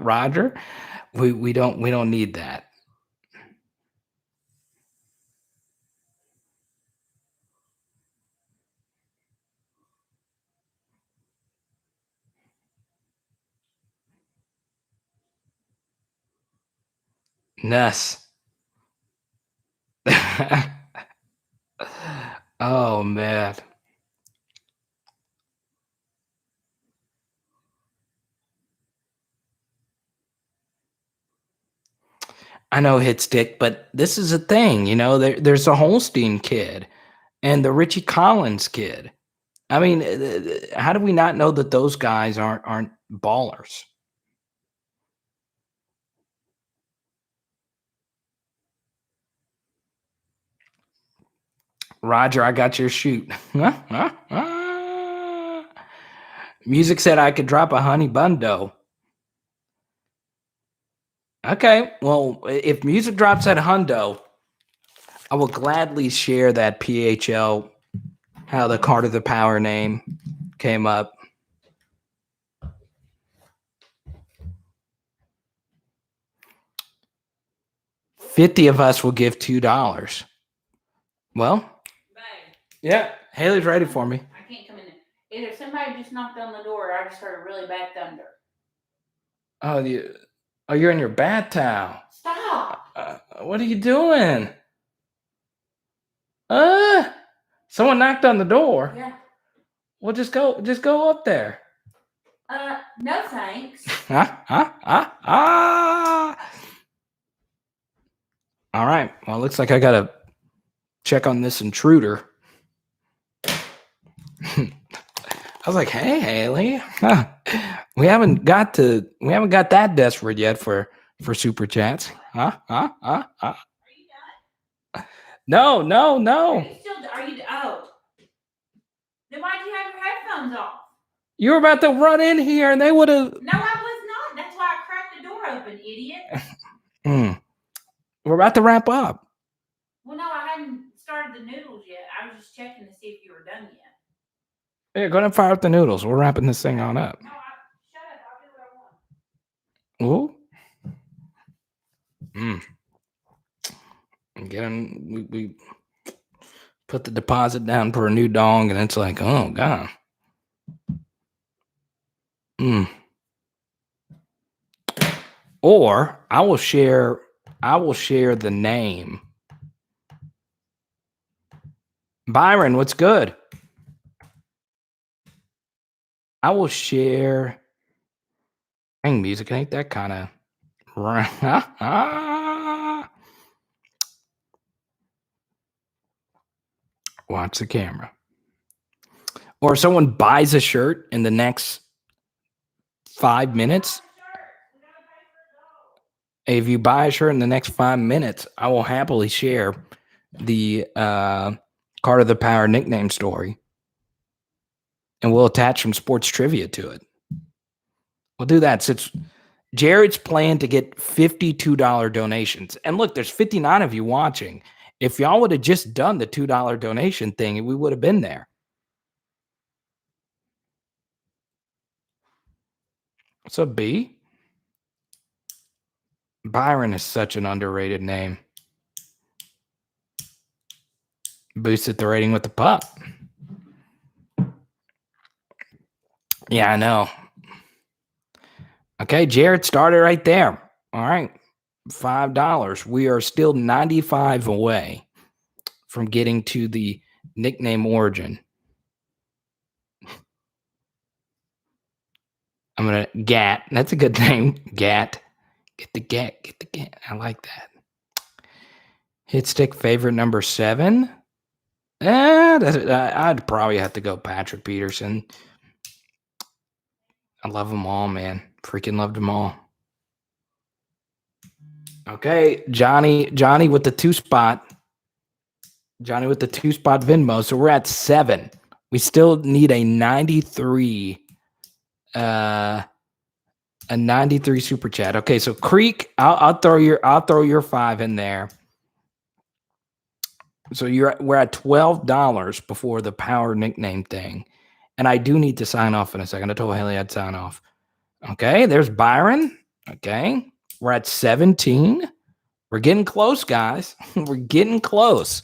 Roger, we don't need that. Ness. Oh man. I know hit stick, but this is a thing, there's a Holstein kid and the Richie Collins kid. I mean, how do we not know that those guys aren't ballers? Roger, I got your shoot. Music said I could drop a honey bundo. Okay, well, if music drops at hundo, I will gladly share that PHL, how the card of the power name came up. 50 of us will give $2. Well, yeah, Haley's ready for me. I can't come in there. Either somebody just knocked on the door or I just heard a really bad thunder. Oh, you're in your bath towel. Stop. What are you doing? Someone knocked on the door. Yeah. Well, just go up there. No thanks. All right. Well, it looks like I gotta check on this intruder. I was like, hey, Haley. We haven't got that desperate yet for super chats. Are you done? No. Are you? Oh. Then why'd you have your headphones off? You were about to run in here and they would have. No, I was not. That's why I cracked the door open, idiot. We're about to wrap up. Well, no, I hadn't started the noodles yet. I was just checking to see if you were done yet. Yeah, go ahead and fire up the noodles. We're wrapping this thing on up. No, shut up. I'll do what I Ooh. Again, we put the deposit down for a new dong, and it's like, oh god. Or I will share the name. Byron, what's good? I will share. Dang, music ain't that kind of. Watch the camera. Or if someone buys a shirt in the next 5 minutes, if you buy a shirt in the next 5 minutes, I will happily share the Card of the Power nickname story, and we'll attach some sports trivia to it. We'll do that since Jared's plan to get $52 donations. And look, there's 59 of you watching. If y'all would have just done the $2 donation thing, we would have been there. What's up, B? Byron is such an underrated name. Boosted the rating with the pup. Yeah, I know. Okay, Jared started right there. All right, $5. We are still 95 away from getting to the nickname origin. I'm going to Gat. That's a good name. Gat. Get the Gat. Get the Gat. I like that. Hit stick favorite number 7. I'd probably have to go Patrick Peterson. I love them all, man. Freaking loved them all. Okay, Johnny with the 2-spot. Johnny with the 2-spot Venmo. So we're at 7. We still need a 93. A 93 super chat. Okay, so Creek, I'll throw your 5 in there. So we're at $12 before the power nickname thing. And I do need to sign off in a second. I told Haley I'd sign off. Okay, there's Byron. Okay, we're at 17. We're getting close, guys. We're getting close.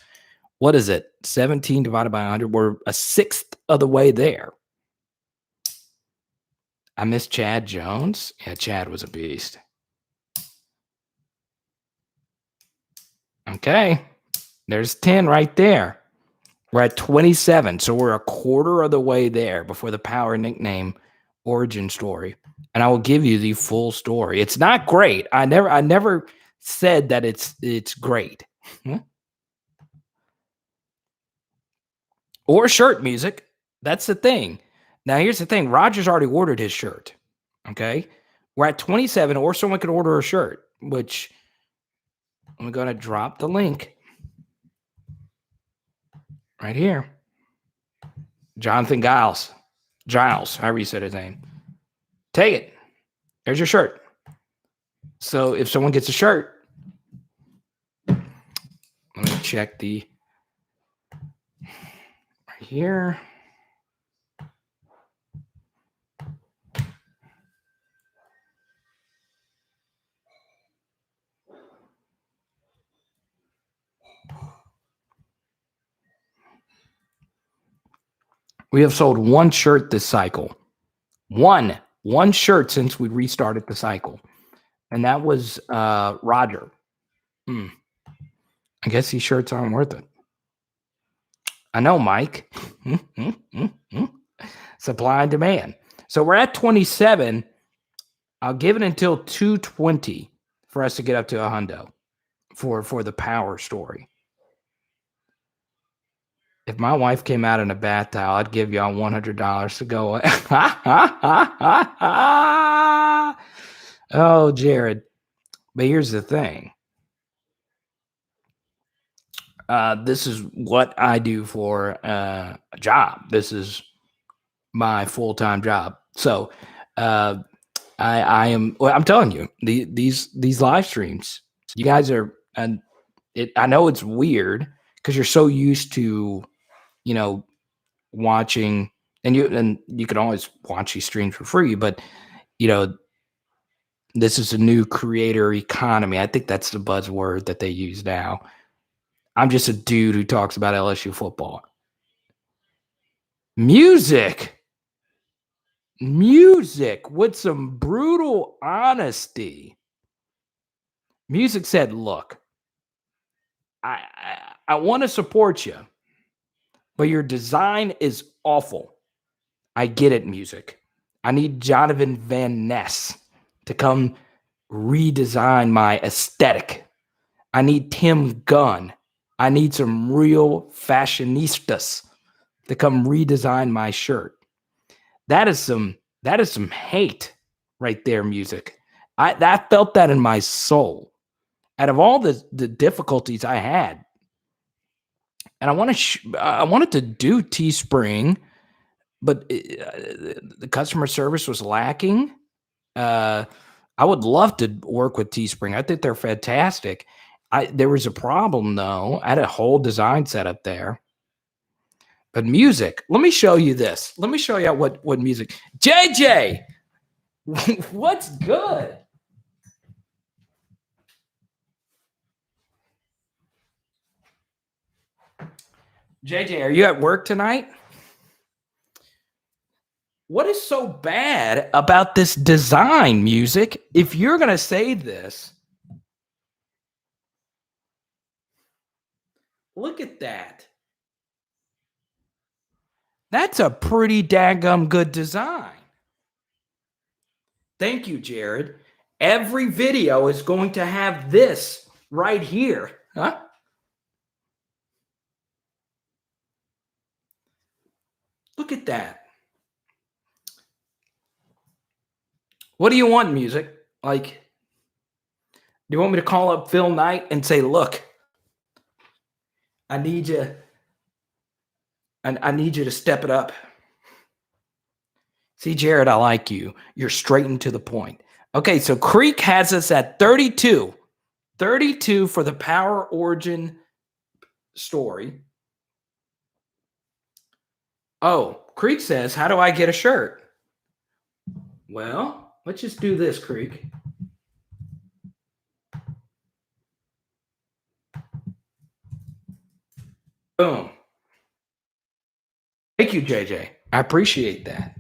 What is it? 17 divided by 100. We're a sixth of the way there. I miss Chad Jones. Yeah, Chad was a beast. Okay, there's 10 right there. We're at 27, so we're a quarter of the way there before the power nickname origin story. And I will give you the full story. It's not great. I never said that it's great. Or shirt music. That's the thing. Now, here's the thing. Roger's already ordered his shirt. Okay. We're at 27, or someone could order a shirt, which I'm going to drop the link right here. Jonathan Giles, however you said his name. Take it. There's your shirt. So if someone gets a shirt, let me check the right here. We have sold one shirt this cycle. One shirt since we restarted the cycle. And that was Roger. I guess these shirts aren't worth it. I know, Mike. Supply and demand. So we're at 27. I'll give it until 220 for us to get up to a hundo for the power story. If my wife came out in a bath towel, I'd give y'all $100 to go. Oh, Jared. But here's the thing. This is what I do for a job. This is my full-time job. So I am. Well, I'm telling you, these live streams. You guys are, and I know it's weird because you're so used to, watching, and you can always watch these streams for free. But This is a new creator economy. I think that's the buzzword that they use now. I'm just a dude who talks about LSU football. Music with some brutal honesty. Music said, look, I want to support you, but your design is awful. I get it, Music. I need Jonathan Van Ness to come redesign my aesthetic. I need Tim Gunn. I need some real fashionistas to come redesign my shirt. That is some hate right there, Music. I felt that in my soul. Out of all the difficulties I had, and I wanted to do Teespring, but the customer service was lacking. I would love to work with Teespring. I think they're fantastic. There was a problem though. I had a whole design set up there. But Music, let me show you this. Let me show you what Music. JJ, what's good? JJ, are you at work tonight? What is so bad about this design, Music? If you're going to say this, look at that. That's a pretty daggum good design. Thank you, Jared. Every video is going to have this right here. Huh? Look at that. What do you want, Music? Like, do you want me to call up Phil Knight and say, look, I need you. I need you to step it up. See, Jared, I like you. You're straight and to the point. Okay, so Creek has us at 32. 32 for the Power Origin story. Oh, Creek says, how do I get a shirt? Well, let's just do this, Creek. Boom. Thank you, JJ. I appreciate that.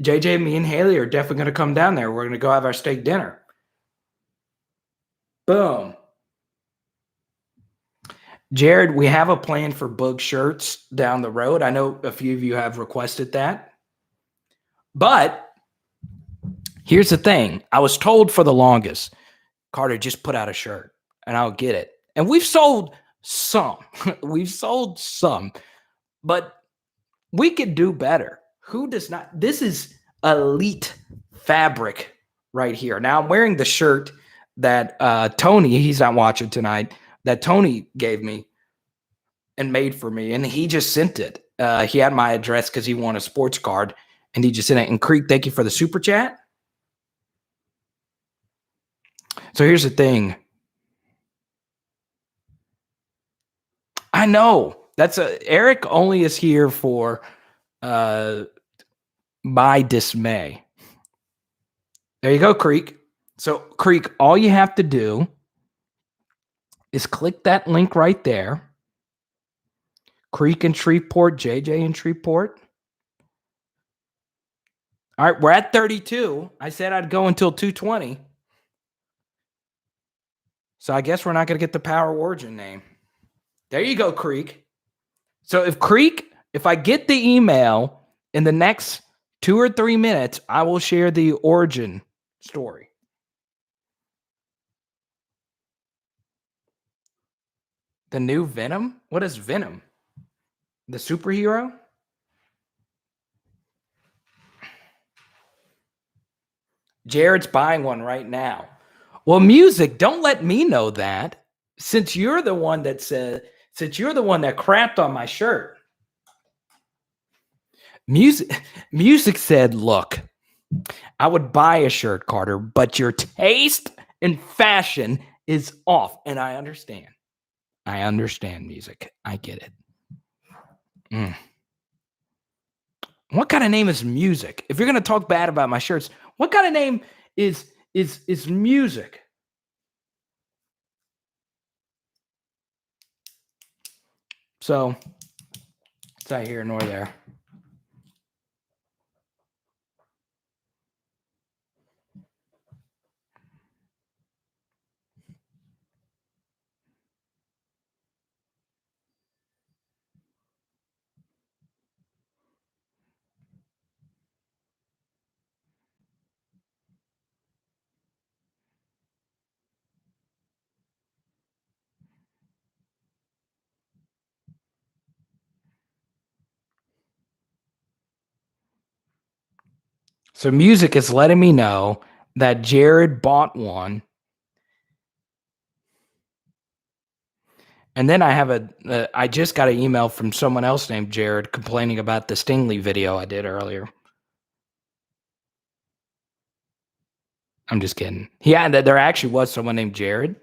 JJ, me and Haley are definitely going to come down there. We're going to go have our steak dinner. Boom. Jared, we have a plan for Boog shirts down the road. I know a few of you have requested that. But here's the thing. I was told for the longest, Carter, just put out a shirt and I'll get it. And we've sold some. We've sold some. But we could do better. Who does not? This is elite fabric right here. Now I'm wearing the shirt that Tony, he's not watching tonight, that Tony gave me and made for me. And he just sent it. He had my address because he won a sports card and he just sent it. And Creek, thank you for the super chat. So here's the thing. I know that's Eric only is here for my dismay. There you go, Creek. So Creek, all you have to do is click that link right there. Creek in Shreveport, JJ in Shreveport. All right, we're at 32. I said I'd go until 220. So I guess we're not going to get the Power Origin name. There you go, Creek. So if I get the email in the next 2 or 3 minutes, I will share the origin story. The new Venom? What is Venom? The superhero? Jared's buying one right now. Well, Music, don't let me know that. Since you're the one that crapped on my shirt. Music said, look, I would buy a shirt, Carter, but your taste in fashion is off. And I understand. I understand, Music. I get it. What kind of name is Music? If you're going to talk bad about my shirts, what kind of name is is music. So it's not here nor there. So music is letting me know that Jared bought one. And then I have I just got an email from someone else named Jared complaining about the Stingley video I did earlier. I'm just kidding. Yeah, there actually was someone named Jared.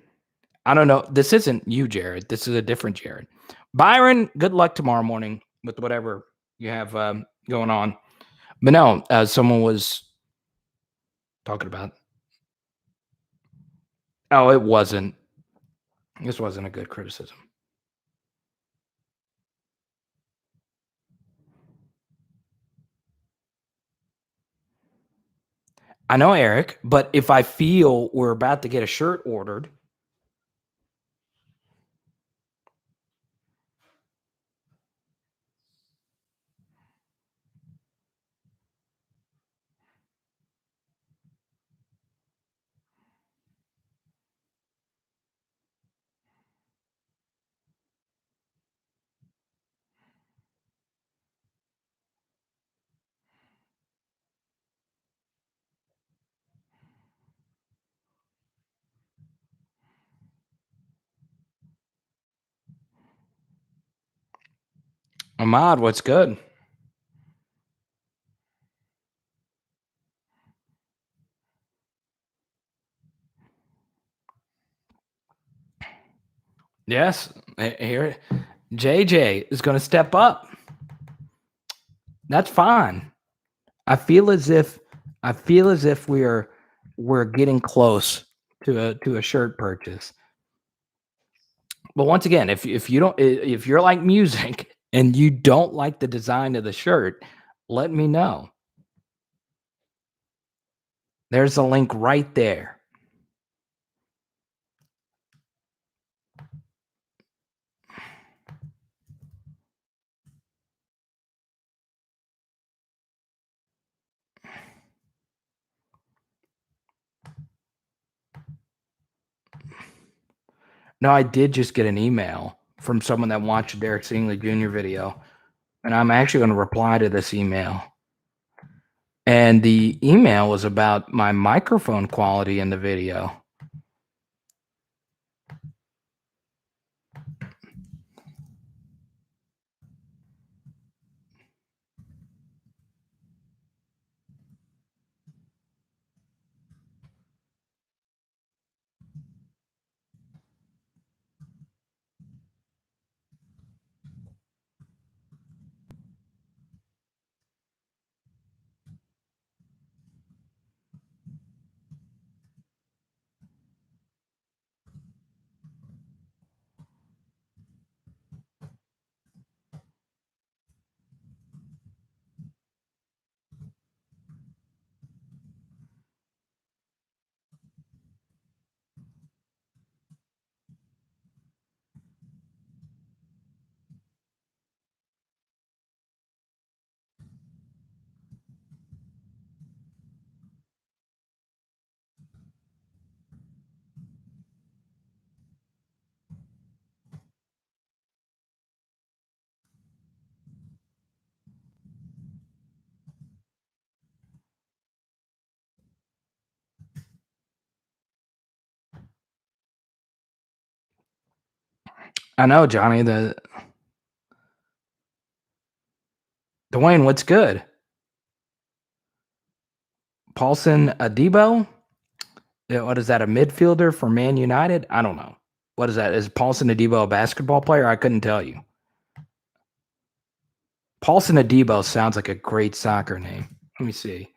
I don't know. This isn't you, Jared. This is a different Jared. Byron, good luck tomorrow morning with whatever you have going on. But no, someone was talking about. Oh, it wasn't. This wasn't a good criticism. I know, Eric, but if I feel we're about to get a shirt ordered, Ahmad, what's good? Yes, here, JJ is going to step up. That's fine. I feel as if we're getting close to a shirt purchase. But once again, if you're like music and you don't like the design of the shirt, let me know. There's a link right there. No, I did just get an email from someone that watched Derek Stingley Jr. video, and I'm actually going to reply to this email. And the email was about my microphone quality in the video. I know, Johnny. Dwayne, what's good? Paulson Adebo? What is that? A midfielder for Man United? I don't know. What is that? Is Paulson Adebo a basketball player? I couldn't tell you. Paulson Adebo sounds like a great soccer name. Let me see.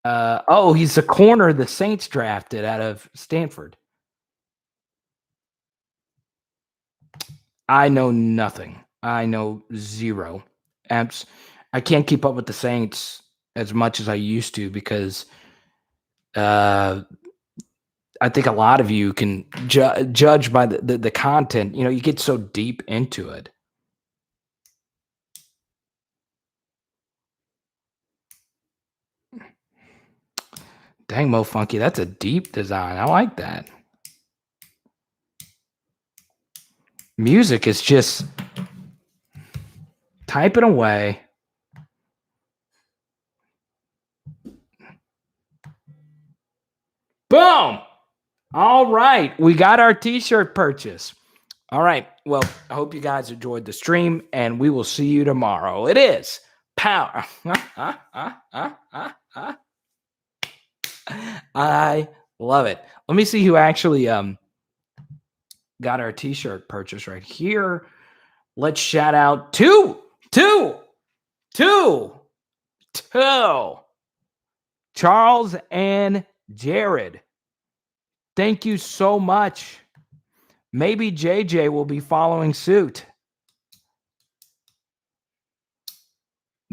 Oh, he's the corner the Saints drafted out of Stanford. I know nothing. I know zero. I can't keep up with the Saints as much as I used to because I think a lot of you can judge by the content. You get so deep into it. Dang, Mo Funky, that's a deep design. I like that. Music is just typing away. Boom! All right, we got our t-shirt purchase. All right, well, I hope you guys enjoyed the stream, and we will see you tomorrow. It is power. I love it. Let me see who actually got our t-shirt purchase right here. Let's shout out two. Charles and Jared. Thank you so much. Maybe JJ will be following suit.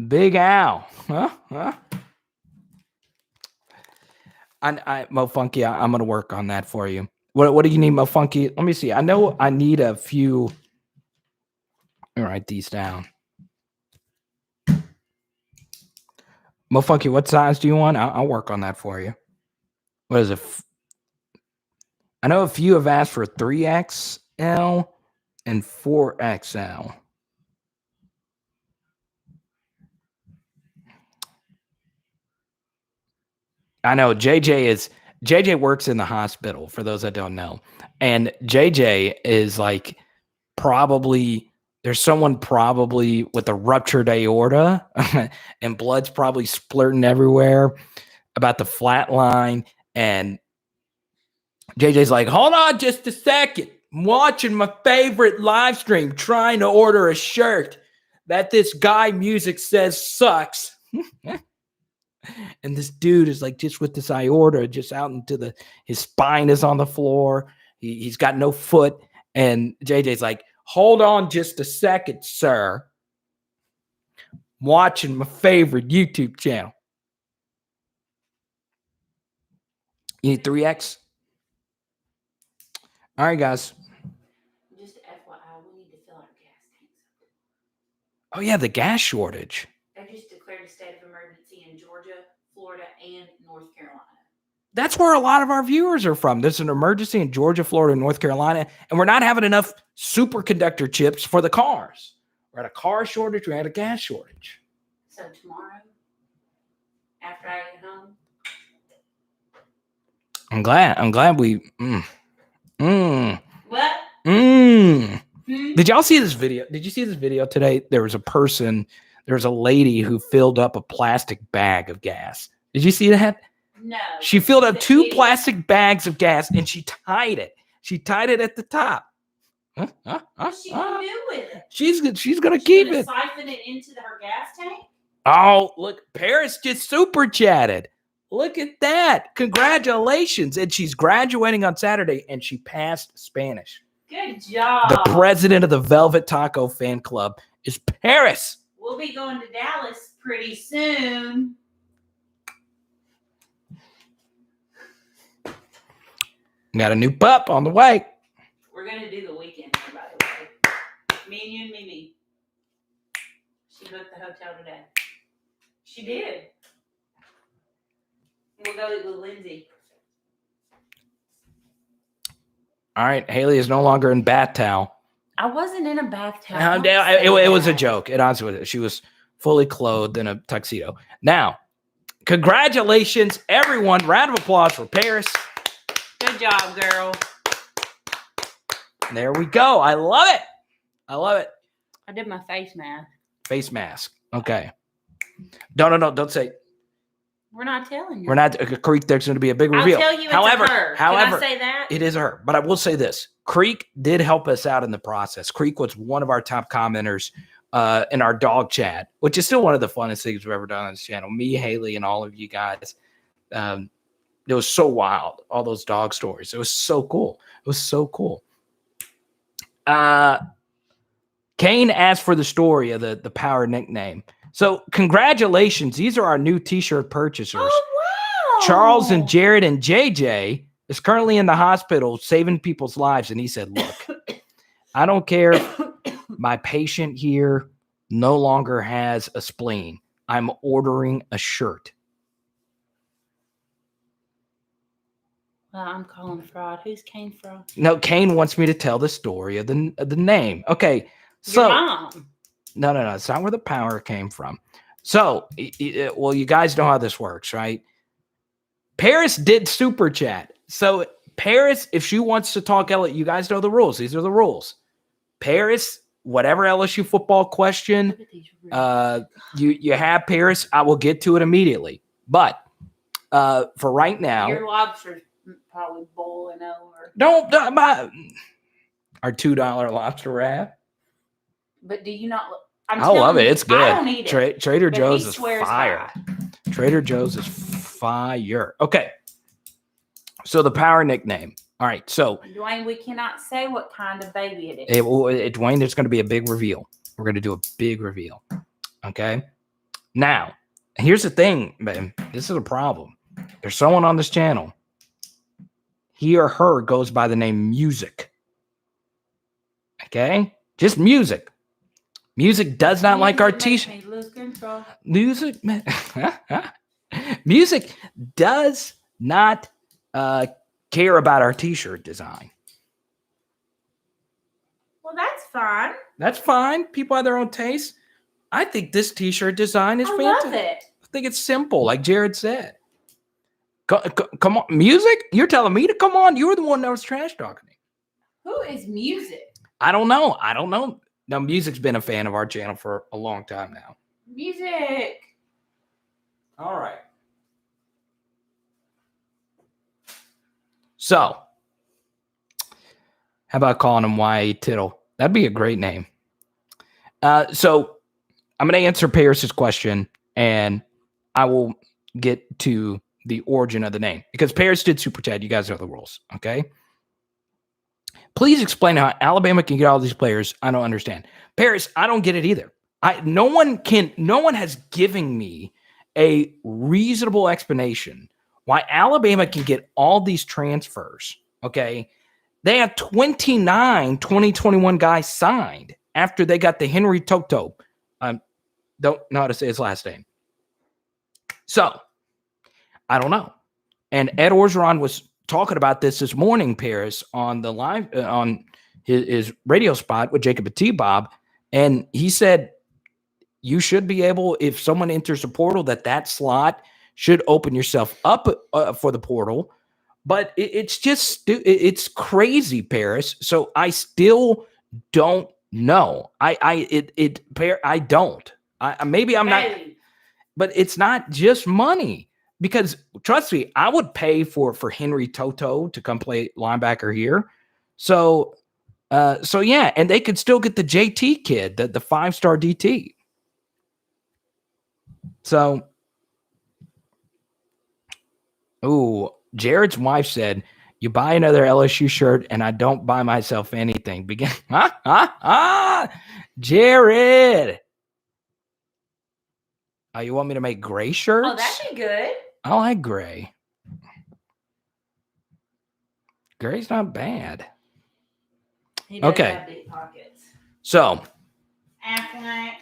Big Al. Huh? Mo Funky, I'm going to work on that for you. What do you need, Mo Funky? Let me see. I know I need a few. I'll write these down. Mo Funky, what size do you want? I'll work on that for you. What is it? I know a few have asked for 3XL and 4XL. I know JJ works in the hospital, for those that don't know. And JJ is like there's someone probably with a ruptured aorta and blood's probably splurting everywhere about the flat line. And JJ's like, hold on just a second. I'm watching my favorite live stream, trying to order a shirt that this guy music says sucks. And this dude is like just with this aorta just out into his spine is on the floor. He's got no foot. And JJ's like, hold on just a second, sir. I'm watching my favorite YouTube channel. You need 3X? All right, guys. Just FYI, we need to fill our gas tanks. Oh, yeah, the gas shortage. They just declared a state of emergency in Georgia, Florida, and North Carolina. That's where a lot of our viewers are from. There's an emergency in Georgia, Florida, and North Carolina, and we're not having enough superconductor chips for the cars. We're at a car shortage. We're at a gas shortage. So tomorrow, after I get home, I'm glad we. What? Did y'all see this video? Did you see this video today? There was a lady who filled up a plastic bag of gas. Did you see that? No. She filled up 2 plastic bags of gas and she tied it. She tied it at the top. What's she gonna do with it? She's gonna keep it. Siphon it into her gas tank? Oh, look, Paris just super chatted. Look at that. Congratulations. And she's graduating on Saturday and she passed Spanish. Good job. The president of the Velvet Taco fan club is Paris. We'll be going to Dallas pretty soon. Got a new pup on the way. We're going to do the weekend, by the way. Me and you and Mimi. She booked the hotel today. She did. We'll go with Lindsay. All right. Haley is no longer in bath towel. I wasn't in a bath towel. It was a joke. It honestly was. She was fully clothed in a tuxedo. Now, congratulations, everyone. Round of applause for Paris. Good job, girl. There we go. I love it. I did my face mask. Face mask. Okay. No. Don't say. We're not telling you. We're not. Creek, there's going to be a big reveal. I'll tell you it's however, her. Can I say that? It is her. But I will say this. Creek did help us out in the process. Creek was one of our top commenters in our dog chat, which is still one of the funnest things we've ever done on this channel. Me, Haley, and all of you guys It was so wild. All those dog stories. It was so cool. It was so cool. Kane asked for the story of the power nickname. So congratulations. These are our new t-shirt purchasers. Oh, wow. Charles and Jared and JJ is currently in the hospital saving people's lives. And he said, look, I don't care if my patient here no longer has a spleen. I'm ordering a shirt. Well, I'm calling fraud. Who's Kane from? No, Kane wants me to tell the story of the name. Okay. So, Your mom. No. It's not where the power came from. So, well, you guys know how this works, right? Paris did super chat. So, Paris, if she wants to talk, you guys know the rules. These are the rules. Paris, whatever LSU football question, you have Paris. I will get to it immediately. But for right now, your lobster's probably boiling over. Don't our $2 lobster wrap. But do you not? I love it. It's good. I don't eat it. Trader Joe's is fire. Trader Joe's is fire. Okay. So the power nickname. All right. So Dwayne, we cannot say what kind of baby it is. Dwayne, there's going to be a big reveal. We're going to do a big reveal. Okay. Now, here's the thing, man. This is a problem. There's someone on this channel. He or her goes by the name Music. Okay? Just Music. Music does not like our t-shirt. Music does not care about our t-shirt design. Well, that's fine. That's fine. People have their own taste. I think this t-shirt design is fantastic. Love it. I think it's simple, like Jared said. Come on, Music? You're telling me to come on? You were the one that was trash talking me. Who is Music? I don't know. Now, Music's been a fan of our channel for a long time now. Music. All right. So, how about calling him Y.A. Tittle? That'd be a great name. So, I'm going to answer Paris's question, and I will get to the origin of the name. Because Paris did super chat. You guys know the rules, okay? Please explain how Alabama can get all these players. I don't understand. Paris, I don't get it either. No one has given me a reasonable explanation why Alabama can get all these transfers, okay? They have 29 2021 guys signed after they got the Henry Toto. Don't know how to say his last name. So, I don't know. And Ed Orgeron was talking about this morning, Paris, on the live on his radio spot with Jacob and T-Bob, and he said you should be able, if someone enters the portal, that slot should open yourself up for the portal. But it's crazy, Paris. So I still don't know. I don't. Maybe I'm not, but it's not just money. Because trust me, I would pay for Henry Toto to come play linebacker here. So yeah, and they could still get the JT kid, the 5-star DT. So, Jared's wife said, "You buy another LSU shirt, and I don't buy myself anything." Jared. You want me to make gray shirts? Oh, that'd be good. I like gray. Gray's not bad. He does have deep pockets. So, Affleck.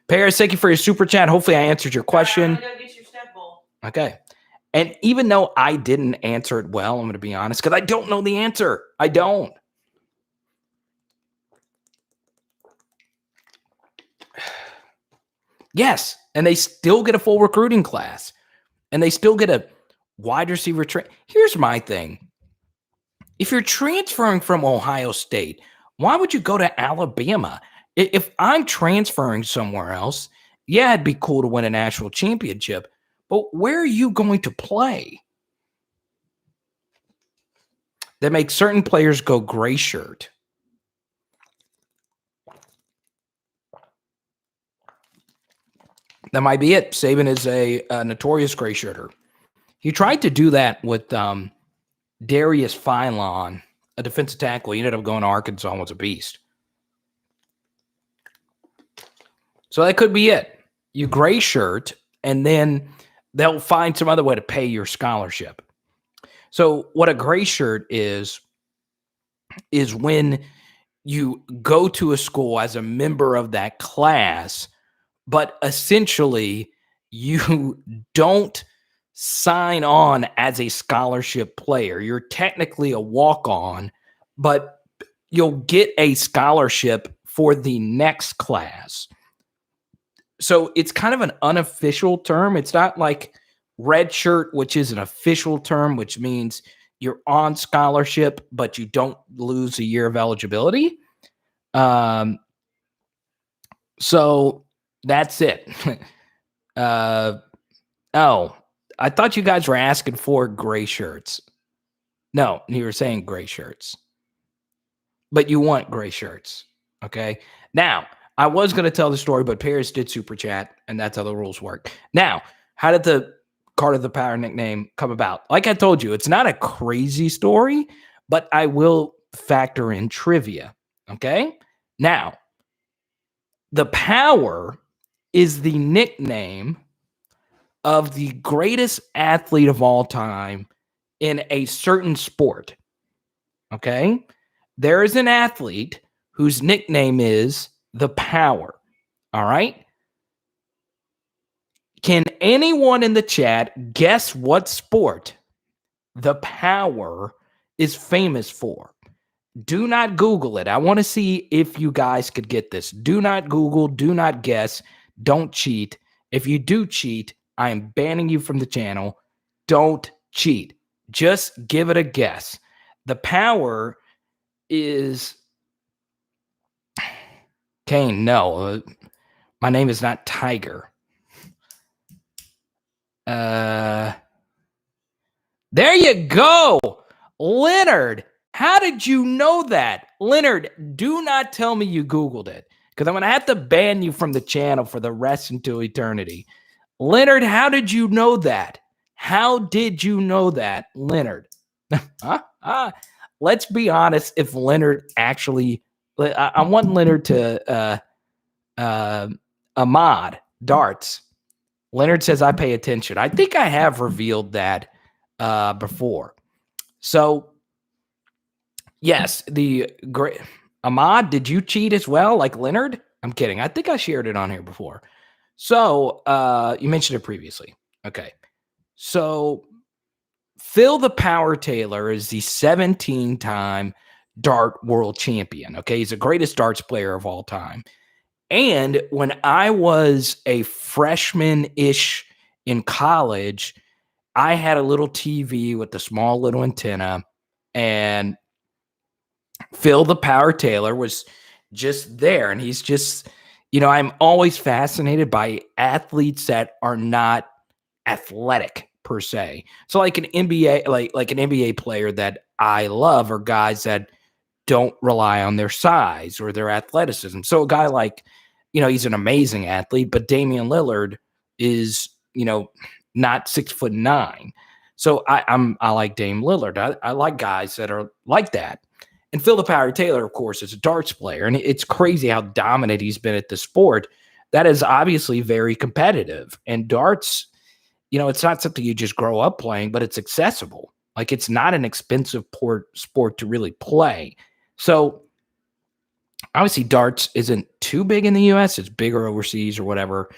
Paris, thank you for your super chat. Hopefully I answered your question. Go get your step bowl. Okay. And even though I didn't answer it well, I'm going to be honest, because I don't know the answer. I don't. Yes. And they still get a full recruiting class. And they still get a wide receiver Here's my thing. If you're transferring from Ohio State, why would you go to Alabama? If I'm transferring somewhere else, yeah, it'd be cool to win a national championship. But where are you going to play? That makes certain players go gray shirt. That might be it. Saban is a notorious gray shirter. He tried to do that with Darius Philon, a defensive tackle. He ended up going to Arkansas and was a beast. So that could be it. You gray shirt, and then they'll find some other way to pay your scholarship. So what a gray shirt is when you go to a school as a member of that class, but essentially you don't sign on as a scholarship player. You're technically a walk-on, but you'll get a scholarship for the next class. So it's kind of an unofficial term. It's not like red shirt, which is an official term, which means you're on scholarship, but you don't lose a year of eligibility. So that's it. Oh, I thought you guys were asking for gray shirts. No, you were saying gray shirts, but you want gray shirts. Okay. Now, I was going to tell the story, but Paris did super chat, and that's how the rules work. Now, how did the Carter the Power nickname come about? Like I told you, it's not a crazy story, but I will factor in trivia. Okay. Now, the Power is the nickname of the greatest athlete of all time in a certain sport. Okay. There is an athlete whose nickname is the Power. All right. Can anyone in the chat guess what sport the Power is famous for? Do not Google it. I want to see if you guys could get this. Do not Google. Do not guess. Don't cheat. If you do cheat, I am banning you from the channel. Don't cheat. Just give it a guess. The Power is... Kane, no. My name is not Tiger. There you go. Leonard, how did you know that? Leonard, do not tell me you Googled it, because I'm going to have to ban you from the channel for the rest until eternity. Leonard, how did you know that? How did you know that, Leonard? Let's be honest, if Leonard actually... I want Leonard to... Ahmad, darts. Leonard says, I pay attention. I think I have revealed that before. So, yes, the great... Ahmad, did you cheat as well, like Leonard? I'm kidding. I think I shared it on here before. So, you mentioned it previously. Okay. So, Phil the Power Taylor is the 17-time dart world champion. Okay. He's the greatest darts player of all time. And when I was a freshman-ish in college, I had a little TV with a small little antenna, and Phil the Power Taylor was just there. And he's just, I'm always fascinated by athletes that are not athletic per se. So like an NBA, like an NBA player that I love are guys that don't rely on their size or their athleticism. So a guy like, he's an amazing athlete, but Damian Lillard is, not 6'9". So I like Dame Lillard. I like guys that are like that. And Phil the Power Taylor, of course, is a darts player. And it's crazy how dominant he's been at the sport. That is obviously very competitive. And darts, it's not something you just grow up playing, but it's accessible. Like, it's not an expensive sport to really play. So obviously darts isn't too big in the U.S. It's bigger overseas or whatever.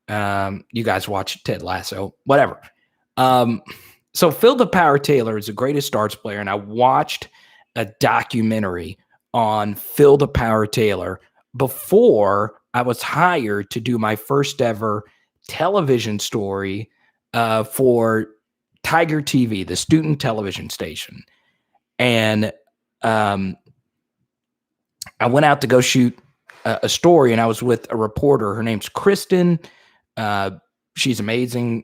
You guys watch Ted Lasso, whatever. So Phil the Power Taylor is the greatest darts player, and I watched a documentary on Phil the Power Taylor before I was hired to do my first ever television story for Tiger TV, the student television station. And I went out to go shoot a story, and I was with a reporter. Her name's Kristen. She's amazing.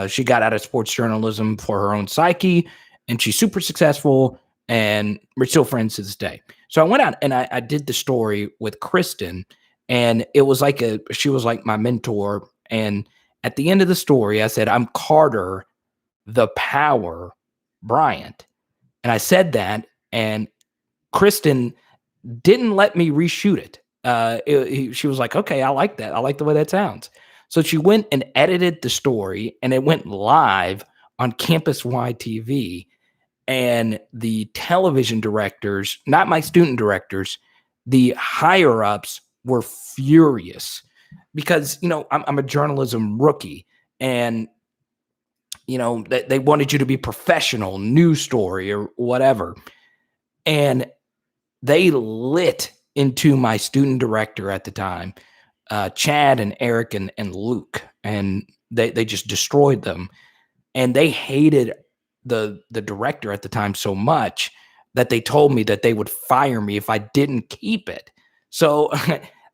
She got out of sports journalism for her own psyche, and she's super successful, and we're still friends to this day. So I went out and I did the story with Kristen, and it was like she was like my mentor. And at the end of the story, I said, I'm Carter, the Power Bryant. And I said that, and Kristen didn't let me reshoot it. She was like, okay, I like that. I like the way that sounds. So she went and edited the story, and it went live on campus-wide TV. And the television directors, not my student directors, the higher ups were furious because, I'm a journalism rookie, and, they wanted you to be professional, news story or whatever. And they lit into my student director at the time, Chad and Eric and Luke, and they just destroyed them. And they hated the director at the time so much that they told me that they would fire me if I didn't keep it. So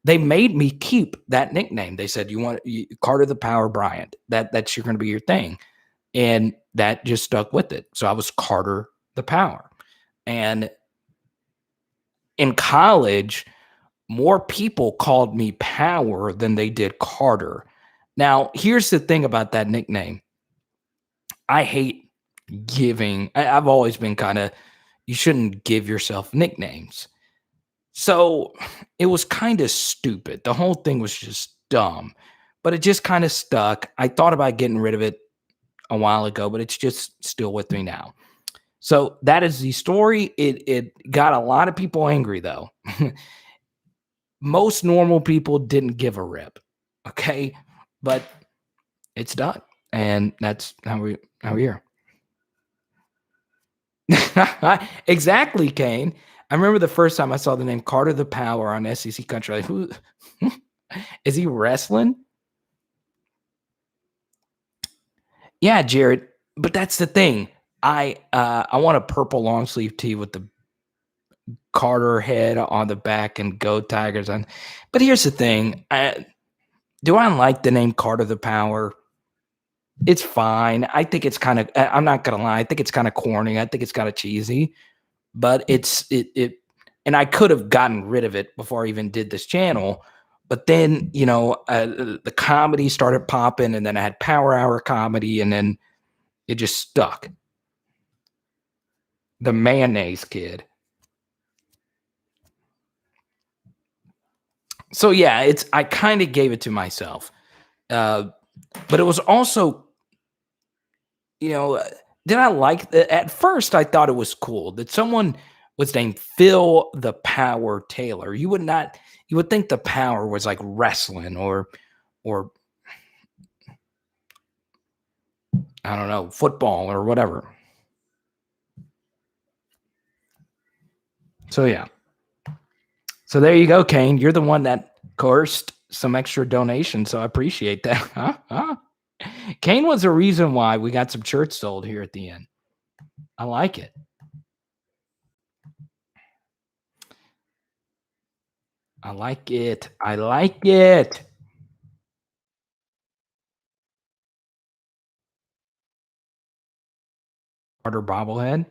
they made me keep that nickname. They said, Carter the Power Bryant. That's going to be your thing. And that just stuck with it. So I was Carter the Power. And in college, more people called me Power than they did Carter. Now, here's the thing about that nickname. I hate giving. I've always been kind of, you shouldn't give yourself nicknames. So it was kind of stupid. The whole thing was just dumb, but it just kind of stuck. I thought about getting rid of it a while ago, but it's just still with me now. So that is the story. It got a lot of people angry, though. Most normal people didn't give a rip. Okay. But it's done. And that's how we're here. Exactly, Kane. I remember the first time I saw the name Carter the Power on SEC Country. Like, who is he wrestling? Yeah, Jared. But that's the thing. I want a purple long sleeve tee with the Carter head on the back and Go Tigers on. But here's the thing. Do I like the name Carter the Power? It's fine. I think it's kind of, I'm not going to lie. I think it's kind of corny. I think it's kind of cheesy, but and I could have gotten rid of it before I even did this channel. But then, the comedy started popping, and then I had Power Hour comedy, and then it just stuck. The Mayonnaise Kid. So yeah, I kind of gave it to myself. But it was also, did I like that? At first, I thought it was cool that someone was named Phil the Power Taylor. You would think the Power was like wrestling or I don't know, football or whatever. So yeah. So there you go, Kane. You're the one that coerced some extra donation, so I appreciate that. Huh? Kane was the reason why we got some shirts sold here at the end. I like it. I like it. I like it. Carter bobblehead.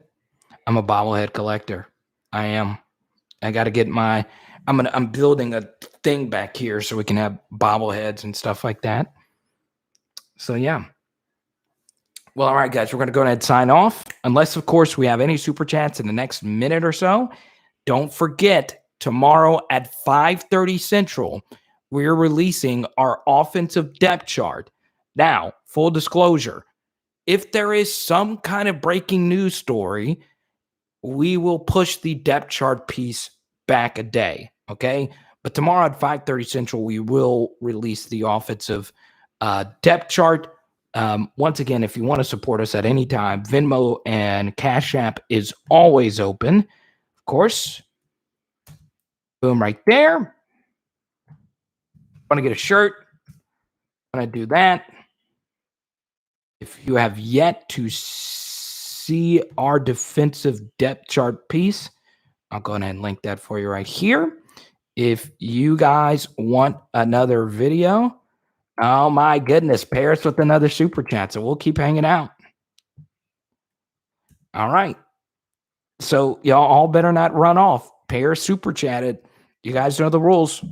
I'm a bobblehead collector. I am. I got to get I'm building a thing back here so we can have bobbleheads and stuff like that. So yeah. Well, all right, guys, we're going to go ahead and sign off. Unless, of course, we have any super chats in the next minute or so. Don't forget, tomorrow at 5:30 Central, we're releasing our offensive depth chart. Now, full disclosure, if there is some kind of breaking news story, we will push the depth chart piece back a day, okay? But tomorrow at 5:30 Central, we will release the offensive depth chart. Once again, if you want to support us at any time, Venmo and Cash App is always open. Of course, boom, right there. Want to get a shirt? Want to do that? If you have yet to see our defensive depth chart piece, I'll go ahead and link that for you right here. If you guys want another video, oh my goodness, Paris with another super chat. So we'll keep hanging out. All right. So y'all all better not run off. Paris super chatted. You guys know the rules.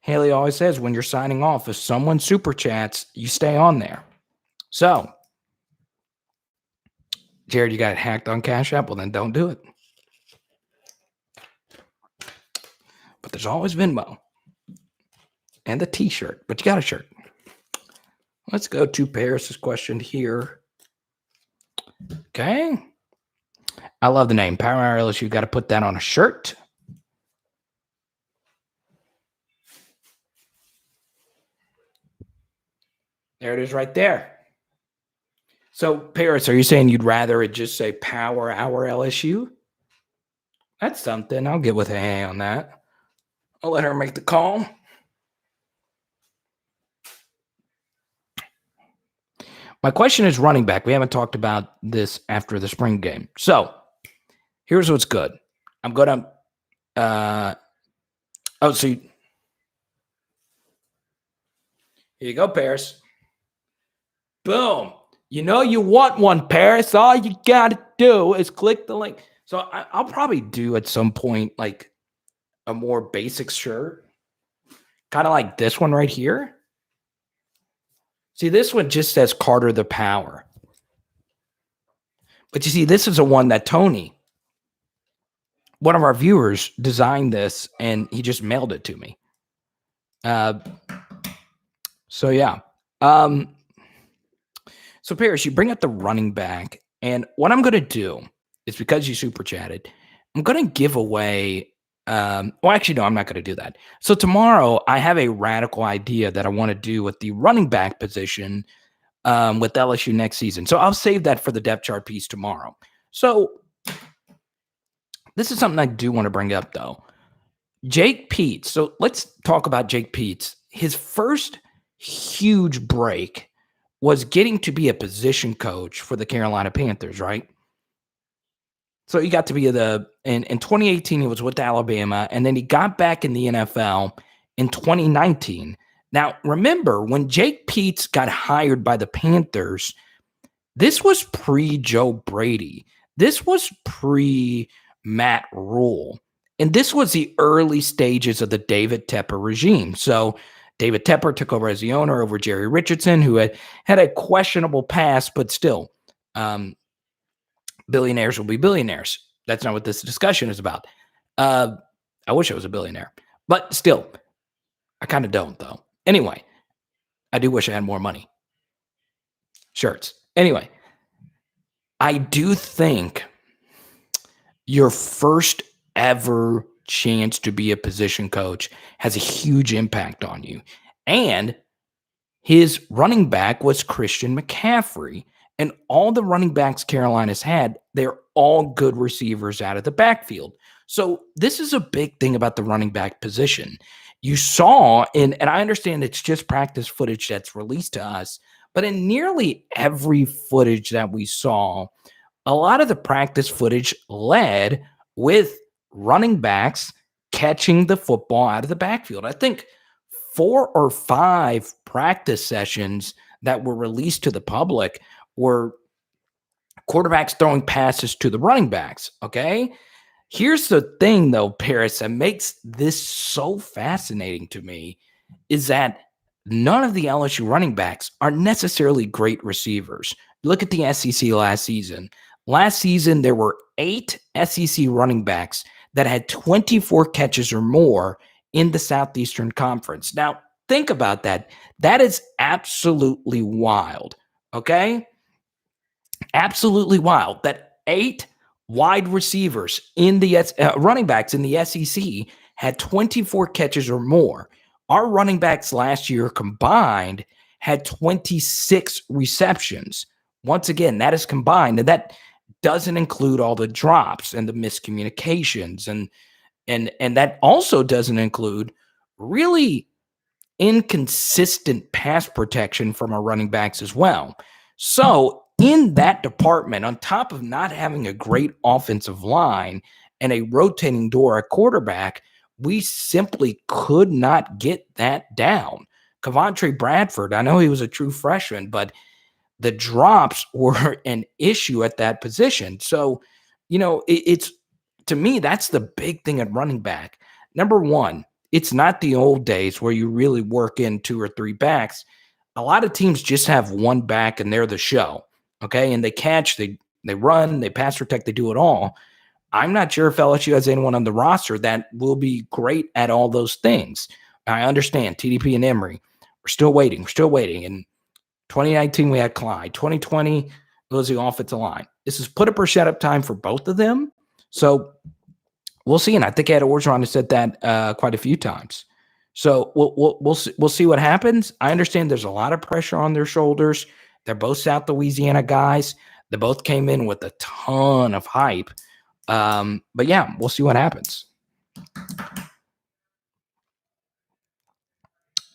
Haley always says when you're signing off, if someone super chats, you stay on there. So Jared, you got it hacked on Cash App? Well, then don't do it. But there's always Venmo and the t-shirt, but you got a shirt. Let's go to Paris's question here. Okay. I love the name. Power Hour LSU. Got to put that on a shirt. There it is right there. So, Paris, are you saying you'd rather it just say Power Hour LSU? That's something. I'll get with A on that. I'll let her make the call. My question is running back. We haven't talked about this after the spring game. So, here's what's good. I'm going to here you go, Paris. Boom. You know you want one, Paris. All you got to do is click the link. So I'll probably do at some point like a more basic shirt. Kind of like this one right here. See, this one just says Carter the Power. But you see, this is a one that Tony, one of our viewers, designed this, and he just mailed it to me. So, yeah. So, Paris, you bring up the running back, and what I'm going to do is, because you super chatted, I'm going to give away well, actually, no, I'm not going to do that. So tomorrow I have a radical idea that I want to do with the running back position with LSU next season. So I'll save that for the depth chart piece tomorrow. So this is something I do want to bring up, though. Jake Peetz. So let's talk about Jake Peetz. His first huge break was getting to be a position coach for the Carolina Panthers, right? So he got to be in 2018, he was with Alabama, and then he got back in the NFL in 2019. Now, remember, when Jake Peetz got hired by the Panthers, this was pre-Joe Brady. This was pre-Matt Rule. And this was the early stages of the David Tepper regime. So David Tepper took over as the owner over Jerry Richardson, who had a questionable past, but still, billionaires will be billionaires. That's not what this discussion is about. I wish I was a billionaire, but still, I kind of don't, though. Anyway, I do wish I had more money. Shirts. Anyway, I do think your first ever chance to be a position coach has a huge impact on you. And his running back was Christian McCaffrey. And all the running backs Carolina's had, they're all good receivers out of the backfield. So this is a big thing about the running back position. You saw and I understand it's just practice footage that's released to us, but in nearly every footage that we saw, a lot of the practice footage led with running backs catching the football out of the backfield. I think 4 or 5 practice sessions that were released to the public were quarterbacks throwing passes to the running backs, okay? Here's the thing, though, Paris, that makes this so fascinating to me is that none of the LSU running backs are necessarily great receivers. Look at the SEC last season. Last season, there were 8 SEC running backs that had 24 catches or more in the Southeastern Conference. Now, think about that. That is absolutely wild, okay? Absolutely wild that 8 wide receivers in the running backs in the SEC had 24 catches or more. Our running backs last year combined had 26 receptions. Once again, that is combined, and that doesn't include all the drops and the miscommunications, and that also doesn't include really inconsistent pass protection from our running backs as well. So in that department, on top of not having a great offensive line and a rotating door at quarterback, we simply could not get that down. Covontre Bradford, I know he was a true freshman, but the drops were an issue at that position. So, it's to me, that's the big thing at running back. Number one, it's not the old days where you really work in 2 or 3 backs. A lot of teams just have one back and they're the show. Okay. And they catch, they They run, they pass protect, they do it all. I'm not sure if LSU has anyone on the roster that will be great at all those things. I understand TDP and Emory. We're still waiting. In 2019, we had Clyde. 2020, it was the offensive line. This is put up or shut up time for both of them. So we'll see. And I think Ed Orgeron has said that quite a few times. So we'll see what happens. I understand there's a lot of pressure on their shoulders. They're both South Louisiana guys. They both came in with a ton of hype. But yeah, we'll see what happens.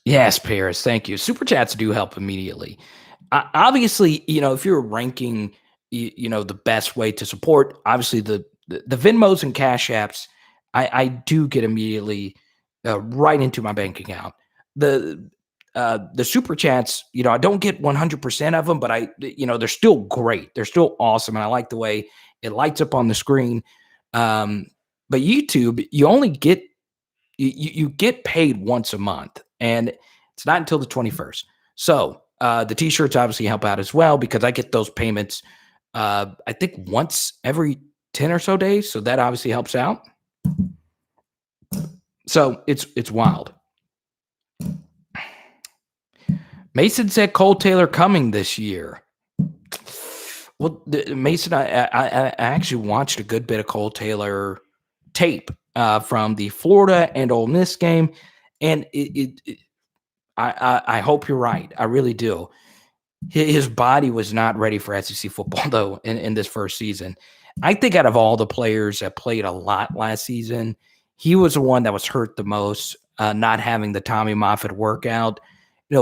Yes, Paris, thank you. Super chats do help immediately. Obviously, if you're ranking, the best way to support, obviously the Venmos and Cash Apps, I do get immediately right into my bank account. The super chats, I don't get 100% of them, but they're still great. They're still awesome, and I like the way it lights up on the screen. But YouTube, you only get you get paid once a month, and it's not until the 21st. So the t-shirts obviously help out as well because I get those payments I think once every 10 or so days. So that obviously helps out. So it's wild. Mason said Cole Taylor coming this year. Well, Mason, I actually watched a good bit of Cole Taylor tape from the Florida and Ole Miss game, and I hope you're right. I really do. His body was not ready for SEC football, though, in this first season. I think out of all the players that played a lot last season, he was the one that was hurt the most, not having the Tommy Moffitt workout.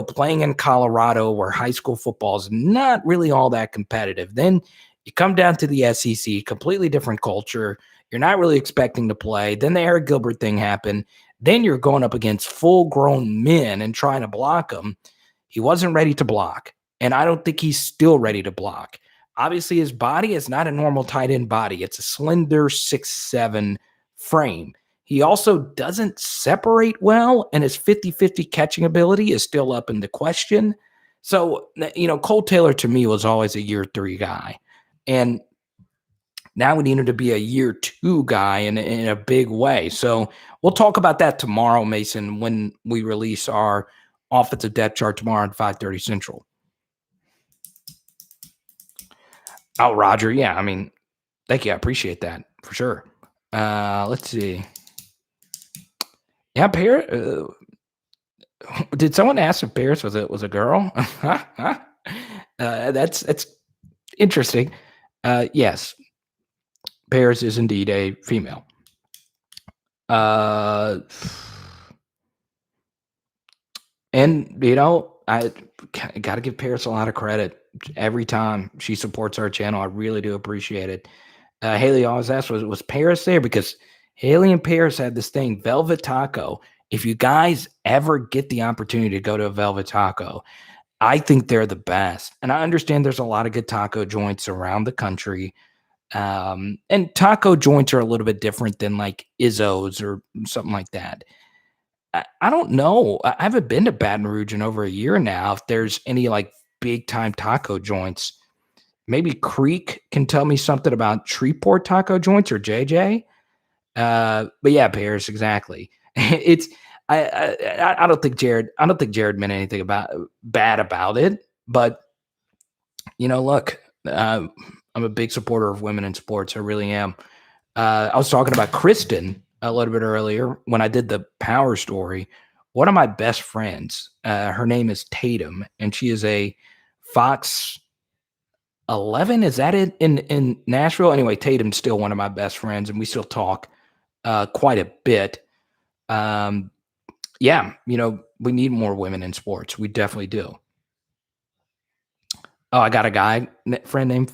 Playing in Colorado where high school football is not really all that competitive. Then you come down to the SEC, completely different culture. You're not really expecting to play. Then the Eric Gilbert thing happened. Then you're going up against full-grown men and trying to block them. He wasn't ready to block, and I don't think he's still ready to block. Obviously, his body is not a normal tight end body. It's a slender 6'7" frame. He also doesn't separate well, and his 50-50 catching ability is still up in the question. So, Cole Taylor to me was always a year 3 guy. And now we need him to be a year 2 guy in a big way. So we'll talk about that tomorrow, Mason, when we release our offensive depth chart tomorrow at 5:30 Central. Oh, Roger. Yeah, thank you. I appreciate that for sure. Let's see. Yeah, Paris. Did someone ask if Paris was a girl? That's interesting. Yes, Paris is indeed a female. And I got to give Paris a lot of credit every time she supports our channel. I really do appreciate it. Haley always asked, was Paris there? Because Haley and Paris had this thing, Velvet Taco. If you guys ever get the opportunity to go to a Velvet Taco, I think they're the best. And I understand there's a lot of good taco joints around the country. And taco joints are a little bit different than like Izzo's or something like that. I don't know. I haven't been to Baton Rouge in over a year now. If there's any like big time taco joints, maybe Creek can tell me something about Shreveport taco joints or JJ. But yeah, Paris, exactly. It's I don't think Jared meant anything bad about it. But look, I'm a big supporter of women in sports. I really am. I was talking about Kristen a little bit earlier when I did the power story. One of my best friends, her name is Tatum, and she is a Fox 11. Is that it in Nashville? Anyway, Tatum's still one of my best friends, and we still talk quite a bit. Yeah, we need more women in sports. We definitely do. Oh, I got a friend named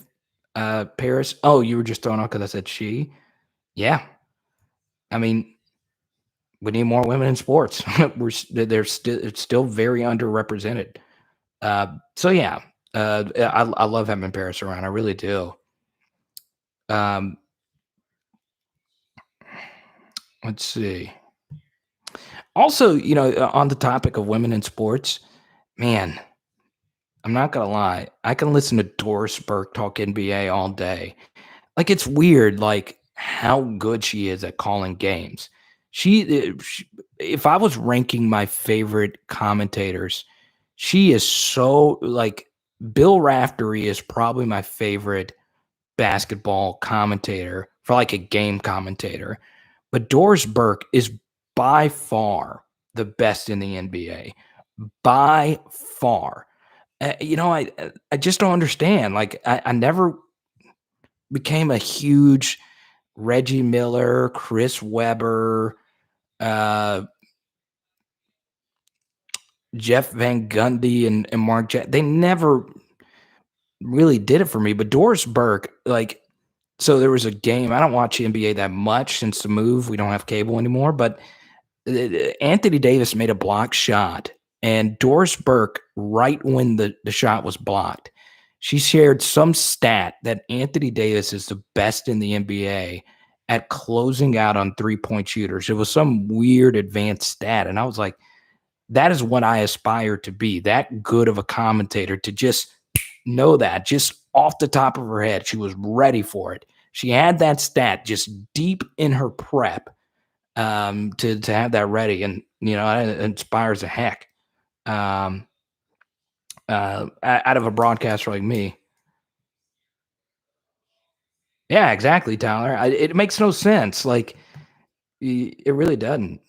Paris. Oh, you were just throwing out because I said she. Yeah. We need more women in sports. It's still very underrepresented. So yeah, I love having Paris around. I really do. Let's see. Also, on the topic of women in sports, man, I'm not gonna lie. I can listen to Doris Burke talk NBA all day. Like, it's weird, like, how good she is at calling games. If I was ranking my favorite commentators, she is so, like, Bill Raftery is probably my favorite basketball commentator for, like, a game commentator. But Doris Burke is by far the best in the NBA. By far. I just don't understand. Like, I never became a huge Reggie Miller, Chris Webber, uh, Jeff Van Gundy, and Mark Jackson. They never really did it for me. But Doris Burke, like, so there was a game. I don't watch NBA that much since the move. We don't have cable anymore. But Anthony Davis made a block shot, and Doris Burke, right when the shot was blocked, she shared some stat that Anthony Davis is the best in the NBA at closing out on three-point shooters. It was some weird advanced stat, and I was like, that is what I aspire to be, that good of a commentator, to just know that, just off the top of her head. She was ready for it. She had that stat just deep in her prep, to have that ready, and it inspires the heck out of a broadcaster like me. Yeah, exactly, Tyler. It makes no sense. Like, it really doesn't.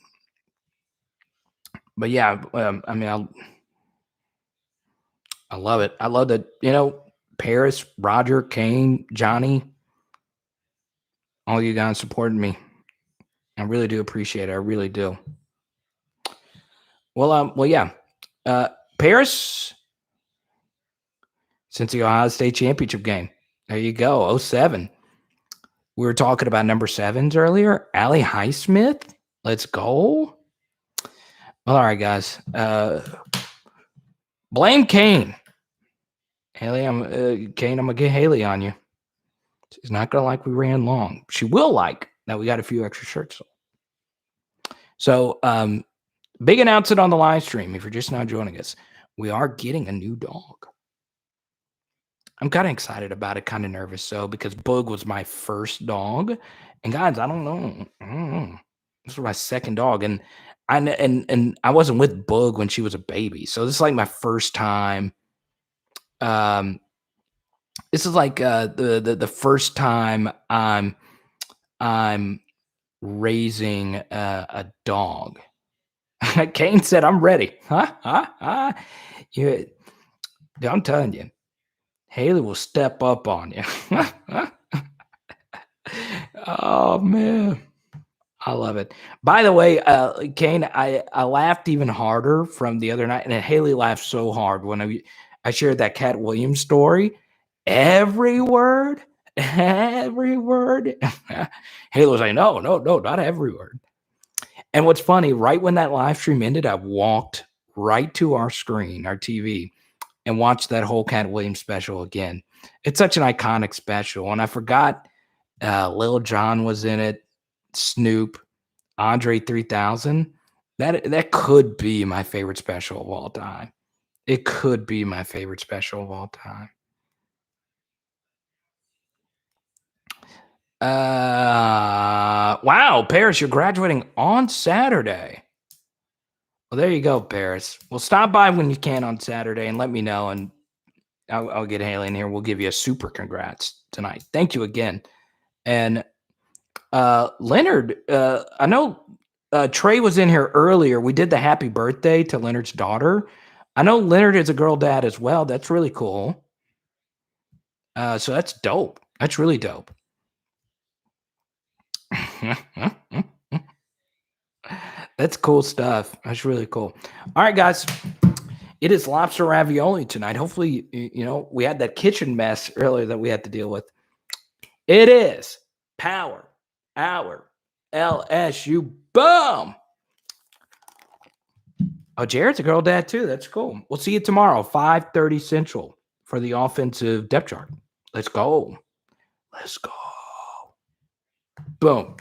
But yeah, I mean, I love it. I love that. Paris, Roger, Kane, Johnny, all you guys supported me. I really do appreciate it. I really do. Well, yeah. Paris, since the Ohio State championship game. There you go. 07. We were talking about number 7s earlier. Allie Highsmith. Let's go. Well, all right, guys. Blame Kane. Haley, Kane, I'm going to get Haley on you. She's not going to like we ran long. She will like that we got a few extra shirts. So, big announcement on the live stream. If you're just now joining us, we are getting a new dog. I'm kind of excited about it, kind of nervous. So, because Boog was my first dog. And guys, I don't know. This was my second dog. And I wasn't with Boog when she was a baby. So this is like my first time. This is like the first time I'm raising a dog. Kane said, "I'm ready." Huh? I'm telling you, Haley will step up on you. Oh man, I love it. By the way, Kane, I laughed even harder from the other night, and Haley laughed so hard when I shared that Cat Williams story. Every word. Haley was like, no, not every word. And what's funny, right when that live stream ended, I walked right to our screen, our TV, and watched that whole Cat Williams special again. It's such an iconic special. And I forgot Lil Jon was in it, Snoop, Andre 3000. That could be my favorite special of all time. It could be my favorite special of all time. Wow, Paris, you're graduating on Saturday. Well, there you go, Paris. Well, stop by when you can on Saturday and let me know, and I'll get Haley in here. We'll give you a super congrats tonight. Thank you again. And Leonard, I know Trey was in here earlier. We did the happy birthday to Leonard's daughter. I know Leonard is a girl dad as well. That's really cool. So that's dope. That's really dope. That's cool stuff. That's really cool. All right, guys. It is lobster ravioli tonight. Hopefully, we had that kitchen mess earlier that we had to deal with. It is Power Hour LSU. Boom. Oh, Jared's a girl dad too. That's cool. We'll see you tomorrow, 5:30 Central, for the offensive depth chart. Let's go. Let's go. Boom.